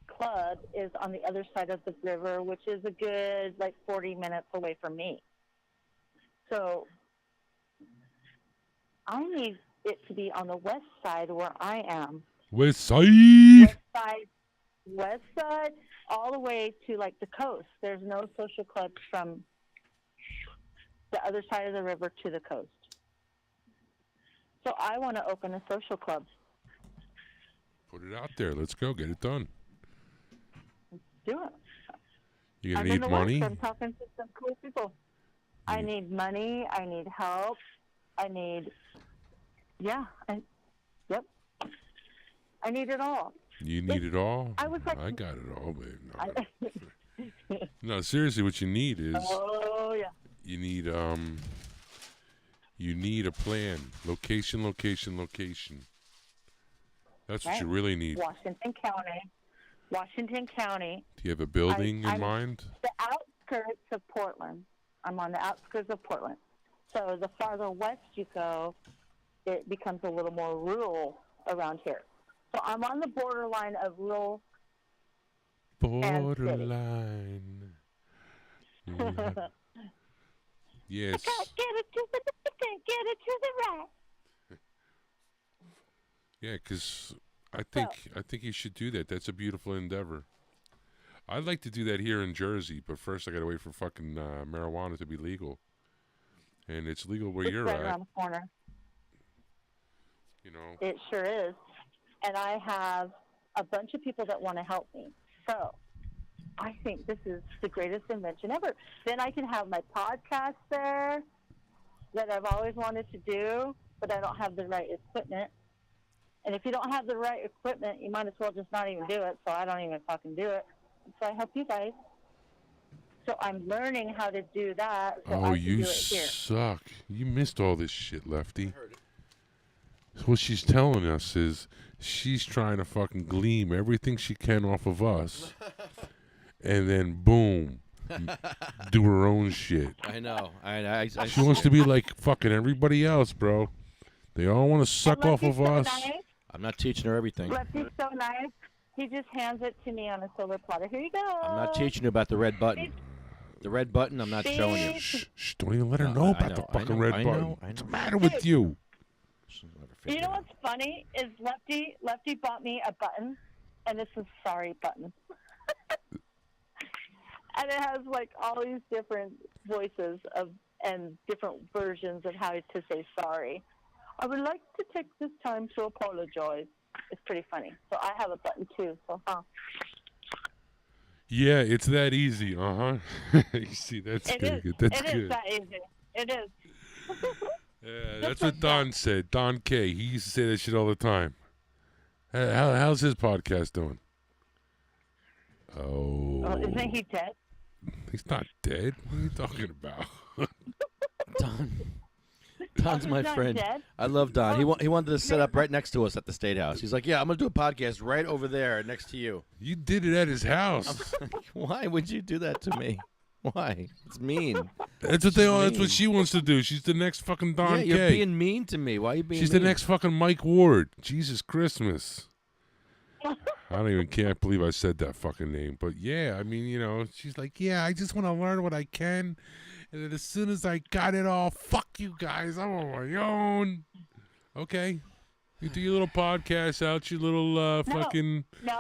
Club is on the other side of the river, which is a good 40 minutes away from me. So I need it to be on the west side where I am. West side. West side, all the way to the coast. There's no social clubs from the other side of the river to the coast. So I want to open a social club. Put it out there. Let's go. Get it done. Do it. You're going to need money? I'm talking to some cool people. I need money. I need help. I need, yep. I need it all. You need it all? I was I got it all, babe. No, no, seriously, what you need is... Oh, yeah. You need a plan. Location. That's what you really need. Washington County. Do you have a building in mind? The outskirts of Portland. I'm on the outskirts of Portland. So the farther west you go, it becomes a little more rural around here. So I'm on the borderline of rural borderline. Yes. Get it to the left, get it to the right. Yeah, because I think you should do that. That's a beautiful endeavor. I'd like to do that here in Jersey, but first I got to wait for fucking marijuana to be legal. And it's legal where you're right at. Around the corner. It sure is. And I have a bunch of people that want to help me. So I think this is the greatest invention ever. Then I can have my podcast there that I've always wanted to do, but I don't have the right equipment. And if you don't have the right equipment, you might as well just not even do it. So I don't even fucking do it. So I help you guys. So I'm learning how to do that. So I can you do it here. suck. You missed all this shit, Lefty. What she's telling us is she's trying to fucking gleam everything she can off of us. And then, boom, do her own shit. I know. She wants to be like fucking everybody else, bro. They all want to suck off of us. Nice. I'm not teaching her everything. Lefty's so nice. He just hands it to me on a silver platter. Here you go. I'm not teaching you about the red button. The red button, I'm not showing you. Shh, don't even let her know about the fucking red button. What's the matter with you? You know what's funny is Lefty bought me a button, and this is sorry button. And it has all these different voices and different versions of how to say sorry. I would like to take this time to apologize. It's pretty funny. So I have a button too. So Yeah, it's that easy. You see, that's good. That's good. It is that easy. It is. Yeah, that's what Don said. Don K. He used to say that shit all the time. How's his podcast doing? Oh. Isn't he dead? He's not dead. What are you talking about? Don's my friend. Dead? I love Don. He wanted to set up right next to us at the State House. He's like, yeah, I'm going to do a podcast right over there next to you. You did it at his house. Why would you do that to me? Why? It's mean. That's what That's what she wants to do. She's the next fucking Don K. Yeah, you're being mean to me. Why are you being She's mean? the next fucking Mike Ward. Jesus Christmas. Can't believe I said that fucking name. But yeah, I mean, she's like, yeah, I just want to learn what I can. And then as soon as I got it all, fuck you guys, I'm on my own. Okay. You do your little podcast out, your little fucking. No.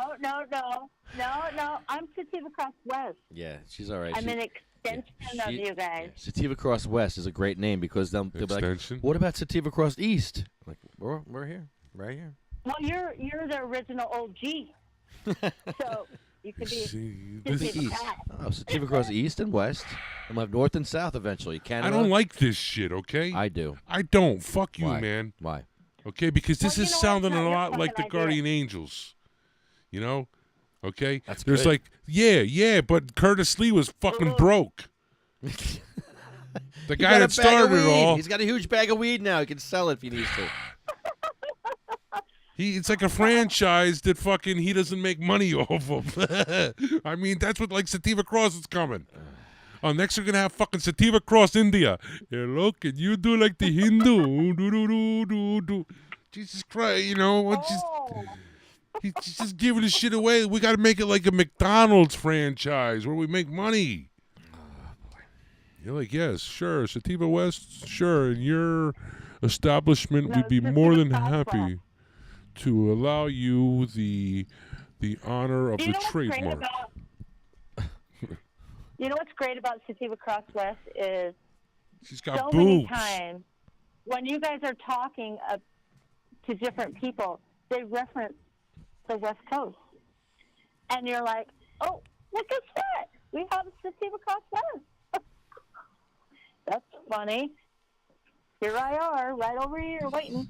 I'm Sativa Cross West. Yeah, she's all right. I'm an extension of you guys. Sativa Cross West is a great name because they'll be like, what about Sativa Cross East? Like, we're here, right here. Well, you're the original OG. So you could be This is East. Oh, Sativa Cross East and West. And we'll have North and South eventually. Canada. I don't like this shit, okay? I do. I don't. Fuck you, Why? man. Why? Okay, because this is sounding a lot like the fucking Guardian Angels. You know? Okay? That's There's good. like, yeah, but Curtis Lee was fucking broke. The guy that started it all. He's got a huge bag of weed now. He can sell it if he needs to. It's like a franchise that fucking he doesn't make money off of. I mean, that's what like Sativa Cross is coming. Next we're gonna have fucking Sativa Cross India. Hello, can you do like the Hindu? Do. Jesus Christ, you know, he's just giving this shit away. We gotta make it like a McDonald's franchise where we make money. You're like, yes, sure, Sativa West, sure, and your establishment, we'd be more than happy to allow you the honor of the trademark. You know what's great about Sativa Cross West is she's got so boobs. many times when you guys are talking to different people, they reference the West Coast. And you're like, oh, look at that. We have Sativa Cross West. That's funny. Here I are, right over here, waiting.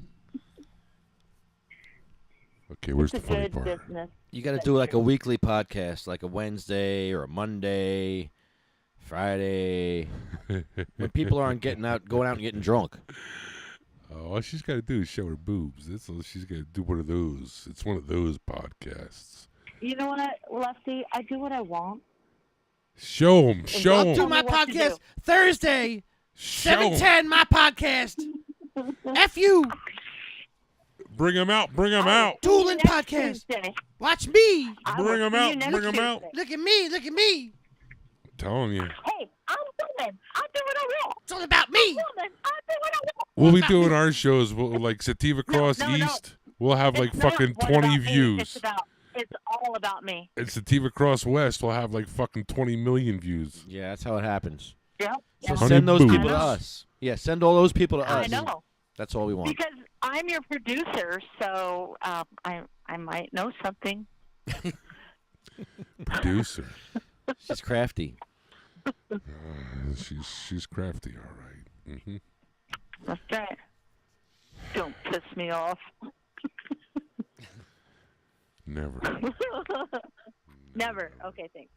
Okay, where's It's the a funny good part? business. You got to do like a weekly podcast, like a Wednesday or a Monday, Friday, when people aren't going out and getting drunk. All she's got to do is show her boobs. That's all she's got to do. One of those. It's one of those podcasts. You know what, Lefty? I do what I want. Show them. Show I'll them. do my podcast Thursday, Show 7:10. My podcast. F you. Bring them out. Bring them out. Dueling podcast. Watch me. Bring them out. Bring them out. Look at me. Look at me. I'm telling you. Hey, I'm woman. I do what I want. It's all about me. I'm woman. I do what I want. We'll be doing our shows. We'll, like Sativa Cross no. East. We'll have like It's not fucking what 20 about me. views. It's all about me. And Sativa Cross West will have like fucking 20 million views. Yeah, that's how it happens. Yep. So Honey send those boobs. people to us. Yeah, send all those people to us. I know. That's all we want. Because I'm your producer, so I might know something. Producer. She's crafty. She's crafty, all right. Mm-hmm. That's right. Don't piss me off. Never. Never. Okay, thanks.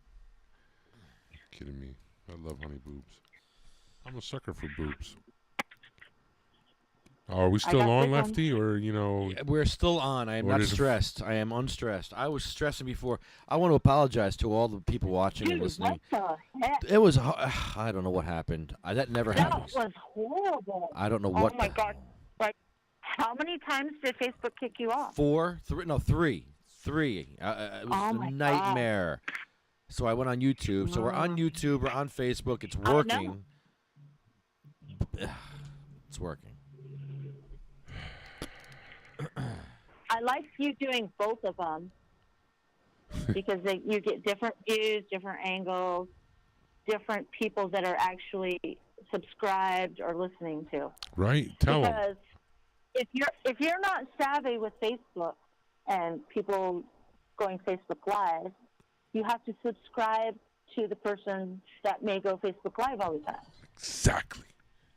Kidding me. I love honey boobs. I'm a sucker for boobs. Oh, are we still got on, this one. Lefty? Or, you know... We're still on. I am Or not did it- stressed. I am unstressed. I was stressing before. I want to apologize to all the people watching and Dude, listening. what the heck? It was. I don't know what happened. That never That happens. was horrible. I don't know what. Oh my God! Like, how many times did Facebook kick you off? Three. It was Oh a my God. nightmare. So I went on YouTube. So we're on YouTube. We're on Facebook. It's working. It's working. I like you doing both of them because you get different views, different angles, different people that are actually subscribed or listening to. Right? Tell them. Because if you're not savvy with Facebook and people going Facebook Live, you have to subscribe to the person that may go Facebook Live all the time. Exactly.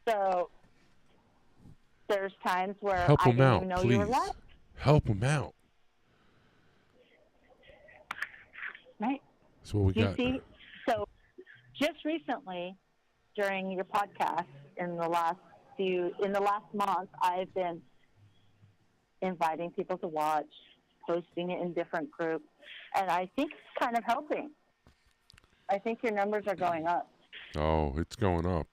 So there's times where Help I them didn't out, even know please. you were live. Help them out. Right. That's what we You got. see, so just recently during your podcast in the last month, I've been inviting people to watch, posting it in different groups, and I think it's kind of helping. I think your numbers are going up. Oh, it's going up.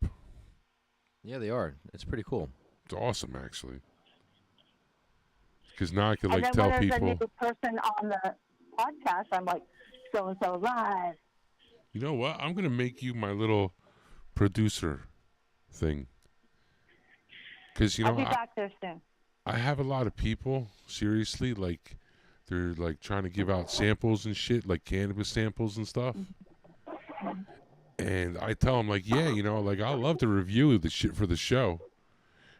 Yeah, they are. It's pretty cool. It's awesome, actually. Because now I can And like then tell when there's a people, new person on the podcast, I'm like, so-and-so live. you know what? I'm gonna make you my little producer thing. Because you I'll know, be back there soon. I have a lot of people, seriously, like, they're, like, trying to give out samples and shit, like cannabis samples and stuff. And I tell them, like, yeah, you know, like, I'll love to review the shit for the show.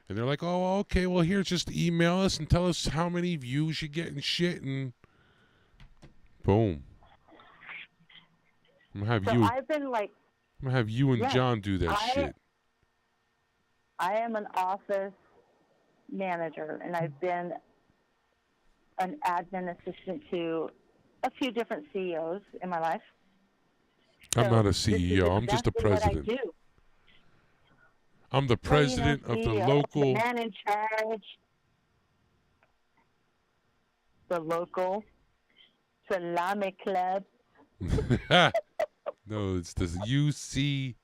And they're like, oh, okay, well, here, just email us and tell us how many views you get and shit, and boom. I'm gonna have you. I've been like, I'm gonna have you and John do that shit. I am an office manager, and I've been an admin assistant to a few different CEOs in my life. I'm not a this is CEO. I'm just a exactly what I president. do. I'm the president of the CEO, local. the man in charge, the local salami club. No, it's the UC.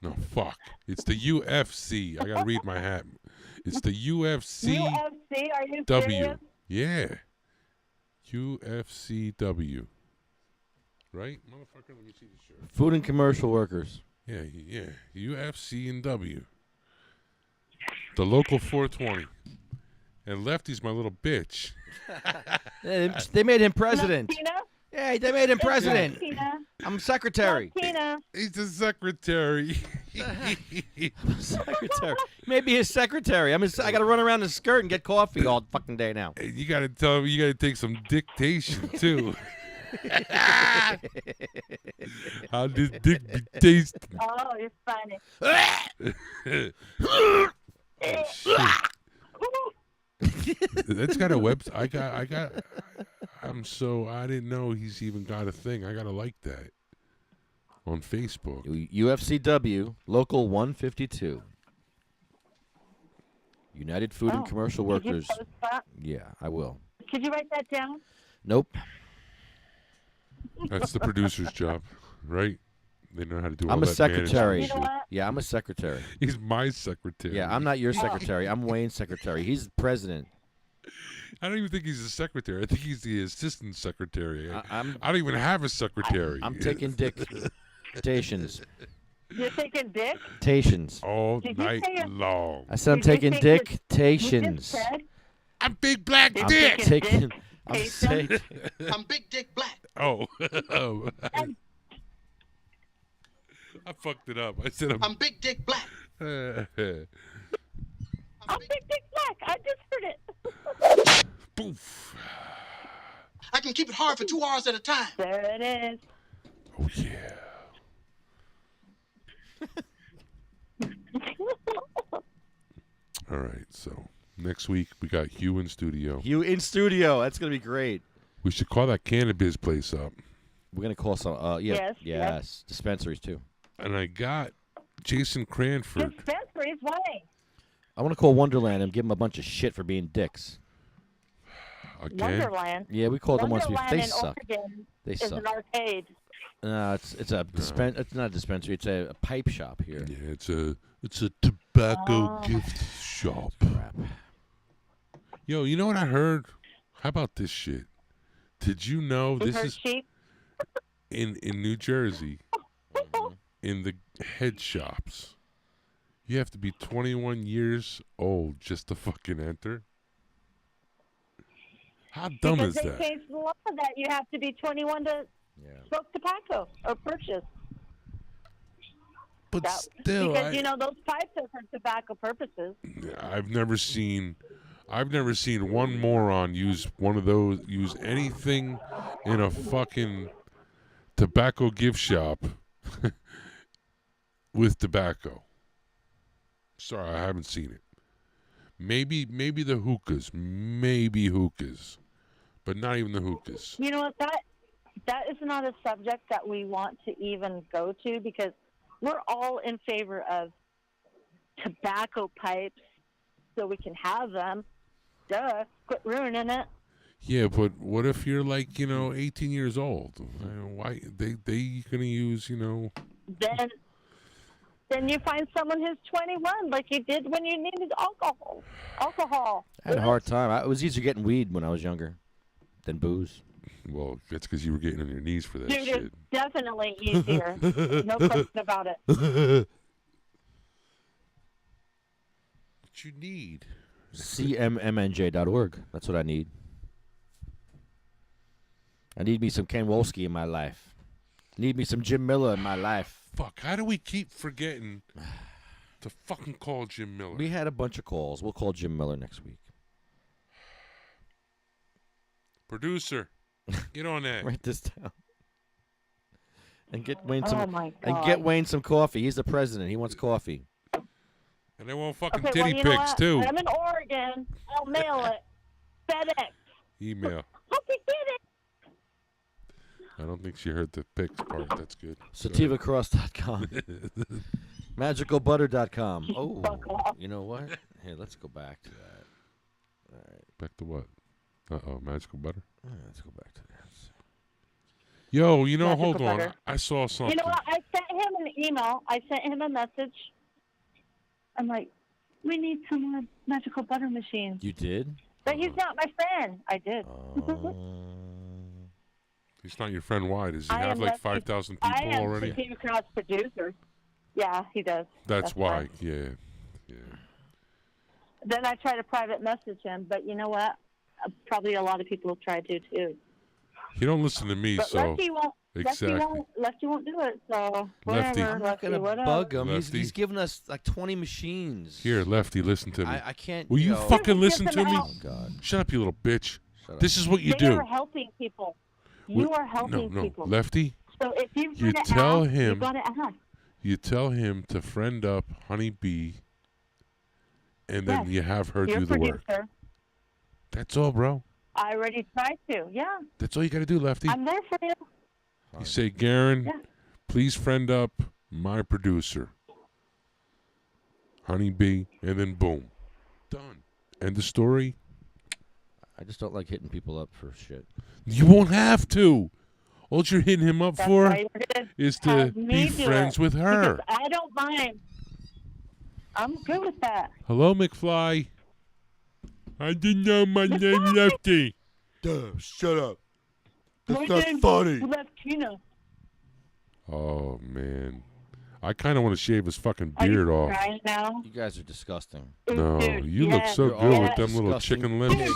No, fuck. It's the UFC. I gotta read my hat. It's the UFC. UFC? Are you W. serious? Yeah. UFCW. Right, motherfucker. Let me see the shirt. Food and commercial workers. Yeah, yeah. UFC and W. The local 420. And Lefty's my little bitch. They made him president. Tina? Yeah, they made him president. Tina? I'm secretary. Tina? He's the secretary. Secretary. Maybe his secretary. I got to run around in a skirt and get coffee all fucking day now. Hey, you gotta tell him. You gotta take some dictation too. How does dick be tasting? Oh, you're funny. Oh, shit. That's got a website. I didn't know he's even got a thing. I gotta like that on Facebook. UFCW Local 152. United Food and Commercial Could you Workers. post that? Yeah, I will. Could you write that down? Nope. That's the producer's job, right? They know how to do all I'm a that secretary. management shit. Yeah, I'm a secretary. He's my secretary. Yeah, I'm not your secretary. I'm Wayne's secretary. He's the president. I don't even think he's a secretary. I think he's the assistant secretary. I don't even have a secretary. I'm taking dictations. You're taking dick? Dictations. All Did you night say it? long. I said I'm Did you taking think that- dictations. You just said? I'm big black I'm dick. taking. I'm saying. I'm Big Dick Black. Oh. I fucked it up. I said I'm Big Dick Black. I'm Big Dick Black. I just heard it. Poof. I can keep it hard for 2 hours at a time. There it is. Oh, yeah. All right, so next week we got Hugh in studio. You in studio. That's gonna be great. We should call that cannabis place up. We're gonna call some. Yes. Dispensaries too. And I got Jason Cranford. Dispensaries? Why? I want to call Wonderland and give them a bunch of shit for being dicks. Again? Wonderland. Yeah, we called them once before. Wonderland They in suck. Oregon They is suck. an arcade. No, it's a It's not a dispensary. It's a pipe shop here. Yeah, it's a tobacco gift shop. Crap. Yo, you know what I heard? How about this shit? Did you know this is cheap? in New Jersey? In the head shops, you have to be 21 years old just to fucking enter. How dumb because is they that? changed the law that you have to be 21 to smoke tobacco or purchase. But still, because those pipes are for tobacco purposes. I've never seen one moron use anything in a fucking tobacco gift shop with tobacco. Sorry, I haven't seen it. Maybe the hookahs, but not even the hookahs. You know what? That is not a subject that we want to even go to because we're all in favor of tobacco pipes so we can have them. Duh. Quit ruining it. Yeah, but what if you're 18 years old? Why they gonna use Then you find someone who's 21, like you did when you needed alcohol. I had a hard time. It was easier getting weed when I was younger than booze. Well, that's because you were getting on your knees for that Dude, shit. it's definitely easier. No question about it. What you need CMMNJ.org. That's what I need. I need me some Ken Wolski in my life. Need me some Jim Miller in my life. Fuck, how do we keep forgetting to fucking call Jim Miller? We had a bunch of calls. We'll call Jim Miller next week. Producer, get on that. Write this down. And get Wayne Oh, my and God. get Wayne some coffee. He's the president. He wants coffee. And they want fucking Okay, well, titty you know pics, what? too. I'm in Oregon. I'll mail it. FedEx. Email. Hope you get it. I don't think she heard the pics part. That's good. SativaCross.com. MagicalButter.com. Oh, you know what? Here, let's go back to that. All right. Back to what? Uh-oh, Magical Butter? All right, let's go back to that. Yo, you know, Magical hold on. Butter. I saw something. You know what? I sent him an email. I sent him a message. I'm like, we need some more magical butter machines. You did? But he's not my friend. I did. He's not your friend. Why? Does he I have am like Lefty- 5,000 I people am already? Sativa Cross producer. Yeah, he does. That's why. Yeah. Then I try to private message him, but you know what? Probably a lot of people have tried to too. He don't listen to me, But so Lefty won't. exactly. Lefty won't do it. So Lefty. whatever. I'm not going to whatever. bug him. Lefty. He's given us like 20 machines. Here, Lefty, listen to me. I can't. Will you know. fucking listen Give to him me? help. Oh, God. Shut up, you little bitch. Shut up. This is what you They do. are helping people. You are helping no, people. Lefty, So if you're you gonna tell ask, him- you gotta ask. you tell him to friend up Honey Bee, and then Yes. you have her You're do the work. producer. That's all, bro. I already tried to. Yeah, That's all you got to do, Lefty. I'm there for you. You say, Garen, Yeah. please friend up my producer, Honey Bee, and then boom. Done. End of story. I just don't like hitting people up for shit. You won't have to. All you're hitting him up That's for why you're gonna is to have me be do friends it, with her. because I don't mind. I'm good with that. Hello, McFly. I didn't know my name Lefty. Duh, shut up. My name's Leftina. Oh, man. I kind of want to shave his fucking Are beard you off. crying now? You guys are disgusting. No, Dude, you look yes, so You're good all with them little disgusting chicken lips.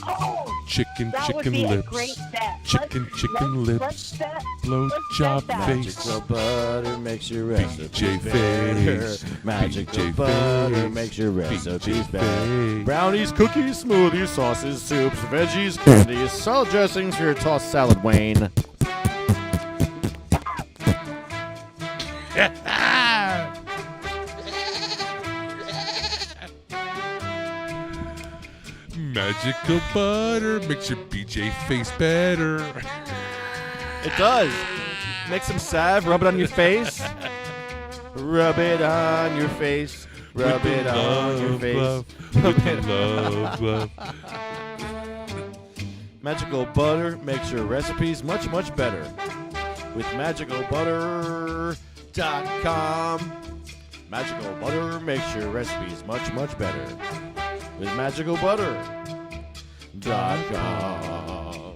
Oh, Chicken that would chicken be a lips. great set. Chicken chicken let's lips. set- Blow let's job set that. face. Magical butter makes your recipe BJ better. face. Magical BJ butter face. makes your recipes BJ better. face. Brownies, cookies, smoothies, sauces, soups, veggies, candies, salad dressings for your tossed salad, Wayne. Magical butter makes your BJ face better. It does. Make some salve, rub it on your face. Rub it on your face. Rub With it the on your love face. glove. Rub With the it- love glove. Magical butter makes your recipes much, much better. With magicalbutter.com. Magical butter makes your recipes much, much better. With magicalbutter.com.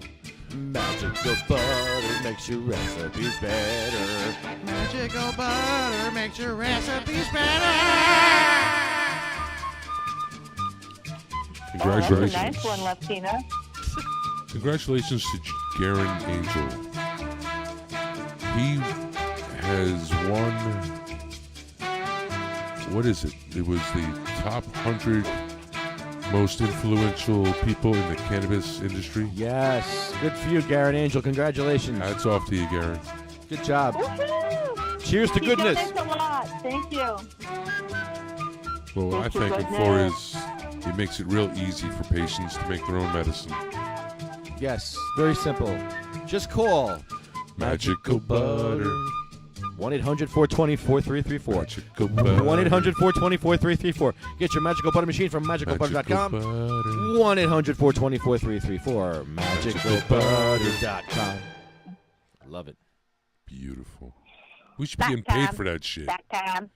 Magical butter makes your recipes better. Magical butter makes your recipes better. Oh, that's a Congratulations. nice one, Leftina. Congratulations to Garen Angel. He has won. What is it? It was the top 100 most influential people in the cannabis industry. Yes. Good for you, Garen Angel. Congratulations. Hats off to you, Garen. Good job. Woohoo! Cheers to He goodness. donates a lot. Thank you. Well, what I Thank you, thank him for goodness. is he makes it real easy for patients to make their own medicine. Yes, very simple. Just call Magical butter. 1-800-420-4334. Magical butter. 1-800-420-4334. Get your magical butter machine from magicalbutter.com. Magical butter. 1-800-420-4334. Magicalbutter.com. Love it. Beautiful. We should be getting paid for that shit. That time.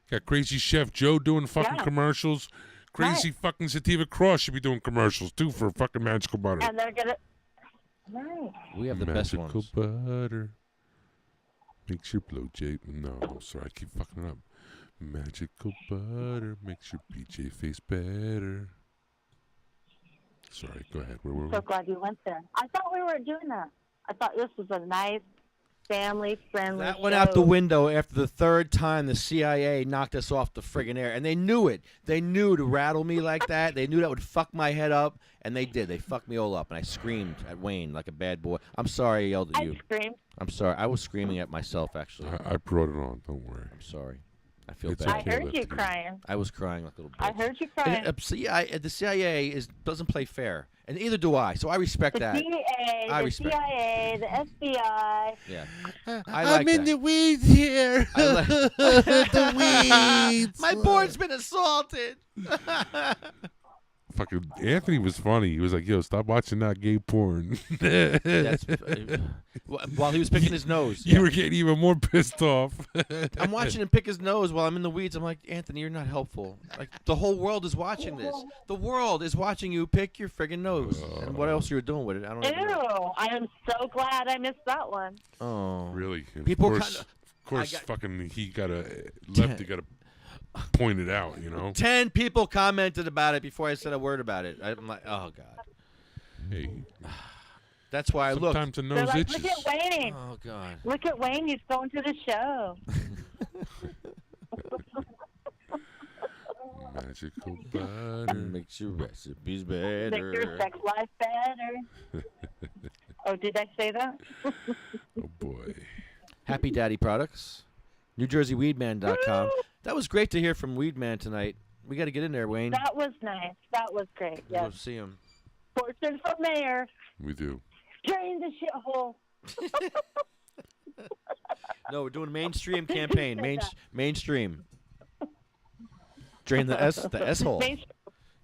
Got Crazy Chef Joe doing fucking Yeah. commercials. Crazy fucking Sativa Cross should be doing commercials too for fucking Magical Butter. And they're gonna. Right. We have the best Magical ones. Butter makes your blowjob. No, I'm sorry, I keep fucking it up. Magical butter makes your PJ face better. Sorry, go ahead. Where were we? So glad you went there. I thought we weren't doing that. I thought this was a nice, family-friendly That went out the window after the third time the CIA knocked us off the friggin' air. And they knew it. They knew to rattle me like that. They knew that would fuck my head up. And they did. They fucked me all up. And I screamed at Wayne like a bad boy. I'm sorry I yelled at you. I screamed. I'm sorry. I was screaming at myself, actually. I brought it on. Don't worry. I'm sorry. I feel It's bad. okay, I heard you Lefty. crying. I was crying like a little bitch. I heard you crying. The CIA doesn't play fair. And either do I. So I respect The that. DEA, I the respect CIA, the FBI. Yeah. I'm in the weeds here. the weeds. My board's been assaulted. Fucking Anthony was funny. He was like, "Yo, stop watching that gay porn." That's, while he was picking his nose. You were getting even more pissed off. I'm watching him pick his nose while I'm in the weeds. I'm like, Anthony, you're not helpful. Like, the whole world is watching this. The world is watching you pick your friggin' nose. And what else you were doing with it, I don't know. Ew, I am so glad I missed that one. Oh. Really? And People of course, got- fucking he got Lefty got to point it out, you know. 10 people commented about it before I said a word about it. I'm like, oh, God. Hey. That's why I look. Sometimes a They're nose like, itches. look at Wayne. Oh, God. Look at Wayne. He's going to the show. Magical butter makes your recipes Make your better. sex life better. Oh, did I say that? Oh, boy. Happy Daddy Products. NewJerseyWeedman.com. That was great to hear from Weedman tonight. We got to get in there, Wayne. That was nice. That was great. We'll Yes. see him. Fortune for mayor. We do. Drain the shithole. No, we're doing a mainstream campaign. Mainstream. Drain the S hole.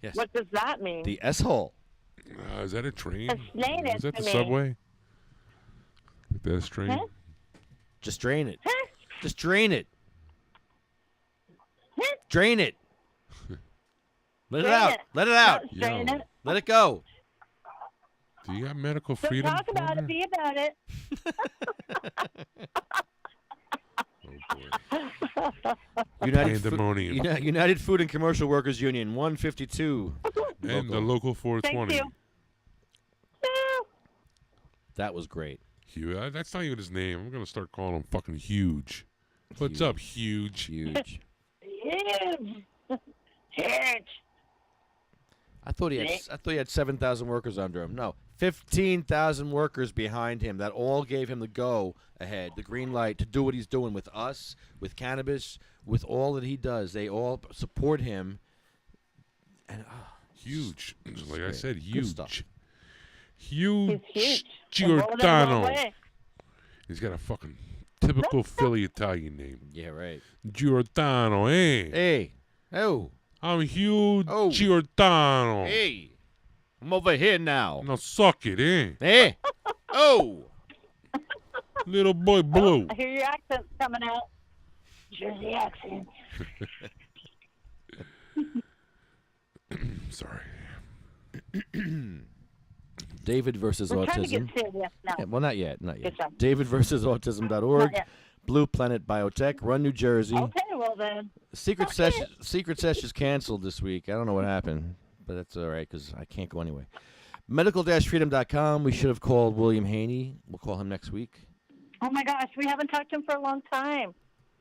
Yes. What does that mean? The S hole. Is that a train? Explain it Is that to the me. subway? Like that's train? Huh? Just drain it. Just drain it. Drain it. Let it Drain out. it. Let it out. Not drain Yo. it. Let it go. Do you got medical Don't freedom? talk about over it. there? Be about it. Pandemonium. United Food and Commercial Workers Union, 152. And the local 420. Thank you. That was great. Hugh, that's not even his name. I'm gonna start calling him fucking Huge. What's up, Huge? Huge. Huge. Huge. I thought he had 7,000 workers under him. No, 15,000 workers behind him that all gave him the go ahead, the green light to do what he's doing with us, with cannabis, with all that he does. They all support him. And Huge. Like I great. said, Good huge. stuff. Huge. He's huge. More than one Giordano. way. He's got a fucking typical Philly Italian name. Yeah, right. Giordano, eh? Hey. Oh. I'm Hugh Oh. Giordano. Hey. I'm over here now. Now suck it, eh? Hey. Oh. Little boy Blue. I hear your accent's coming out. Jersey accent. Sorry. David versus We're trying to autism. get serious now. Yeah, well, not yet. Not yet. Good job. David versus autism.org. Not yet. Blue Planet Biotech. Run, New Jersey. Okay, well then. Secret session's canceled this week. I don't know what happened, but that's all right because I can't go anyway. Medical-freedom.com. We should have called William Haney. We'll call him next week. Oh my gosh, we haven't talked to him for a long time.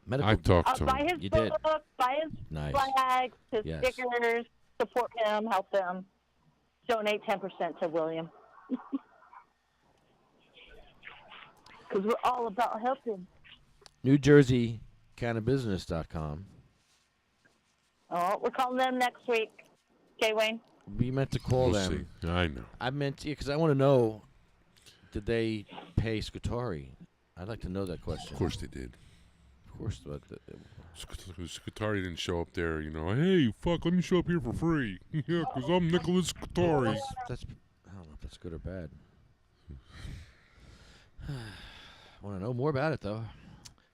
Medical. I talked to Buy him. his You book, did. buy his Nice. flags, his Yes. stickers, support him, help him. Donate 10% to William. Because we're all about helping. NewJerseyCannabisbusiness.com. Oh, we're calling them next week. Okay, Wayne? We meant to call We'll them. see. I know. I meant to, because I want to know, did they pay Scutari? I'd like to know that question. Of course they did. Of course. But Scutari didn't show up there, you know. Hey, fuck, let me show up here for free. Yeah, because I'm Nicholas Scutari. that's, I don't know if that's good or bad. I want to know more about it, though.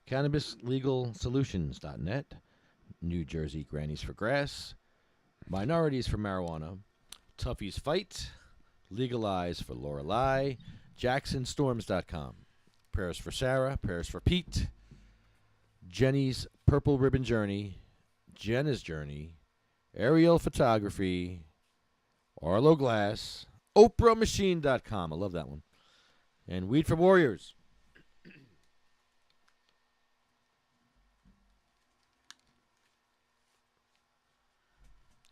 CannabisLegalSolutions.net. New Jersey Grannies for Grass. Minorities for Marijuana. Toughies Fight. Legalize for Lorelei. JacksonStorms.com. Prayers for Sarah. Prayers for Pete. Jenny's Purple Ribbon Journey. Jenna's Journey, Aerial Photography, Arlo Glass, OprahMachine.com. I love that one. And Weed for Warriors.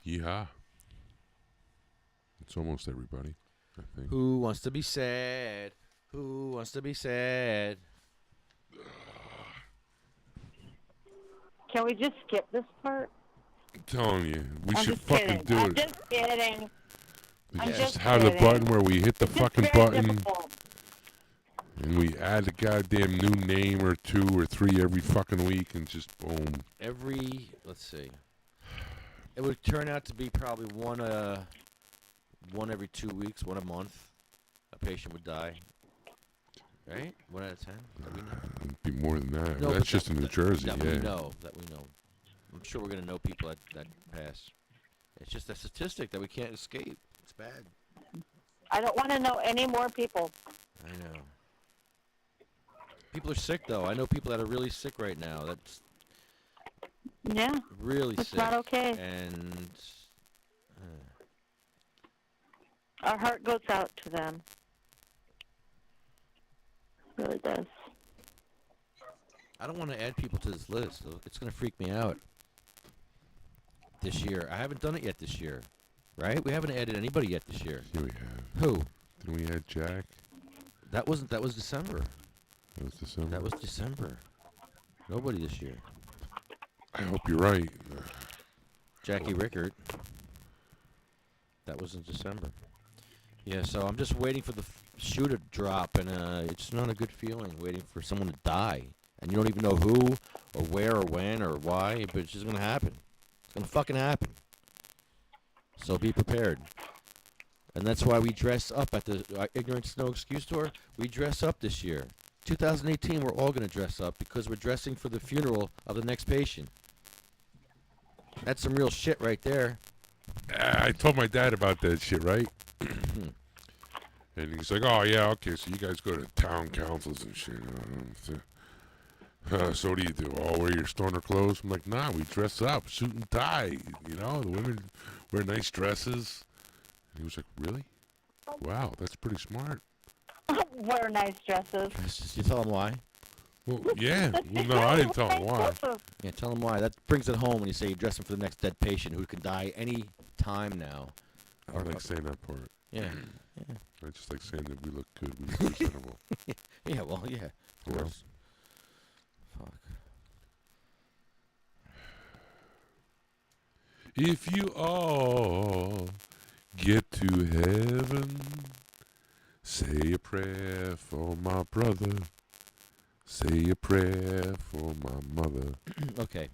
Yeah. It's almost everybody, I think. Who wants to be sad? Who wants to be sad? Can we just skip this part? I'm telling you, we I'm should just fucking kidding. do I'm it. just kidding. We I'm just just have the kidding. button where we hit the It's just fucking very button difficult. and we add a goddamn new name or 2 or 3 every fucking week and just boom. Let's see. It would turn out to be probably one every 2 weeks, one a month. A patient would die. Right? 1 out of 10? That we know. It'd be more than that. No, That's but just in New Jersey, that yeah. we know. I'm sure we're going to know people that pass. It's just a statistic that we can't escape. It's bad. I don't want to know any more people. I know. People are sick, though. I know people that are really sick right now. That's Yeah. really It's sick. not okay. And Our heart goes out to them. It really does. I don't want to add people to this list. It's going to freak me out this year. I haven't done it yet this year, right? We haven't added anybody yet this year. Yeah, we have. Who? Didn't we add Jack? That was December. That was December. That was December. Nobody this year. I hope you're right. Jackie Rickard. That was in December. Yeah, so I'm just waiting for the shoe to drop, and it's not a good feeling waiting for someone to die. And you don't even know who, or where, or when, or why, but it's just going to happen. It's going to fucking happen. So be prepared. And that's why we dress up at the Ignorance No Excuse Tour. We dress up this year. 2018, we're all going to dress up because we're dressing for the funeral of the next patient. That's some real shit right there. I told my dad about that shit, right? And he's like, oh, yeah, okay, so you guys go to town councils and shit. So what do you do? All wear your stoner clothes? I'm like, nah, we dress up, suit and tie. You know, the women wear nice dresses. And he was like, really? Wow, that's pretty smart. Wear nice dresses. You tell him why? Well, yeah. Well, no, I didn't tell him why. Yeah, tell him why. That brings it home when you say you're dressing for the next dead patient who can die any time now. I like saying that part. Yeah. I just like saying that we look good, we look presentable. Yeah, well, yeah, of You know? course. Fuck. If you all get to heaven, say a prayer for my brother. Say a prayer for my mother. Okay.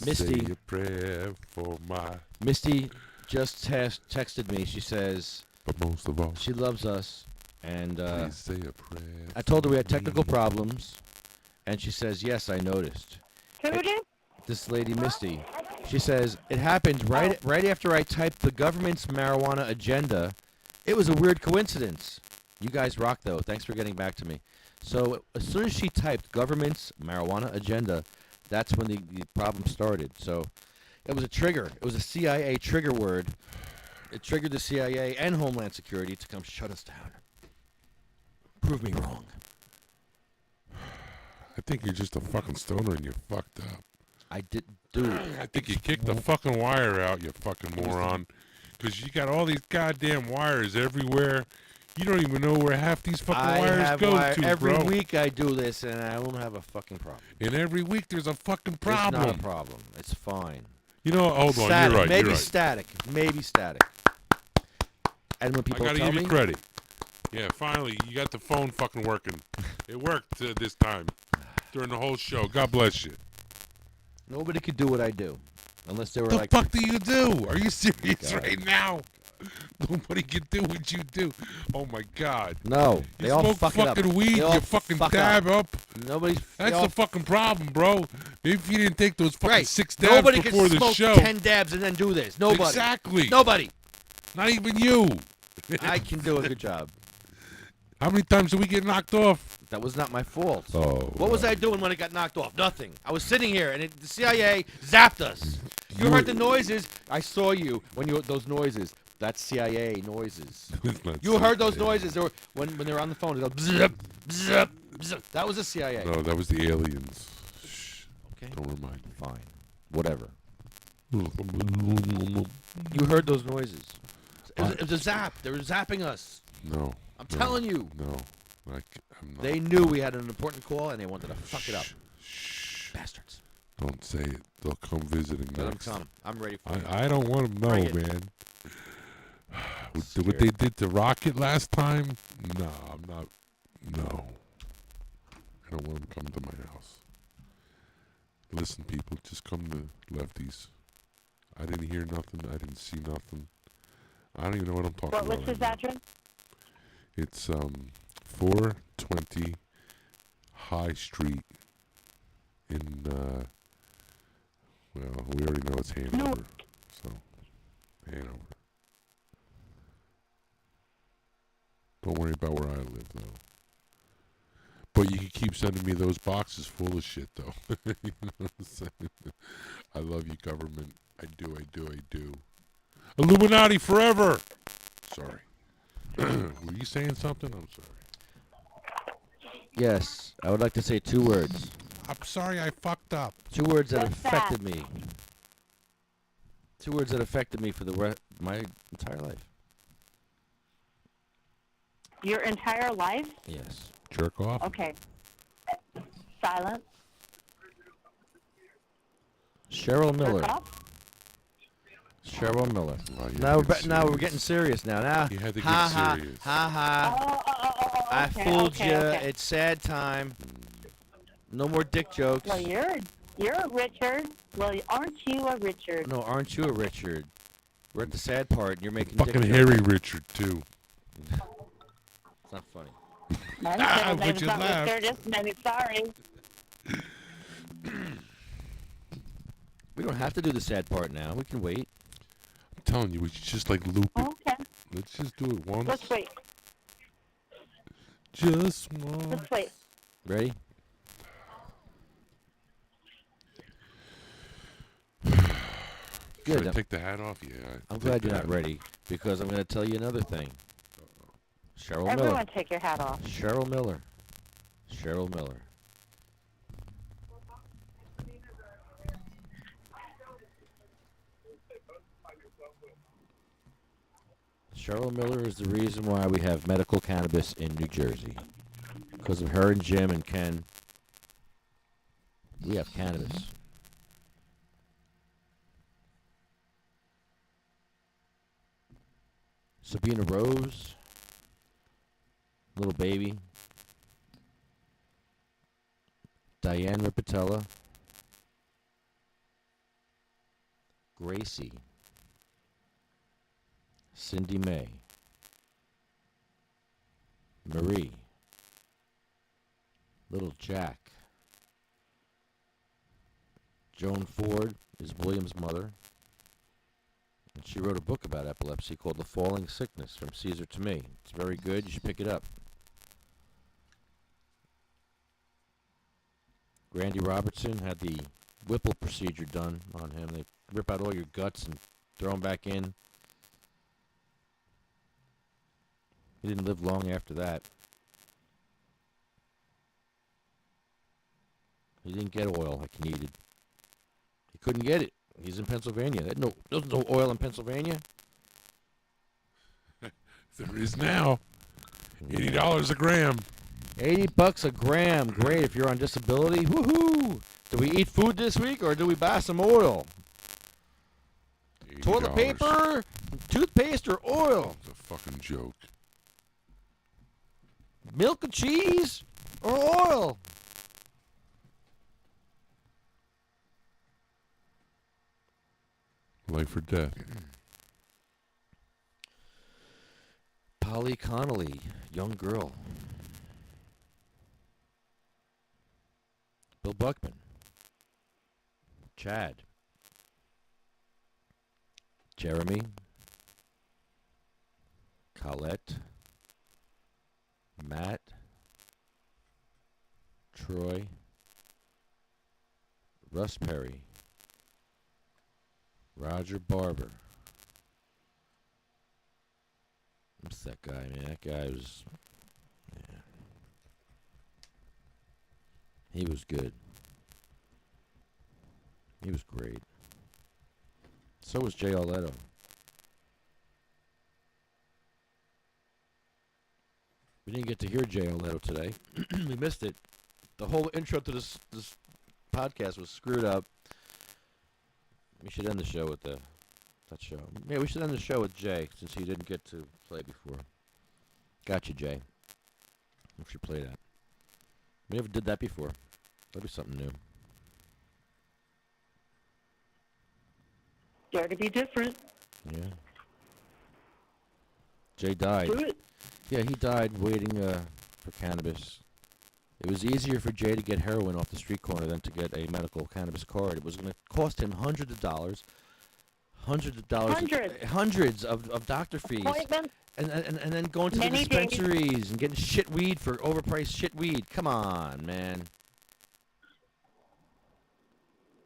Misty. Say a prayer for my... Misty just texted me. She says... But most of all... She loves us. And please say a prayer. I told her we had technical problems. And she says, yes, I noticed. Who did? This lady, Misty. She says, it happened right after I typed the government's marijuana agenda. It was a weird coincidence. You guys rock, though. Thanks for getting back to me. So as soon as she typed government's marijuana agenda, that's when the problem started. So it was a trigger. It was a CIA trigger word. It triggered the CIA and Homeland Security to come shut us down. Prove me wrong. I think you're just a fucking stoner and you're fucked up. I did do. I think you kicked the fucking wire out, you fucking moron. Because you got all these goddamn wires everywhere. You don't even know where half these fucking wires go to, every bro. week I do this, and I don't have a fucking problem. And every week there's a fucking problem. It's not a problem. It's fine. You know, hold on, Static. you're right. Maybe you're right. static. Maybe static. And when I people gotta tell give me, you credit. Yeah, finally, you got the phone fucking working. It worked this time during the whole show. God bless you. nobody could do what I do, unless they were The like. fuck do you do? Are you serious God. right now? Nobody can do what you do. Oh my God. No, You they all smoke fuck it up. fucking weed. They all You fucking fuck dab up. Nobody's. That's the fucking problem, bro. Maybe if you didn't take those fucking Right. 6 dabs Nobody before can the smoke show. 10 dabs and then do this. Nobody. Exactly. Nobody. Not even you. I can do a good job. How many times did we get knocked off? That was not my fault. Oh. What was I doing when I got knocked off? Nothing. I was sitting here, and the CIA zapped us. You heard the noises. I saw you when you those noises. That's CIA noises. You heard those noises. They were, when they were on the phone. They go bzz, bzz, bzz. That was the CIA. No, that was the aliens. Shh. Okay. Don't remind me. Fine. Whatever. You heard those noises. It was a zap. They were zapping us. No. I'm telling you. No. I'm not. They knew we had an important call, and they wanted to fuck it up. Shh. Bastards. Don't say it. They'll come visiting Let them next. come. I'm ready for it. I don't want them to know, man. What they did to Rocket last time? No, I'm not. No. I don't want them to come to my house. Listen, people, just come to Lefty's. I didn't hear nothing. I didn't see nothing. I don't even know what I'm talking about. What's his address? It's 420 High Street in well, we already know it's Hanover. So Hanover. Don't worry about where I live though. But you can keep sending me those boxes full of shit though. You know what I'm saying? I love you, government. I do. Illuminati forever. Sorry. Were you saying something? I'm sorry. Yes, I would like to say 2 words. I'm sorry I fucked up. 2 words that What's affected that? me. 2 words that affected me for my entire life. Your entire life? Yes. Jerk off. Okay. Silence. Cheryl Miller. Jerk off? Cheryl Miller. Oh, you Now had to we're get getting serious now. Now, You had to ha get ha serious. ha ha. I okay, fooled okay, you. okay. It's sad time. No more dick jokes. Well, you're a Richard. Well, aren't you a Richard? No, aren't you a Richard? We're at the sad part, and you're making Fucking dick Harry jokes. Richard too. It's not funny. My but name's you not laughed. Richard. Just maybe sorry. We don't have to do the sad part now. We can wait. I'm telling you, we should just like loop it. Okay. Let's just do it once. Let's wait. Just once. Let's wait. Ready? Should Good. I take the hat off? Yeah. I'm take glad the you're hat not ready because I'm going to tell you another thing. Cheryl Everyone Miller. take your hat off. Cheryl Miller. Cheryl Miller. Cheryl Miller is the reason why we have medical cannabis in New Jersey. Because of her and Jim and Ken, we have cannabis. Sabina Rose, little baby. Diane Ripatella. Gracie. Cindy May. Marie. Little Jack. Joan Ford is William's mother. And she wrote a book about epilepsy called The Falling Sickness, From Caesar to Me. It's very good. You should pick it up. Randy Robertson had the Whipple procedure done on him. They rip out all your guts and throw them back in. He didn't live long after that. He didn't get oil like he needed. He couldn't get it. He's in Pennsylvania. There's no oil in Pennsylvania. There is now. $80 a gram. $80 a gram. Great if you're on disability. Woohoo! Do we eat food this week or do we buy some oil? Toilet $80. paper, toothpaste, or oil? It's a fucking joke. Milk and cheese or oil? Life or death. Polly Connolly, young girl. Bill Buckman. Chad. Jeremy. Colette. Matt. Troy. Russ Perry. Roger Barber. What's that guy, man? That guy was... Yeah. He was good. He was great. So was Jay Arletto. We didn't get to hear Jay Arletto today. We missed it. The whole intro to this podcast was screwed up. We should end the show with that show. Yeah, we should end the show with Jay since he didn't get to play before. Gotcha, Jay. We should play that. We never did that before. That'd be something new. Dare to be different. Yeah. Jay died. Do it. Yeah, he died waiting for cannabis. It was easier for Jay to get heroin off the street corner than to get a medical cannabis card. It was going to cost him hundreds of dollars, hundreds of doctor fees, Appointments. and then going to Many the dispensaries and getting shit weed for overpriced shit weed. Come on, man.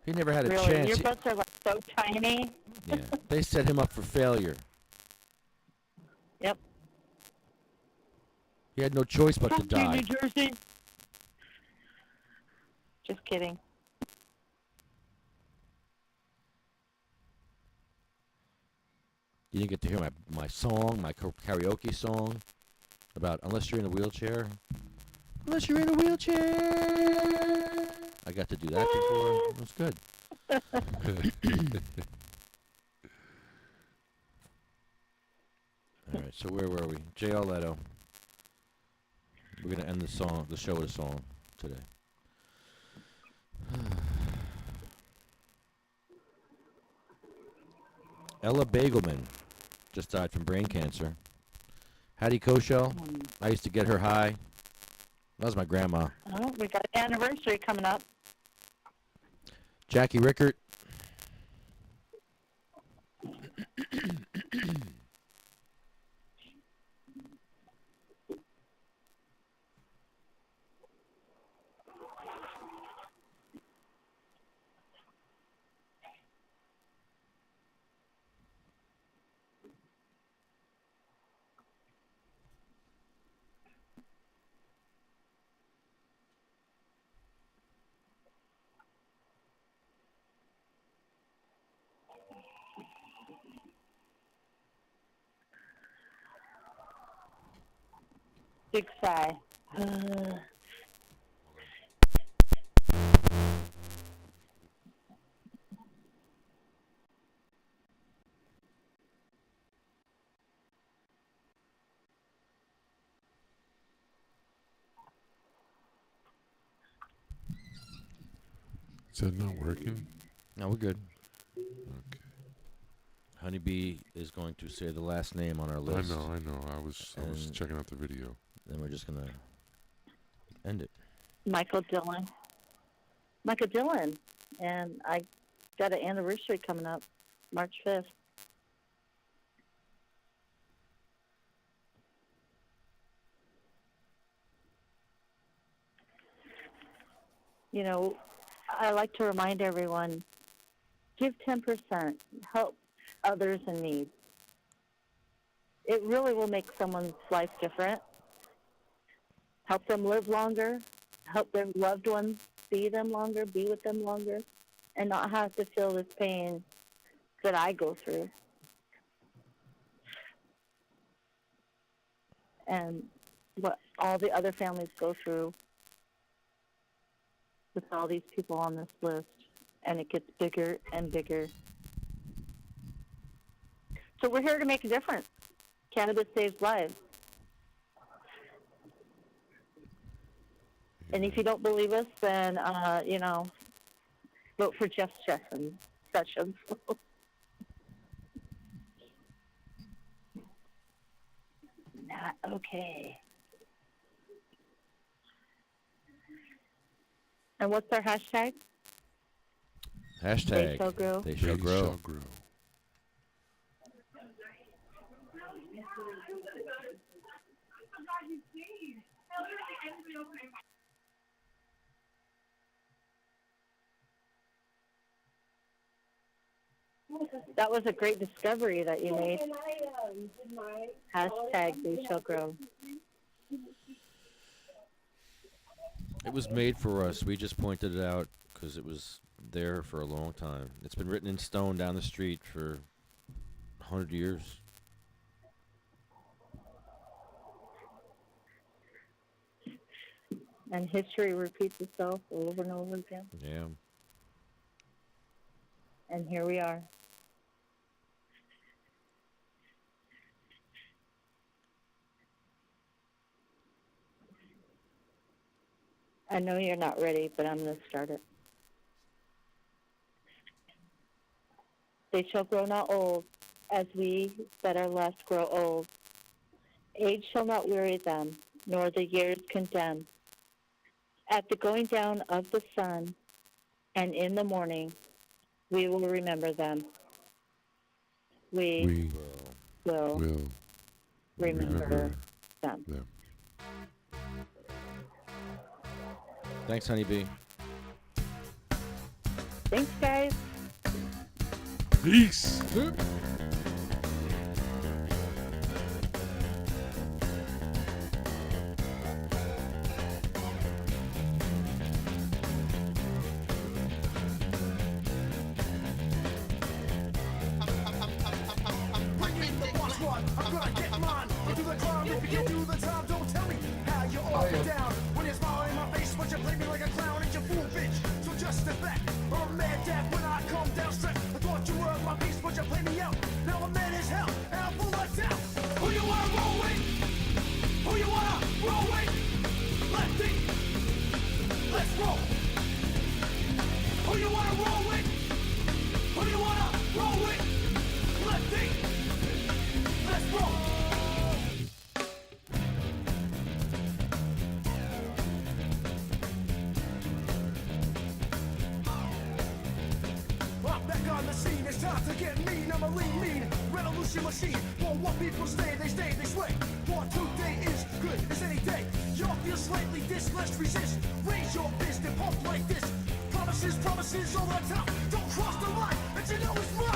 He never had a Really? chance. Your butts are like so tiny. Yeah, they set him up for failure. Yep. He had no choice but to die. New Jersey. Just kidding. You didn't get to hear my song, my karaoke song about unless you're in a wheelchair. Unless you're in a wheelchair. I got to do that before. It was good. All right, so where were we? Jay Arletto. We're gonna end the show with a song today. Ella Bagelman just died from brain cancer. Hattie Koshel, I used to get her high. That was my grandma. Oh, we got an anniversary coming up. Jackie Rickert. Big sigh. Is that not working? No, we're good. Okay. Honeybee is going to say the last name on our list. I know. I was checking out the video. Then we're just gonna end it. Michael Dillon. And I got an anniversary coming up, March 5th. You know, I like to remind everyone, give 10%, help others in need. It really will make someone's life different. Help them live longer, help their loved ones see them longer, be with them longer, and not have to feel this pain that I go through. And what all the other families go through with all these people on this list. And it gets bigger and bigger. So we're here to make a difference. Cannabis saves lives. And if you don't believe us, then, vote for Jeff Sessions. Not okay. And what's our hashtag? Hashtag. They shall grow. They shall grow. That was a great discovery that you made. Hashtag they shall grow. It was made for us. We just pointed it out because it was there for a long time. It's been written in stone down the street for 100 years. And history repeats itself over and over again. Yeah. And here we are. I know you're not ready, but I'm going to start it. They shall grow not old, as we that are left grow old. Age shall not weary them, nor the years condemn. At the going down of the sun, and in the morning, we will remember them. We will remember them. Thanks, Honeybee. Thanks, guys. Peace. I'm gonna get mine. You do the crime if you can't do the time. Don't tell me how you're all down. When you smile in my face, but you play me like a clown, it's your fool bitch. So just step back. I'm mad deaf when I come down straight. I thought you were my piece, but you play me out. Now I'm mad as hell, and I'm full of doubt. Who you wanna roll with? Who you wanna roll with? Lefty, let's roll. Who you wanna roll with? Who you wanna roll with? Lefty, let's roll. I'm back on the scene, it's time to get mean. I'm a lean, revolution machine. Won't want people stay, they sway. For today is good as any day. Y'all feel slightly this, let's resist. Raise your fist and pump like this. Promises all the time. Don't cross the line, but you know it's real.